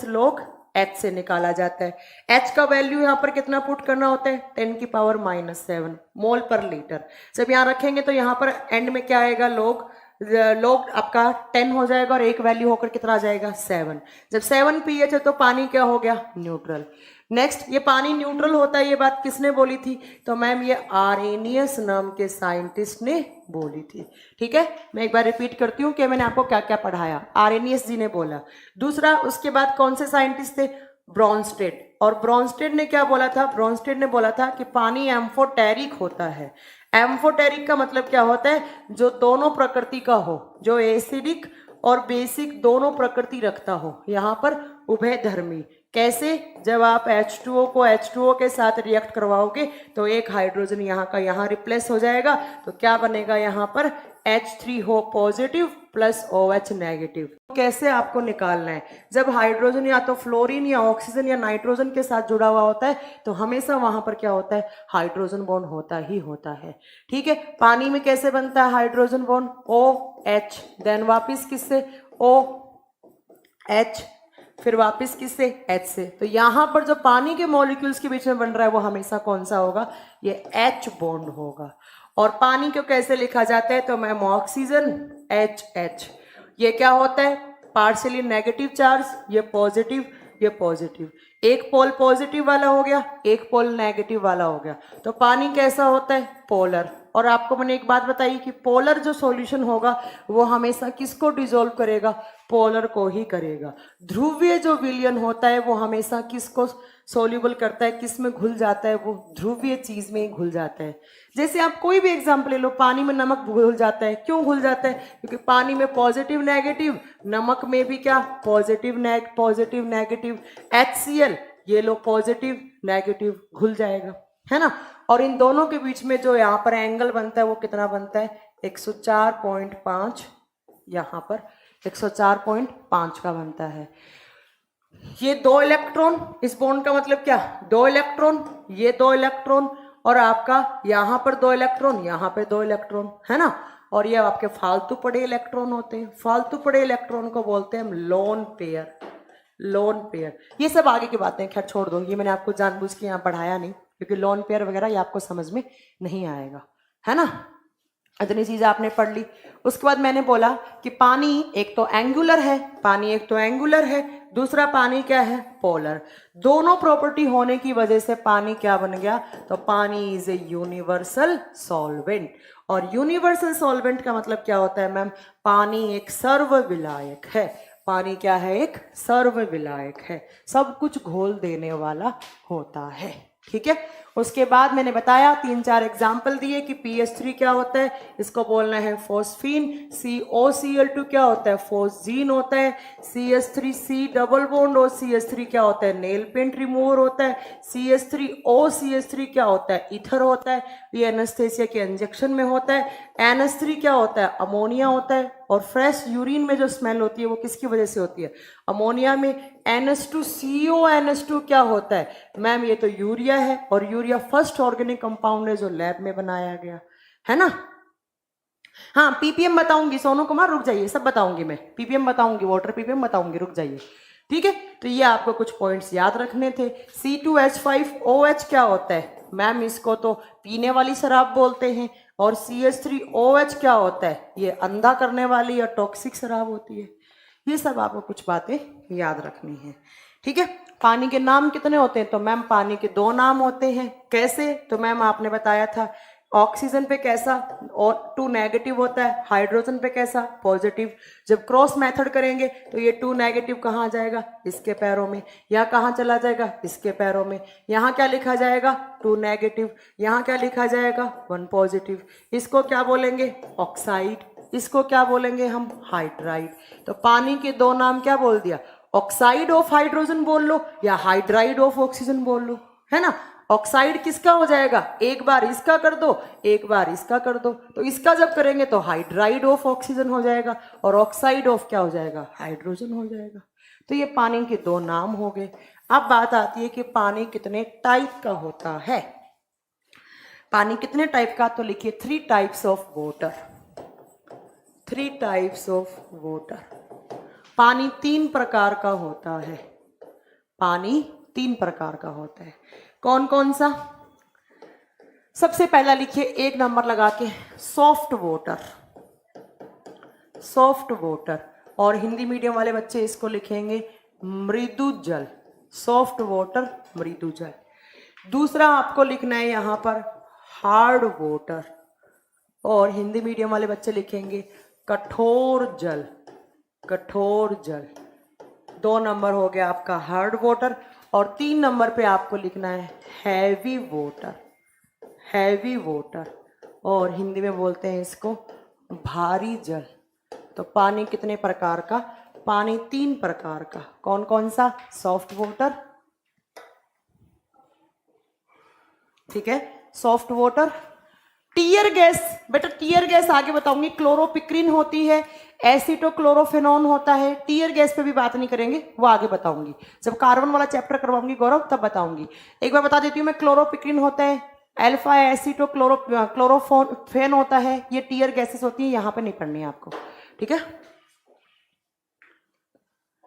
-log H से निकाला जाता है। H का वैल्यू यहाँ पर कितना पुट करना होता है? 10⁻⁻7 मोल पर लीटर। जब यहाँ रखेंगे तो यहाँ पर एंड में क्या आएगा? लोग आपका 10 हो जाएगा और एक वैल्यू होकर कितना आ जाएगा? 7। जब 7 pH है तो पानी क्या हो गया? न्यूट्रल। नेक्स्ट, ये पानी न्यूट्रल होता है, ये बात किसने बोली थी? तो मैम ये आर्हेनियस नाम के साइंटिस्ट ने बोली थी, ठीक है। मैं एक बार रिपीट करती हूँ कि मैंने आपको क्या क्या पढ़ाया। आर्हेनियस जी ने बोला। दूसरा, उसके बाद कौन से साइंटिस्ट थे? ब्रॉन्स्टेड। और ब्रॉन्स्टेड ने क्या बोला था? ब्रॉन्स्टेड ने बोला था कि पानी एम्फोटेरिक होता है। एम्फोटेरिक का मतलब क्या होता है? जो दोनों प्रकृति का हो, जो एसिडिक और बेसिक दोनों प्रकृति रखता हो, यहाँ पर उभयधर्मी। कैसे? जब आप H2O को H2O के साथ रिएक्ट करवाओगे तो एक हाइड्रोजन यहाँ का यहाँ रिप्लेस हो जाएगा, तो क्या बनेगा यहाँ पर? H3O positive plus OH negative. कैसे आपको निकालना है? जब हाइड्रोजन या तो फ्लोरीन या ऑक्सीजन या नाइट्रोजन के साथ जुड़ा हुआ होता है तो हमेशा वहां पर क्या होता है? हाइड्रोजन बॉन्ड होता ही होता है, ठीक है। पानी में कैसे बनता है हाइड्रोजन बॉन्ड? OH, देन वापिस किससे? OH, फिर वापस किससे? H से। तो यहां पर जो पानी के मॉलिक्यूल्स के बीच में बन रहा है वो हमेशा कौन सा होगा? ये H बॉन्ड होगा। और पानी को कैसे लिखा जाता है? तो मैम ऑक्सीजन HH। ये क्या होता है? पार्शियली नेगेटिव चार्ज, ये पॉजिटिव, ये पॉजिटिव। एक पोल पॉजिटिव वाला हो गया, एक पोल नेगेटिव वाला हो गया। तो पानी कैसा होता है? पोलर। और आपको मैंने एक बात बताई कि पोलर जो सॉल्यूशन होगा वो हमेशा किसको डिसॉल्व करेगा? पोलर को ही करेगा। ध्रुवीय जो विलयन होता है वो हमेशा किसको सोल्यूबल करता है, किस में घुल जाता है? वो ध्रुवीय चीज में ही घुल जाता है। जैसे आप कोई भी एग्जाम्पल ले लो, पानी में नमक घुल जाता है। क्यों घुल जाता है? क्योंकि पानी में पॉजिटिव नेगेटिव, नमक में भी क्या? Positive negative. HCl ये लो पॉजिटिव नेगेटिव घुल जाएगा, है ना। और इन दोनों के बीच में जो यहाँ पर एंगल बनता है वो कितना बनता है? 104.5, यहाँ पर 104.5 का बनता है। ये 2 इलेक्ट्रॉन, इस बॉन्ड का मतलब क्या? 2 इलेक्ट्रॉन, ये 2 इलेक्ट्रॉन, और आपका यहाँ पर 2 इलेक्ट्रॉन, यहाँ पे 2 इलेक्ट्रॉन, है ना। और ये आपके फालतू पड़े इलेक्ट्रॉन होते हैं। फालतू पड़े इलेक्ट्रॉन को बोलते हैं हम लोन पेयर। लोन पेयर, ये सब आगे की बातें, खैर छोड़ दो, ये मैंने आपको जानबूझ के यहाँ पढ़ाया नहीं, क्योंकि लोन पेयर वगैरह ये आपको समझ में नहीं आएगा, है ना। इतनी चीजें आपने पढ़ ली। उसके बाद मैंने बोला कि पानी एक तो एंगुलर है, दूसरा पानी क्या है? पोलर। दोनों प्रॉपर्टी होने की वजह से पानी क्या बन गया? तो पानी इज ए यूनिवर्सल सॉल्वेंट। और यूनिवर्सल सॉल्वेंट का मतलब क्या होता है मैम? पानी एक सर्वविलायक है। पानी क्या है? एक सर्वविलायक है, सब कुछ घोल देने वाला होता है, ठीक है। उसके बाद मैंने बताया 3-4 एग्जाम्पल दिए कि PH3 क्या होता है, इसको बोलना है फोस्फीन। COCl2 क्या होता है? फोस्जीन होता है। CH3C डबल बॉन्ड और CH3 क्या होता है? नेल पेंट रिमूवर होता है। CH3O क्या होता है? ईथर होता है, ये एनेस्थेसिया के इंजेक्शन में होता है। NH3 क्या होता है? अमोनिया होता है। और फ्रेश यूरिन में जो स्मेल होती है वो किसकी वजह से होती है? अमोनिया में। NH2CO क्या होता है मैम? ये तो यूरिया है, और यूरिया फर्स्ट ऑर्गेनिक कंपाउंड है जो लैब में बनाया गया, है ना। हाँ, PPM बताऊंगी, सोनू कुमार रुक जाइए, सब बताऊंगी मैं, PPM बताऊंगी, वाटर PPM बताऊंगी, रुक जाइए, ठीक है। तो ये आपको कुछ पॉइंट्स याद रखने थे। C2H5OH क्या होता है मैम? इसको तो पीने वाली शराब बोलते हैं। और CH3OH क्या होता है? ये अंधा करने वाली या टॉक्सिक शराब होती है। ये सब आपको कुछ बातें याद रखनी है, ठीक है। पानी के नाम कितने होते हैं? तो मैम पानी के 2 नाम होते हैं। कैसे? तो मैम आपने बताया था, ऑक्सीजन पे कैसा? O2 नेगेटिव होता है, हाइड्रोजन पे कैसा? पॉजिटिव। जब क्रॉस मेथड करेंगे तो ये 2 नेगेटिव कहाँ जाएगा? इसके पैरों में। यहाँ कहाँ चला जाएगा? इसके पैरों में। यहाँ क्या लिखा जाएगा? 2 नेगेटिव। यहाँ क्या लिखा जाएगा? 1 पॉजिटिव। इसको क्या बोलेंगे? ऑक्साइड। इसको क्या बोलेंगे हम? हाइड्राइड। तो पानी के 2 नाम क्या बोल दिया? ऑक्साइड ऑफ हाइड्रोजन बोल लो या हाइड्राइड ऑफ ऑक्सीजन बोल लो, है ना। ऑक्साइड किसका हो जाएगा? एक बार इसका कर दो, एक बार इसका कर दो, तो इसका जब करेंगे तो हाइड्राइड ऑफ ऑक्सीजन हो जाएगा, और ऑक्साइड ऑफ क्या हो जाएगा? हाइड्रोजन हो जाएगा। तो ये पानी के 2 नाम हो गए। अब बात आती है कि पानी कितने टाइप का होता है। पानी कितने टाइप का? तो लिखिए 3 types of water. 3 types of water. पानी 3 प्रकार का होता है। पानी 3 प्रकार का होता है। कौन कौन सा? सबसे पहला लिखिए 1 नंबर लगा के, सॉफ्ट वाटर। सॉफ्ट वाटर, और हिंदी मीडियम वाले बच्चे इसको लिखेंगे मृदु जल। सॉफ्ट वाटर, मृदु जल। दूसरा आपको लिखना है यहां पर हार्ड वाटर, और हिंदी मीडियम वाले बच्चे लिखेंगे कठोर जल। कठोर जल। 2 नंबर हो गया आपका हार्ड वाटर, और 3 नंबर पे आपको लिखना है हैवी वाटर। हैवी वाटर, और हिंदी में बोलते हैं इसको भारी जल। तो पानी कितने प्रकार का? पानी 3 प्रकार का। कौन कौन सा? सॉफ्ट वाटर, ठीक है, सॉफ्ट वाटर। टीयर गैस, बेटा टीयर गैस आगे बताऊंगी। क्लोरोपिक्रिन होती है, एसिटोक्लोरोफेनॉन होता है। टीयर गैस पे भी बात नहीं करेंगे, वो आगे बताऊंगी, जब कार्बन वाला चैप्टर करवाऊंगी गौरव तब बताऊंगी। एक बार बता देती हूँ मैं, क्लोरोपिक्रिन होता है, अल्फा एसिटोक्लोरोफेन होता है, ये टीयर गैसेस होती है, यहां पे नहीं पढ़नी है आपको, ठीक है।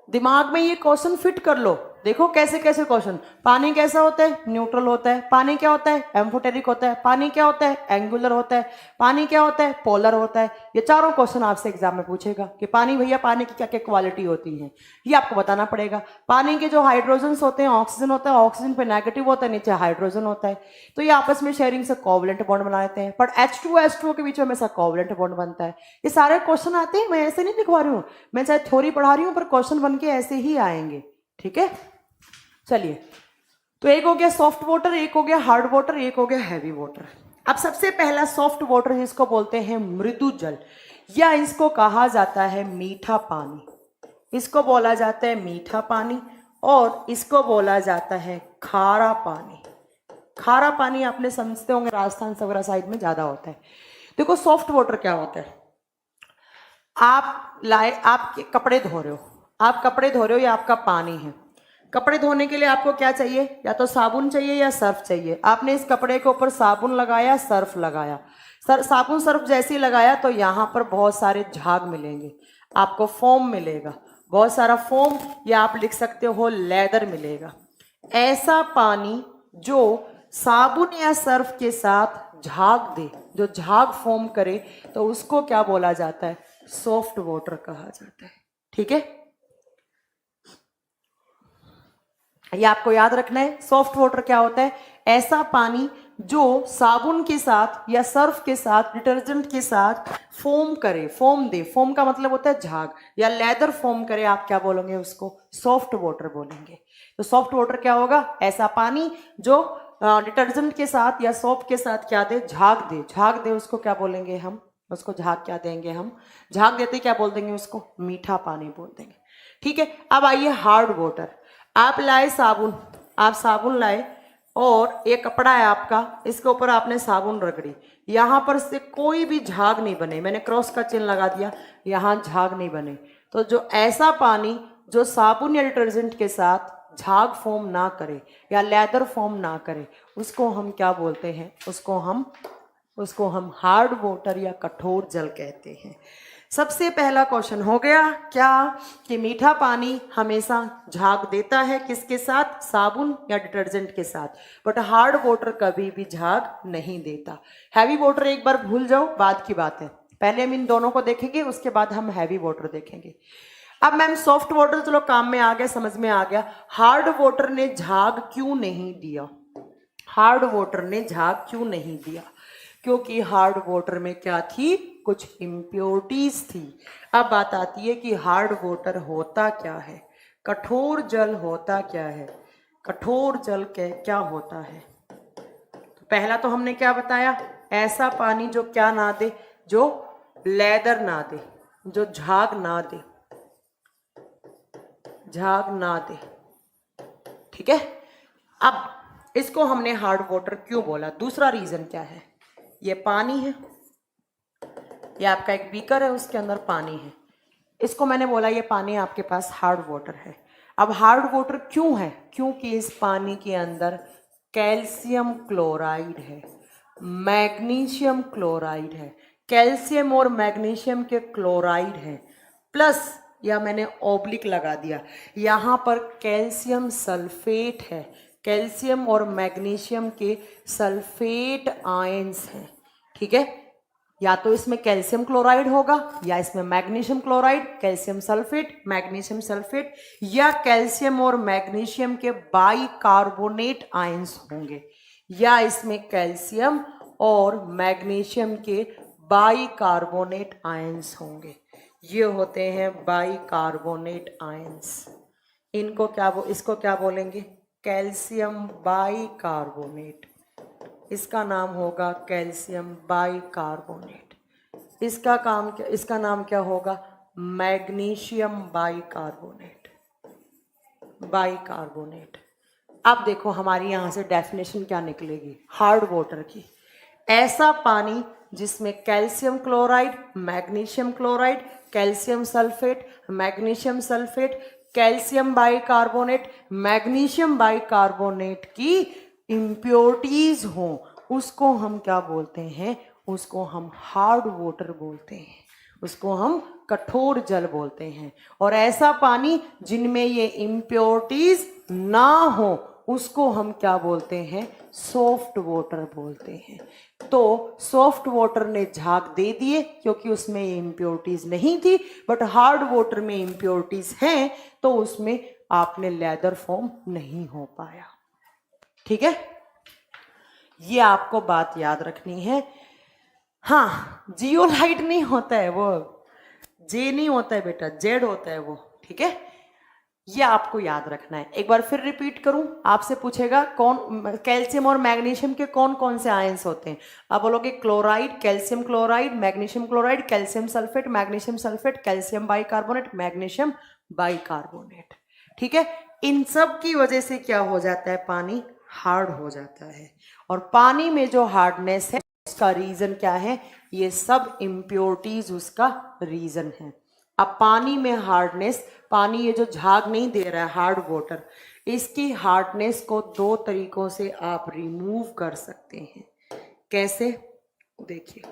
दिमाग में ये क्वेश्चन फिट कर लो, देखो कैसे कैसे क्वेश्चन। पानी कैसा होता है? न्यूट्रल होता है। पानी क्या होता है? एम्फोटेरिक होता है। पानी क्या होता है? एंगुलर होता है। पानी क्या होता है? पोलर होता है। ये चारों क्वेश्चन आपसे एग्जाम में पूछेगा कि पानी, भैया पानी की क्या क्या क्वालिटी होती है, ये आपको बताना पड़ेगा। पानी के जो हाइड्रोजन होते हैं, ऑक्सीजन होता है, ऑक्सीजन पे नेगेटिव होता है, नीचे हाइड्रोजन होता है, तो ये आपस में शेयरिंग से कोवलेंट बॉन्ड बनाते हैं। बट H2O के बीच में हमेशा कोवलेंट बॉन्ड बनता है। ये सारे क्वेश्चन आते हैं, मैं ऐसे नहीं लिखवा रही हूँ, मैं चाहे थ्योरी पढ़ा रही हूँ, पर क्वेश्चन बन के ऐसे ही आएंगे। ठीक है, चलिए। तो एक हो गया सॉफ्ट वाटर, एक हो गया हार्ड वाटर, एक हो गया हैवी वाटर। अब सबसे पहला सॉफ्ट वाटर, जिसको बोलते हैं मृदु जल, या इसको कहा जाता है मीठा पानी। इसको बोला जाता है मीठा पानी, और इसको बोला जाता है खारा पानी। खारा पानी आपने समझते होंगे, राजस्थान वगैरह साइड में ज्यादा होता है। देखो सॉफ्ट वाटर क्या होता है, आप कपड़े धो रहे हो, आप कपड़े धो रहे हो, ये आपका पानी है। कपड़े धोने के लिए आपको क्या चाहिए? या तो साबुन चाहिए या सर्फ चाहिए। आपने इस कपड़े के ऊपर साबुन लगाया, सर्फ लगाया, साबुन सर्फ जैसे ही लगाया तो यहाँ पर बहुत सारे झाग मिलेंगे, आपको फोम मिलेगा, बहुत सारा फोम, या आप लिख सकते हो लेदर मिलेगा। ऐसा पानी जो साबुन या सर्फ के साथ झाग दे, जो झाग फोम करे, तो उसको क्या बोला जाता है? सॉफ्ट वाटर कहा जाता है। ठीक है, ये आपको याद रखना है। सॉफ्ट वाटर क्या होता है? ऐसा पानी जो साबुन के साथ या सर्फ के साथ, डिटर्जेंट के साथ फोम करे, फोम दे, फोम का मतलब होता है झाग, या लेदर फोम करे, आप क्या बोलेंगे? उसको सॉफ्ट वाटर बोलेंगे। तो सॉफ्ट वाटर क्या होगा? ऐसा पानी जो डिटर्जेंट के साथ या सोप के साथ क्या दे? झाग दे। झाग दे उसको क्या बोलेंगे हम? उसको झाग क्या देंगे हम? झाग देते क्या बोल देंगे उसको? मीठा पानी बोल देंगे। ठीक है, अब आइए हार्ड वाटर। आप लाए साबुन, आप साबुन लाए और ये कपड़ा है आपका, इसके ऊपर आपने साबुन रगड़ी, यहाँ पर से कोई भी झाग नहीं बने, मैंने क्रॉस का चिन्ह लगा दिया, यहाँ झाग नहीं बने। तो जो ऐसा पानी जो साबुन या डिटर्जेंट के साथ झाग फॉर्म ना करे या लेदर फॉर्म ना करे, उसको हम क्या बोलते हैं? उसको हम हार्ड वाटर या कठोर जल कहते हैं। सबसे पहला क्वेश्चन हो गया क्या? कि मीठा पानी हमेशा झाग देता है, किसके साथ? साबुन या डिटर्जेंट के साथ। बट हार्ड वाटर कभी भी झाग नहीं देता। हैवी वाटर एक बार भूल जाओ, बाद की बात है, पहले हम इन दोनों को देखेंगे, उसके बाद हम हैवी वाटर देखेंगे। अब मैम सॉफ्ट वाटर चलो काम में आ गया, समझ में आ गया। हार्ड वाटर ने झाग क्यों नहीं दिया? हार्ड वाटर ने झाग क्यों नहीं दिया? क्योंकि हार्ड वाटर में क्या थी? कुछ इम्प्योरिटीज थी। अब बात आती है कि हार्ड वाटर होता क्या है, कठोर जल होता क्या है, कठोर जल क्या होता है? तो पहला तो हमने क्या बताया? ऐसा पानी जो क्या ना दे? जो लेदर ना दे, जो झाग ना दे, झाग ना दे। ठीक है, अब इसको हमने हार्ड वाटर क्यों बोला? दूसरा रीजन क्या है? ये पानी है, ये आपका एक बीकर है, उसके अंदर पानी है, इसको मैंने बोला ये पानी आपके पास हार्ड वाटर है। अब हार्ड वाटर क्यों है? क्योंकि इस पानी के अंदर कैल्शियम क्लोराइड है, मैग्नीशियम क्लोराइड है, कैल्शियम और मैग्नीशियम के क्लोराइड है, प्लस या मैंने ऑब्लिक लगा दिया, यहाँ पर कैल्शियम सल्फेट है, कैल्शियम और मैग्नीशियम के सल्फेट आयंस हैं। ठीक है, या तो इसमें कैल्शियम क्लोराइड होगा या इसमें magnesium chloride, calcium sulphate, magnesium sulphate, या कैल्शियम और मैग्नीशियम के बाइकार्बोनेट आयंस होंगे, या इसमें कैल्शियम और मैग्नीशियम के बाइकार्बोनेट आयंस होंगे। ये होते हैं बाइकार्बोनेट आयंस। इनको इसको क्या बोलेंगे? Calcium bicarbonate. इसका नाम होगा कैल्शियम बाइकार्बोनेट। इसका नाम क्या होगा? Magnesium bicarbonate. बाइकार्बोनेट। अब देखो हमारी यहाँ से डेफिनेशन क्या निकलेगी हार्ड वाटर की। ऐसा पानी जिसमें calcium chloride, magnesium chloride, calcium sulphate, magnesium sulphate, calcium bicarbonate, magnesium bicarbonate की इम्प्योरिटीज हो, उसको हम क्या बोलते हैं? उसको हम हार्ड वाटर बोलते हैं, उसको हम कठोर जल बोलते हैं। और ऐसा पानी जिनमें ये इम्प्योरिटीज ना हो उसको हम क्या बोलते हैं, सॉफ्ट वाटर बोलते हैं। तो सॉफ्ट वाटर ने झाग दे दिए क्योंकि उसमें इम्प्योरिटीज नहीं थी, बट हार्ड वाटर में इम्प्योरिटीज हैं तो उसमें आपने लेदर फॉर्म नहीं हो पाया। ठीक है, ये आपको बात याद रखनी है। हाँ, जियोलाइट नहीं होता है वो, जे नहीं होता है बेटा, जेड होता है वो। ठीक है, ये आपको याद रखना है। एक बार फिर रिपीट करूं, आपसे पूछेगा कौन कैल्शियम और मैग्नीशियम के कौन कौन से आयंस होते हैं। आप बोलोगे chloride, calcium chloride, magnesium chloride, calcium sulphate, magnesium sulphate, calcium bicarbonate, magnesium bicarbonate. ठीक है, इन सब की वजह से क्या हो जाता है, पानी हार्ड हो जाता है। और पानी में जो हार्डनेस है उसका रीजन क्या है, ये सब इम्प्योरिटीज उसका रीजन है। अब पानी में हार्डनेस, पानी ये जो झाग नहीं दे रहा है हार्ड वाटर, इसकी हार्डनेस को दो तरीकों से आप रिमूव कर सकते हैं। कैसे, देखिए,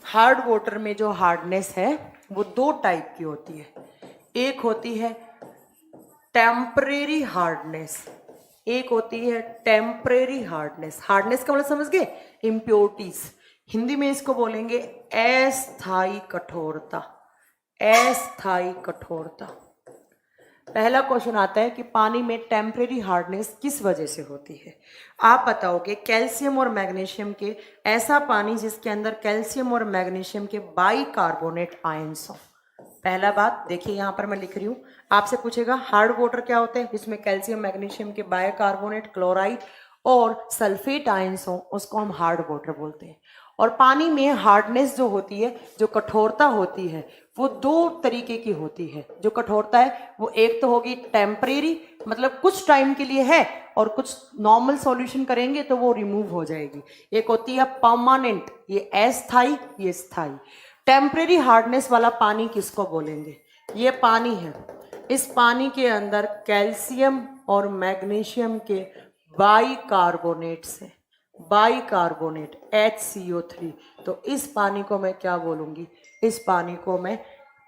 हार्ड वाटर में जो हार्डनेस है वो दो टाइप की होती है। एक होती है टेम्परेरी हार्डनेस, एक होती है टेम्परेरी हार्डनेस। हार्डनेस का मतलब समझ गए, इम्प्योरिटीज। हिंदी में इसको बोलेंगे अस्थायी कठोरता, अस्थायी कठोरता। पहला क्वेश्चन आता है कि पानी में टेम्परेरी हार्डनेस किस वजह से होती है। आप बताओगे कैल्शियम और मैग्नीशियम के, ऐसा पानी जिसके अंदर कैल्शियम और मैग्नीशियम के बाइकार्बोनेट आयंस हो। पहला बात देखिए, यहां पर मैं लिख रही हूं, आपसे पूछेगा हार्ड वाटर क्या होता है, जिसमें कैल्शियम मैग्नीशियम के बाइकार्बोनेट, क्लोराइड और सल्फेट आयंस हो, उसको हम हार्ड वाटर बोलते हैं। और पानी में हार्डनेस जो होती है, जो कठोरता होती है, वो दो तरीके की होती है। जो कठोरता है वो एक तो होगी टेम्परेरी, मतलब कुछ टाइम के लिए है और कुछ नॉर्मल सॉल्यूशन करेंगे तो वो रिमूव हो जाएगी। एक होती है परमानेंट, ये अस्थाई, ये स्थाई। टेम्परेरी हार्डनेस वाला पानी किसको बोलेंगे, ये पानी है, इस पानी के अंदर कैल्शियम और मैग्नीशियम के बाइकार्बोनेट्स हैं, बाइकार्बोनेट HCO3। तो इस पानी को मैं क्या बोलूंगी, इस पानी को मैं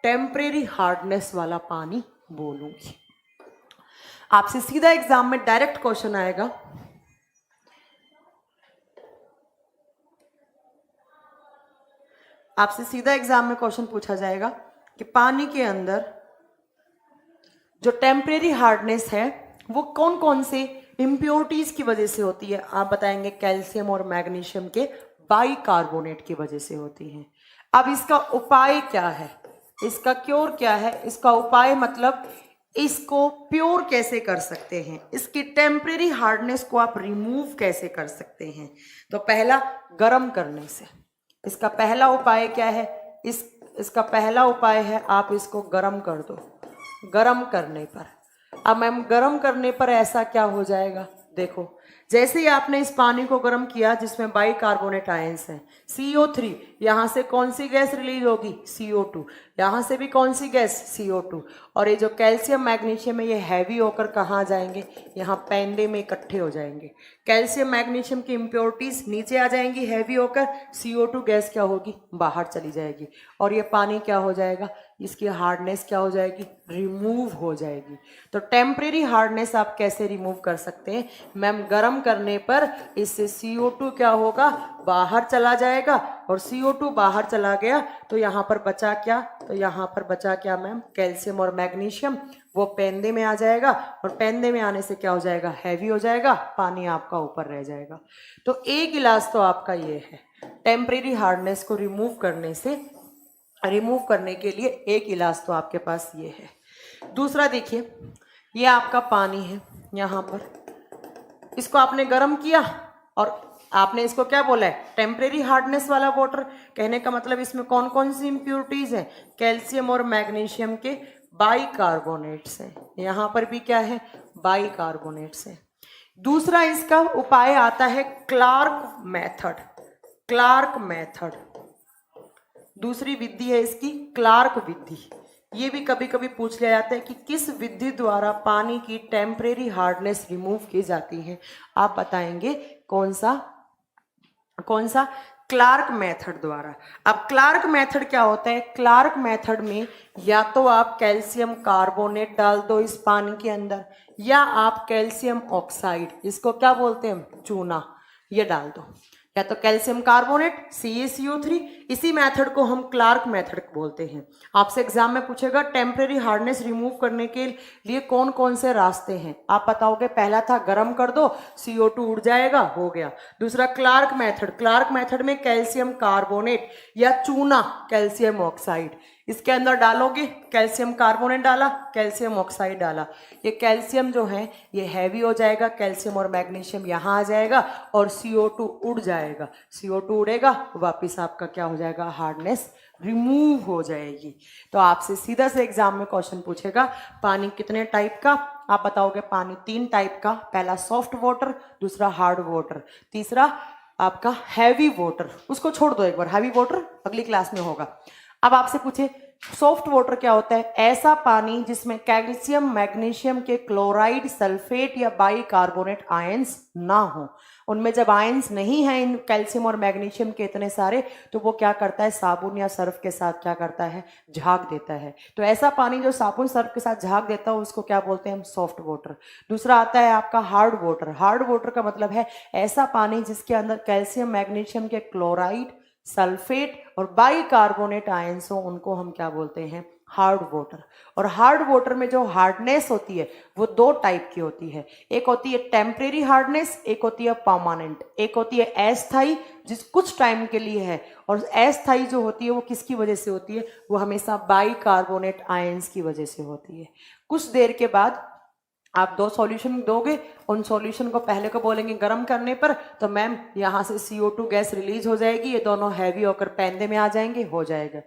टेम्परेरी हार्डनेस वाला पानी बोलूंगी। आपसे सीधा एग्जाम में डायरेक्ट क्वेश्चन आएगा, आपसे सीधा एग्जाम में क्वेश्चन पूछा जाएगा कि पानी के अंदर जो टेम्परेरी हार्डनेस है वो कौन कौन से इम्प्योरिटीज की वजह से होती है। आप बताएंगे कैल्शियम और मैग्नीशियम के बाइकार्बोनेट की वजह से होती है। अब इसका उपाय क्या है, इसका क्योर क्या है, इसका उपाय मतलब इसको प्योर कैसे कर सकते हैं, इसकी टेम्परेरी हार्डनेस को आप रिमूव कैसे कर सकते हैं। तो पहला, गर्म करने से। इसका पहला उपाय क्या है, इसका पहला उपाय है आप इसको गर्म कर दो। गर्म करने पर, अब मैम गर्म करने पर ऐसा क्या हो जाएगा, देखो जैसे ही आपने इस पानी को गर्म किया जिसमें बाइकार्बोनेट आयंस हैं, CO3, यहाँ से कौन सी गैस रिलीज होगी, CO2, यहाँ से भी कौन सी गैस, CO2। और ये जो कैल्शियम मैग्नीशियम है ये हैवी होकर कहाँ जाएंगे, यहाँ पेंदे में इकट्ठे हो जाएंगे। कैल्शियम मैग्नीशियम की इम्प्योरिटीज नीचे आ जाएंगी हैवी होकर, CO2 गैस क्या होगी, बाहर चली जाएगी। और ये पानी क्या हो जाएगा, इसकी हार्डनेस क्या हो जाएगी, रिमूव हो जाएगी। तो टेम्परेरी हार्डनेस आप कैसे रिमूव कर सकते हैं, मैम गर्म करने पर इससे CO2 क्या होगा, बाहर चला जाएगा। और CO2 बाहर चला गया तो यहाँ पर बचा क्या, तो यहाँ पर बचा क्या मैम, कैल्शियम और मैग्नीशियम, वो पेंदे में आ जाएगा। और पेंदे में आने से क्या हो जाएगा, हैवी हो जाएगा, पानी आपका ऊपर रह जाएगा। तो एक इलाज तो आपका ये है, टेम्परेरी हार्डनेस को रिमूव करने के लिए एक इलाज तो आपके पास ये है। दूसरा देखिए, ये आपका पानी है, यहाँ पर इसको आपने गर्म किया और आपने इसको क्या बोला है, टेम्परेरी हार्डनेस वाला वाटर। कहने का मतलब इसमें कौन कौन सी इम्प्योरिटीज है, कैल्शियम और मैग्नीशियम के बाइकार्बोनेट्स हैं, यहाँ पर भी क्या है, बाइकार्बोनेट्स हैं। दूसरा इसका उपाय आता है क्लार्क मेथड, क्लार्क मेथड, दूसरी विधि है इसकी क्लार्क विधि। ये भी कभी कभी पूछ लिया जाता है कि किस विधि द्वारा पानी की टेम्परेरी हार्डनेस रिमूव की जाती है। आप बताएंगे कौन सा कौन सा? क्लार्क मेथड द्वारा। अब क्लार्क मेथड क्या होता है? क्लार्क मेथड में या तो आप कैल्शियम कार्बोनेट डाल दो इस पानी के अंदर, या आप कैल्शियम ऑक्साइड, इसको क्या बोलते हैं, चूना, ये डाल दो, या तो कैल्शियम कार्बोनेट CaCO3। इसी मेथड को हम क्लार्क मेथड बोलते हैं। आपसे एग्जाम में पूछेगा टेम्परेरी हार्डनेस रिमूव करने के लिए कौन कौन से रास्ते हैं, आप बताओगे। पहला था गर्म कर दो, CO2 उड़ जाएगा, हो गया। दूसरा क्लार्क मेथड, क्लार्क मेथड में कैल्शियम कार्बोनेट या चूना कैल्शियम ऑक्साइड, इसके अंदर डालोगे, कैल्शियम कार्बोनेट डाला, कैल्शियम ऑक्साइड डाला, ये कैल्शियम जो है ये हैवी हो जाएगा, कैल्शियम और मैग्नीशियम यहाँ आ जाएगा और CO2 उड़ जाएगा। CO2 उड़ेगा, वापिस आपका क्या हो जाएगा, हार्डनेस रिमूव हो जाएगी। तो आपसे सीधा से एग्जाम में क्वेश्चन पूछेगा पानी कितने टाइप का, आप बताओगे पानी 3 टाइप का, पहला सॉफ्ट वाटर, दूसरा हार्ड वाटर, तीसरा आपका हैवी वाटर। उसको छोड़ दो एक बार, हैवी वाटर अगली क्लास में होगा। अब आपसे पूछे सॉफ्ट वाटर क्या होता है? ऐसा पानी जिसमें कैल्शियम मैग्नीशियम के क्लोराइड, सल्फेट या बाइकार्बोनेट आयंस ना हो। उनमें जब आयंस नहीं है इन कैल्शियम और मैग्नीशियम के इतने सारे, तो वो क्या करता है, साबुन या सर्फ के साथ क्या करता है, झाग देता है। तो ऐसा पानी जो साबुन सर्फ के साथ झाग देता है उसको क्या बोलते हैं हम, सॉफ्ट वाटर। दूसरा आता है आपका हार्ड वाटर। हार्ड वाटर का मतलब है ऐसा पानी जिसके अंदर कैल्शियम मैग्नीशियम के क्लोराइड, सल्फेट और बाइकार्बोनेट आयंस हो, उनको हम क्या बोलते हैं, हार्ड वाटर। और हार्ड वाटर में जो हार्डनेस होती है वो 2 टाइप की होती है, एक होती है टेम्परेरी हार्डनेस, एक होती है परमानेंट। एक होती है अस्थाई जिस कुछ टाइम के लिए है, और अस्थाई जो होती है वो किसकी वजह से होती है, वो हमेशा बाइकार्बोनेट आयंस की वजह से होती है। कुछ देर के बाद आप 2 सॉल्यूशन दोगे, उन सॉल्यूशन को पहले को बोलेंगे गर्म करने पर, तो मैम यहाँ से CO2 गैस रिलीज हो जाएगी, ये दोनों हैवी होकर पैंदे में आ जाएंगे, हो जाएगा।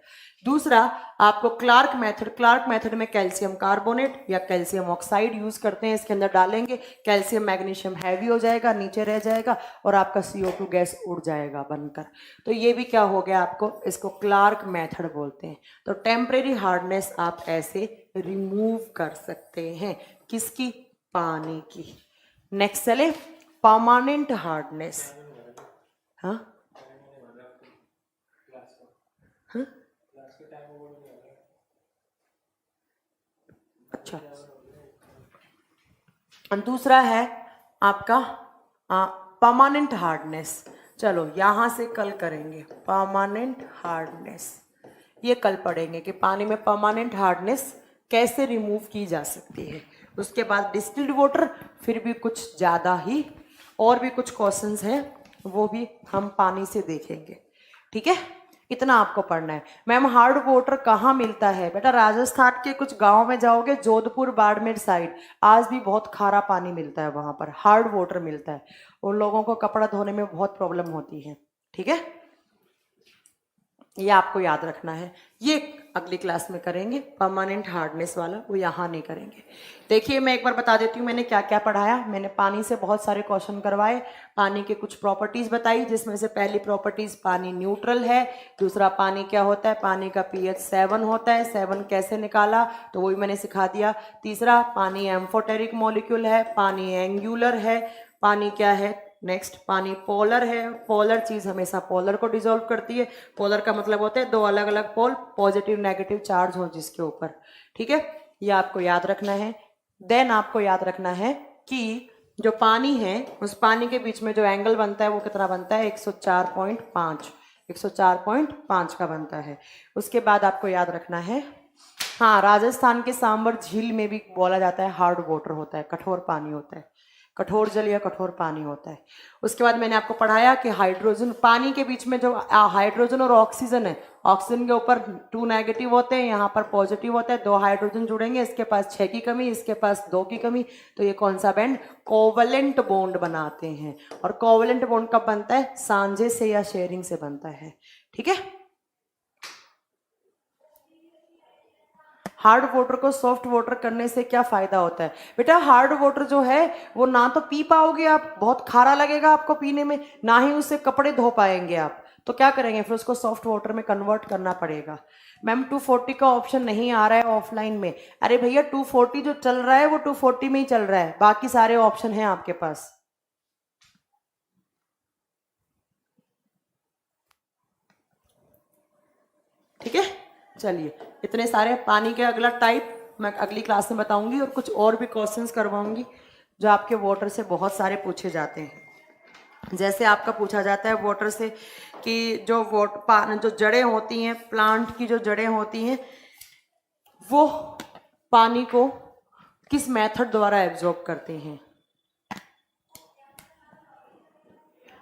दूसरा आपको क्लार्क मेथड, क्लार्क मेथड में कैल्शियम कार्बोनेट या कैल्शियम ऑक्साइड यूज करते हैं, इसके अंदर डालेंगे, कैल्शियम मैग्नीशियम हैवी हो जाएगा, नीचे रह जाएगा और आपका CO2 गैस उड़ जाएगा बनकर। तो ये भी क्या हो गया आपको, इसको क्लार्क मेथड बोलते हैं। तो टेम्परेरी हार्डनेस आप ऐसे रिमूव कर सकते हैं, किसकी, पानी की। नेक्स्ट चले, परमानेंट हार्डनेस। हाँ हाँ, अच्छा। दूसरा है आपका परमानेंट हार्डनेस। चलो यहाँ से कल करेंगे परमानेंट हार्डनेस, ये कल पढ़ेंगे कि पानी में परमानेंट हार्डनेस कैसे रिमूव की जा सकती है। उसके बाद डिस्टिल्ड वाटर, फिर भी कुछ ज़्यादा ही और भी कुछ क्वेश्चंस हैं वो भी हम पानी से देखेंगे, ठीक है। इतना आपको पढ़ना है। मैम हार्ड वाटर कहाँ मिलता है? बेटा राजस्थान के कुछ गांव में जाओगे, जोधपुर बाड़मेर साइड, आज भी बहुत खारा पानी मिलता है, वहां पर हार्ड वाटर मिलता है। उन लोगों को कपड़ा धोने में बहुत प्रॉब्लम होती है, ठीक है। ये आपको याद रखना है, ये अगली क्लास में करेंगे परमानेंट हार्डनेस वाला, वो यहाँ नहीं करेंगे। देखिए मैं एक बार बता देती हूँ मैंने क्या क्या पढ़ाया। मैंने पानी से बहुत सारे क्वेश्चन करवाए, पानी के कुछ प्रॉपर्टीज बताई, जिसमें से पहली प्रॉपर्टीज पानी न्यूट्रल है। दूसरा पानी क्या होता है, पानी का pH 7 होता है, 7 कैसे निकाला तो वो भी मैंने सिखा दिया। तीसरा पानी एम्फोटेरिक मॉलिक्यूल है, पानी एंगुलर है, पानी क्या है, नेक्स्ट पानी पोलर है, पोलर चीज हमेशा पोलर को डिसॉल्व करती है। पोलर का मतलब होता है 2 अलग अलग पोल, पॉजिटिव नेगेटिव चार्ज हो जिसके ऊपर, ठीक है। ये आपको याद रखना है। देन आपको याद रखना है कि जो पानी है उस पानी के बीच में जो एंगल बनता है वो कितना बनता है, 104.5, 104.5 का बनता है। उसके बाद आपको याद रखना है, हाँ राजस्थान के सांबर झील में भी बोला जाता है हार्ड वाटर होता है, कठोर पानी होता है, कठोर जल या कठोर पानी होता है। उसके बाद मैंने आपको पढ़ाया कि हाइड्रोजन, पानी के बीच में जो हाइड्रोजन और ऑक्सीजन है, ऑक्सीजन के ऊपर 2 नेगेटिव होते हैं, यहाँ पर पॉजिटिव होता है, 2 हाइड्रोजन जुड़ेंगे, इसके पास 6 की कमी, इसके पास 2 की कमी, तो ये कौन सा बैंड, कोवलेंट बॉन्ड बनाते हैं। और कोवलेंट बॉन्ड कब बनता है, सांझे से या शेयरिंग से बनता है, ठीक है। हार्ड वाटर को सॉफ्ट वाटर करने से क्या फायदा होता है बेटा, हार्ड वाटर जो है वो ना तो पी पाओगे आप, बहुत खारा लगेगा आपको पीने में, ना ही उससे कपड़े धो पाएंगे आप। तो क्या करेंगे फिर, उसको सॉफ्ट वाटर में कन्वर्ट करना पड़ेगा। मैम 240 का ऑप्शन नहीं आ रहा है ऑफलाइन में, अरे भैया 240 जो चल रहा है वो 240 में ही चल रहा है, बाकी सारे ऑप्शन हैं आपके पास। ठीक है, चलिए इतने सारे पानी के अगला टाइप मैं अगली क्लास में बताऊंगी, और कुछ और भी क्वेश्चंस करवाऊंगी जो आपके वाटर से बहुत सारे पूछे जाते हैं। जैसे आपका पूछा जाता है वाटर से कि जो जड़ें होती हैं, प्लांट की जो जड़ें होती हैं, वो पानी को किस मेथड द्वारा एब्जॉर्ब करते हैं।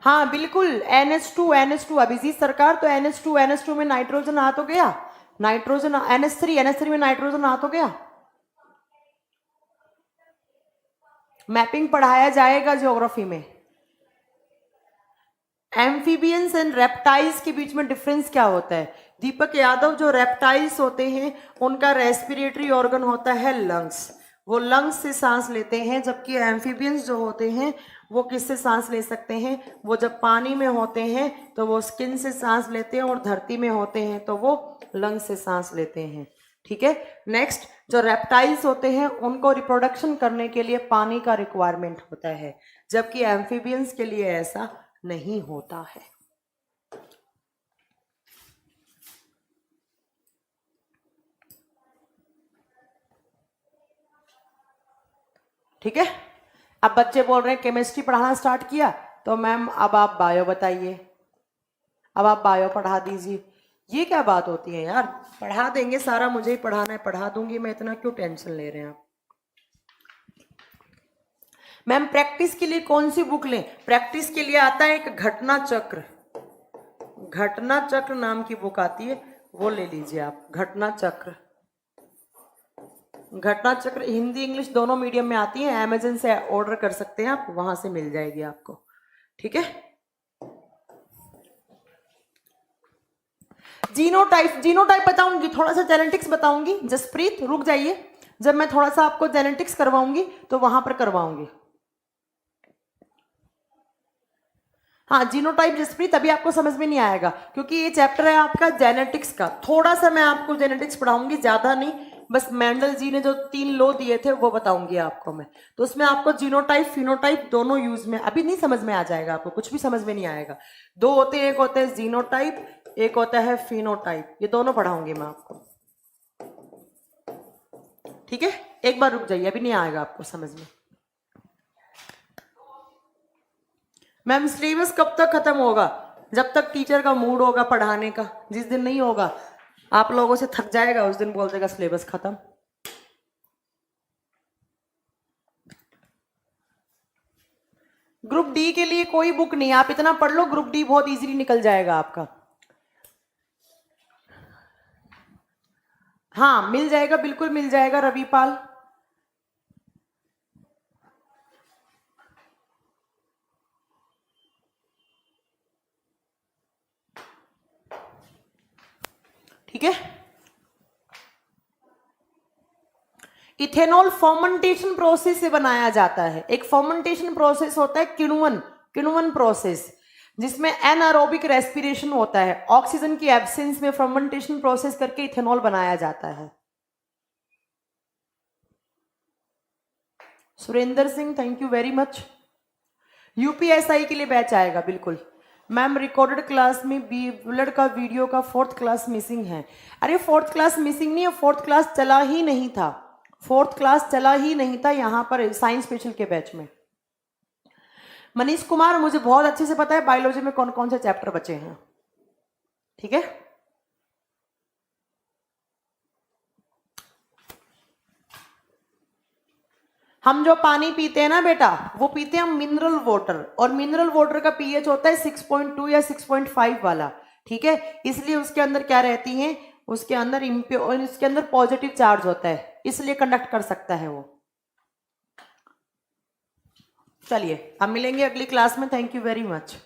हाँ बिल्कुल, NH2 अभिजीत सरकार, तो NH2 में नाइट्रोजन आ तो गया, नाइट्रोजन NH3 में नाइट्रोजन आ तो गया। मैपिंग पढ़ाया जाएगा ज्योग्राफी में। एम्फीबियंस एंड रेप्टाइल्स के बीच में डिफरेंस क्या होता है दीपक यादव? जो रेप्टाइल्स होते हैं उनका रेस्पिरेटरी ऑर्गन होता है लंग्स, वो लंग्स से सांस लेते हैं, जबकि एम्फीबियंस जो होते हैं वो किससे सांस ले सकते हैं? वो जब पानी में होते हैं तो वो स्किन से सांस लेते हैं, और धरती में होते हैं तो वो लंग्स से सांस लेते हैं। ठीक है, नेक्स्ट, जो रेप्टाइल्स होते हैं उनको रिप्रोडक्शन करने के लिए पानी का रिक्वायरमेंट होता है, जबकि एम्फीबियंस के लिए ऐसा नहीं होता है। ठीक है, अब बच्चे बोल रहे हैं केमिस्ट्री पढ़ाना स्टार्ट किया, तो मैम अब आप बायो बताइए, अब आप बायो पढ़ा दीजिए। ये क्या बात होती है यार, पढ़ा देंगे, सारा मुझे ही पढ़ाना है, पढ़ा दूंगी मैं, इतना क्यों टेंशन ले रहे हैं आप। मैम प्रैक्टिस के लिए कौन सी बुक लें? प्रैक्टिस के लिए आता है एक घटना चक्र, घटना चक्र नाम की बुक आती है, वो ले लीजिए आप। घटना चक्र, घटना चक्र हिंदी इंग्लिश दोनों मीडियम में आती है, अमेजन से ऑर्डर कर सकते हैं आप, वहां से मिल जाएगी आपको। ठीक है, जीनोटाइप बताऊंगी, थोड़ा सा जेनेटिक्स बताऊंगी। जसप्रीत रुक जाइए, जब मैं थोड़ा सा आपको जेनेटिक्स करवाऊंगी तो वहां पर करवाऊंगी। हाँ जीनोटाइप जसप्रीत अभी आपको समझ में नहीं आएगा, क्योंकि ये चैप्टर है आपका जेनेटिक्स का। थोड़ा सा मैं आपको जेनेटिक्स पढ़ाऊंगी, ज्यादा नहीं, बस मेंडल जी ने जो 3 लॉ दिए थे वो बताऊंगी आपको मैं। तो उसमें आपको जीनोटाइप फिनोटाइप दोनों यूज में, अभी नहीं समझ में आ जाएगा आपको, कुछ भी समझ में नहीं आएगा। 2 होते हैं, एक होता है जीनोटाइप, एक होता है फिनोटाइप, ये दोनों पढ़ाऊंगी मैं आपको। ठीक है, एक बार रुक जाइए, अभी नहीं आएगा आपको समझ में। मैम सिलेबस कब तक खत्म होगा? जब तक टीचर का मूड होगा पढ़ाने का। जिस दिन नहीं होगा, आप लोगों से थक जाएगा, उस दिन बोल देगा सिलेबस खत्म। ग्रुप डी के लिए कोई बुक नहीं, आप इतना पढ़ लो, ग्रुप डी बहुत इजीली निकल जाएगा आपका। हाँ मिल जाएगा, बिल्कुल मिल जाएगा रविपाल। ठीक है, इथेनॉल फर्मेंटेशन प्रोसेस से बनाया जाता है। एक फर्मेंटेशन प्रोसेस होता है किण्वन प्रोसेस, जिसमें एनारोबिक रेस्पिरेशन होता है। ऑक्सीजन की एब्सेंस में फर्मेंटेशन प्रोसेस करके इथेनॉल बनाया जाता है। Surendra Singh thank you very much. UPSI के लिए बैच आएगा बिल्कुल। मैम रिकॉर्डेड क्लास में बुलेट का वीडियो का 4th क्लास मिसिंग है। अरे 4th क्लास मिसिंग नहीं है, 4th क्लास चला ही नहीं था, 4th क्लास चला ही नहीं था यहाँ पर साइंस स्पेशल के बैच में। मनीष कुमार मुझे बहुत अच्छे से पता है बायोलॉजी में कौन कौन से चैप्टर बचे हैं। ठीक है, हम जो पानी पीते हैं ना बेटा, वो पीते हैं हम मिनरल वाटर, और मिनरल वाटर का पीएच होता है 6.2 या 6.5 वाला। ठीक है, इसलिए उसके अंदर क्या रहती है, उसके अंदर इम्प्योर, इसके अंदर पॉजिटिव चार्ज होता है, इसलिए कंडक्ट कर सकता है वो। चलिए अब मिलेंगे अगली क्लास में, थैंक यू वेरी मच।